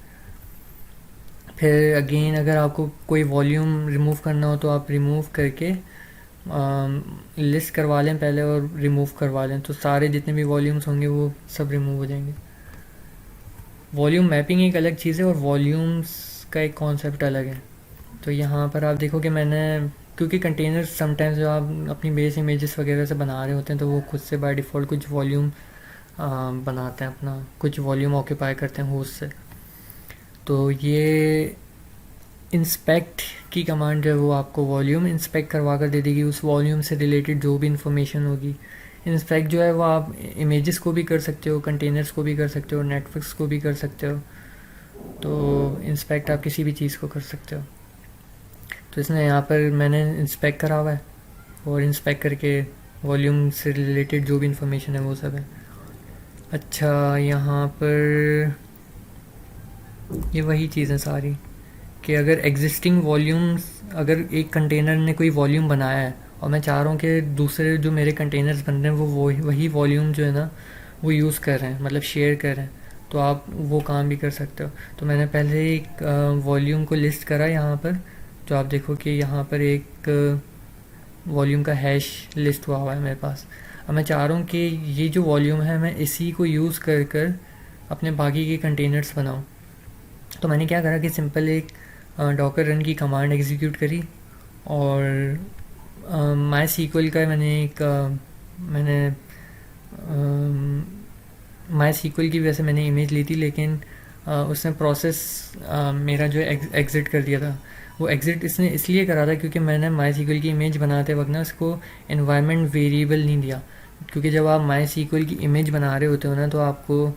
फिर अगेन अगर आपको कोई वॉल्यूम रिमूव करना हो तो आप रिमूव करके लिस्ट करवा लें पहले और रिमूव करवा लें, तो सारे जितने भी वॉल्यूम्स होंगे वो सब रिमूव हो जाएंगे। वॉल्यूम मैपिंग एक अलग चीज़ है और वॉल्यूम्स का एक कॉन्सेप्ट अलग है। तो यहाँ पर आप देखो कि मैंने, क्योंकि कंटेनर्स समटाइम्स जो आप अपनी बेस इमेजेस वगैरह से बना रहे होते हैं तो वो खुद से बाय डिफ़ॉल्ट कुछ वॉल्यूम बनाते हैं, अपना कुछ वॉल्यूम ऑक्यूपाई करते हैं होस्ट से। तो ये इंस्पेक्ट की कमांड जो है वो आपको वॉल्यूम इंस्पेक्ट करवा कर दे देगी, उस वॉल्यूम से रिलेटेड जो भी इंफॉर्मेशन होगी। इंस्पेक्ट जो है वो आप इमेजेस को भी कर सकते हो, कंटेनर्स को भी कर सकते हो, नेटवर्क्स को भी कर सकते हो। तो इंस्पेक्ट आप किसी भी चीज़ को कर सकते हो। तो इसने यहाँ पर मैंने इंस्पेक्ट करा हुआ है और इंस्पेक्ट करके वॉल्यूम से रिलेटेड जो भी इंफॉर्मेशन है वो सब है। अच्छा, यहाँ पर ये वही चीज़ें सारी कि अगर एग्जिस्टिंग वॉल्यूम्स, अगर एक कंटेनर ने कोई वॉल्यूम बनाया है और मैं चाह रहा हूँ कि दूसरे जो मेरे कंटेनर्स बन रहे हैं वो वही वॉल्यूम जो है ना वो यूज़ कर रहे हैं, मतलब शेयर कर रहे हैं, तो आप वो काम भी कर सकते हो। तो मैंने पहले एक वॉल्यूम को लिस्ट करा यहाँ पर, जो आप देखो कि यहाँ पर एक वॉल्यूम का हैश लिस्ट हुआ है मेरे पास। अब मैं चाह रहा हूँ कि ये जो वॉल्यूम है मैं इसी को यूज़ कर कर अपने बाकी के कंटेनर्स बनाऊँ। तो मैंने क्या करा कि सिंपल एक डॉकर रन की कमांड एग्जीक्यूट करी और माई सीक्वल का मैंने माई सीक्वल की वजह से मैंने इमेज ली थी, लेकिन उसने प्रोसेस मेरा जो एग्ज़िट कर दिया था। वो एग्ज़िट इसने इसलिए करा था क्योंकि मैंने माई सीक्वल की इमेज बनाते वक्त ना उसको एनवायरनमेंट वेरिएबल नहीं दिया। क्योंकि जब आप माई सीक्वल की इमेज बना रहे होते हो ना तो आपको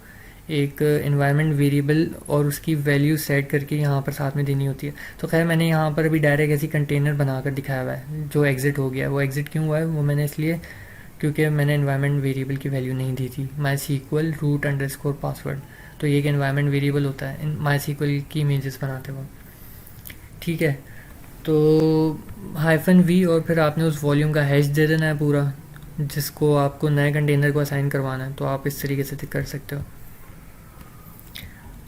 एक एनवायरनमेंट वेरिएबल और उसकी वैल्यू सेट करके यहाँ पर साथ में देनी होती है। तो खैर मैंने यहाँ पर अभी डायरेक्ट ऐसी कंटेनर बनाकर दिखाया हुआ है जो एग्ज़िट हो गया है। वो एग्ज़िट क्यों हुआ है वो मैंने इसलिए क्योंकि मैंने एनवायरनमेंट वेरिएबल की वैल्यू नहीं दी थी, माई सीक्वल रूट अंडरस्कोर पासवर्ड। तो ये एक एनवायरनमेंट वेरिएबल होता है माई सीक्वल की इमेजेस बनाते वक्त। ठीक है, तो -v और फिर आपने उस वॉल्यूम का हैश दे देना है पूरा, जिसको आपको नए कंटेनर को असाइन करवाना है। तो आप इस तरीके से कर सकते हो।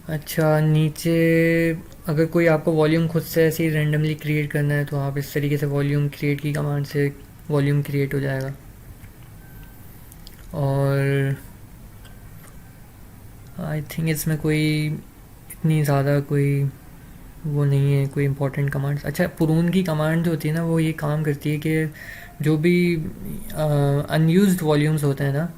अच्छा, नीचे अगर कोई आपको वॉल्यूम खुद से ऐसे ही रेंडमली क्रिएट करना है तो आप इस तरीके से वॉल्यूम क्रिएट की कमांड से वॉल्यूम क्रिएट हो जाएगा। और आई थिंक इसमें कोई इतनी ज़्यादा कोई वो नहीं है, कोई इंपॉर्टेंट कमांड्स। अच्छा, पुरून की कमांड जो होती है ना वो ये काम करती है कि जो भी अनयूज्ड वॉल्यूम्स होते हैं ना,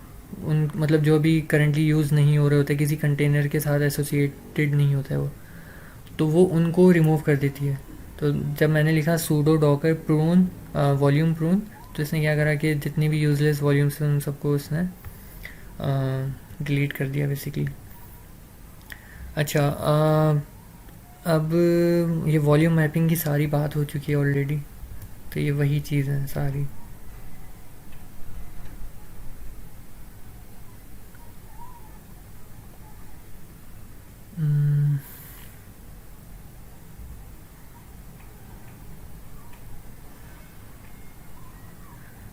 उन मतलब जो भी करंटली यूज़ नहीं हो रहे होते, किसी कंटेनर के साथ एसोसिएटेड नहीं होता है वो उनको रिमूव कर देती है। तो जब मैंने लिखा pseudo Docker prune volume prune, तो इसने क्या करा कि जितनी भी यूजलेस वॉल्यूम्स हैं उन सबको इसने डिलीट कर दिया बेसिकली। अच्छा, अब ये वॉल्यूम मैपिंग की सारी बात हो चुकी है ऑलरेडी, तो ये वही चीज़ है सारी।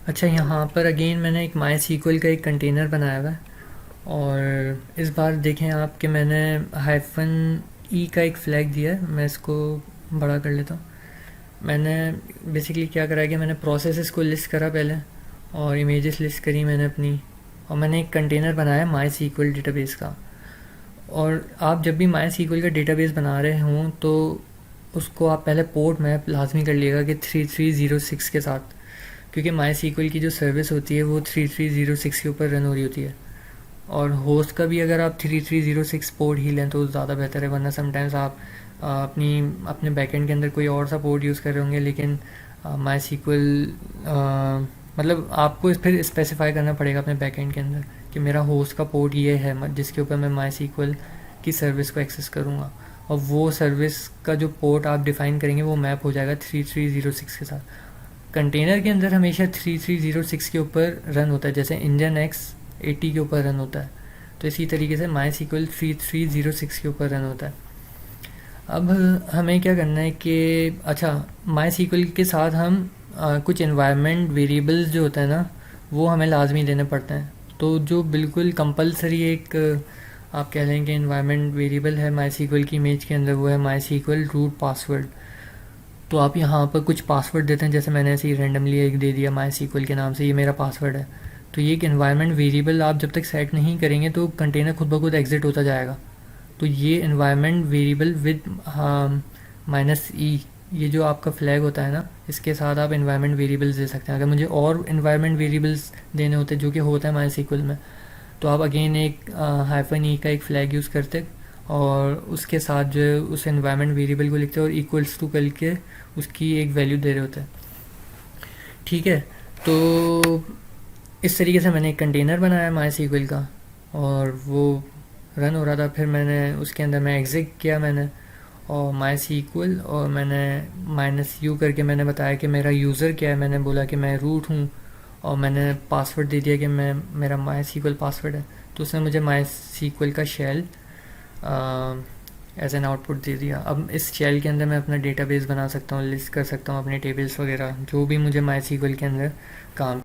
अच्छा, यहाँ पर अगेन मैंने एक माई सीक्वल का एक कंटेनर बनाया हुआ है, और इस बार देखें आप कि मैंने हाइफन ई का एक फ्लैग दिया है। मैं इसको बड़ा कर लेता हूँ। मैंने बेसिकली क्या करा है कि मैंने प्रोसेसेस को लिस्ट करा पहले, और इमेजेस लिस्ट करी मैंने अपनी, और मैंने एक कंटेनर बनाया माई सीक्वल डेटाबेस का। और आप जब भी माई सीक्वल का डेटाबेस बना रहे हों तो उसको आप पहले पोर्ट मैप लाजमी कर लिएगा कि 3306 के साथ, क्योंकि माई सीक्वल की जो सर्विस होती है वो 3306 के ऊपर रन हो रही होती है। और होस्ट का भी अगर आप 3306 पोर्ट ही लें तो ज़्यादा बेहतर है, वरना समटाइम्स आप अपने बैकएंड के अंदर कोई और सा पोर्ट यूज़ कर रहे होंगे, लेकिन माई सीक्वल मतलब आपको फिर स्पेसिफाई करना पड़ेगा अपने बैकएंड के अंदर कि मेरा होस्ट का पोर्ट ये है जिसके ऊपर मैं माई सीक्वल की सर्विस को एक्सेस करूँगा, और वो सर्विस का जो पोर्ट आप डिफ़ाइन करेंगे वो मैप हो जाएगा 3306 के साथ। कंटेनर के अंदर हमेशा 3306 के ऊपर रन होता है, जैसे इंजन एक्स 80 के ऊपर रन होता है, तो इसी तरीके से माई सीक्वल 3306 के ऊपर रन होता है। अब हमें क्या करना है कि अच्छा, माई सीक्वल के साथ हम कुछ इन्वायरमेंट वेरिएबल्स जो होता है ना वो हमें लाजमी देने पड़ते हैं। तो जो बिल्कुल कंपलसरी एक आप कह लें कि इन्वायरमेंट वेरिएबल है माई सीक्वल की इमेज के अंदर, वो है माई सीक्वल रूट पासवर्ड। तो आप यहाँ पर कुछ पासवर्ड देते हैं, जैसे मैंने ऐसे ही रैंडमली एक दे दिया माई सीक्वल के नाम से, ये मेरा पासवर्ड है। तो ये एक इन्वायरमेंट वेरिएबल आप जब तक सेट नहीं करेंगे तो कंटेनर खुद ब खुद एग्जिट होता जाएगा। तो ये इन्वायरमेंट वेरिएबल विद -e, ये जो आपका फ्लैग होता है ना, इसके साथ आप इन्वायरमेंट वेरिएबल्स दे सकते हैं। अगर मुझे और इन्वायरमेंट वेरिएबल्स देने होते जो कि होता है माई सीक्वल में, तो आप अगेन एक हाइफन ई का एक फ्लैग यूज़ करते, और उसके साथ जो है उस एनवायरनमेंट वेरिएबल को लिखते हैं और इक्वल्स टू करके उसकी एक वैल्यू दे रहे होते हैं। ठीक है, तो इस तरीके से मैंने एक कंटेनर बनाया माई सीक्वल का, और वो रन हो रहा था। फिर मैंने उसके अंदर मैं एग्जिट किया मैंने, और माई सीक्वल, और मैंने -u करके मैंने बताया कि मेरा यूज़र क्या है। मैंने बोला कि मैं रूट हूँ, और मैंने पासवर्ड दे दिया कि मेरा माई सीक्वल पासवर्ड है। तो उसने मुझे माई सीक्वल का शेल एज एन आउटपुट दे दिया। अब इस शेल के अंदर मैं अपना डेटाबेस बना सकता हूँ, लिस्ट कर सकता हूँ अपने टेबल्स वगैरह, जो भी मुझे माई सीक्वल के अंदर काम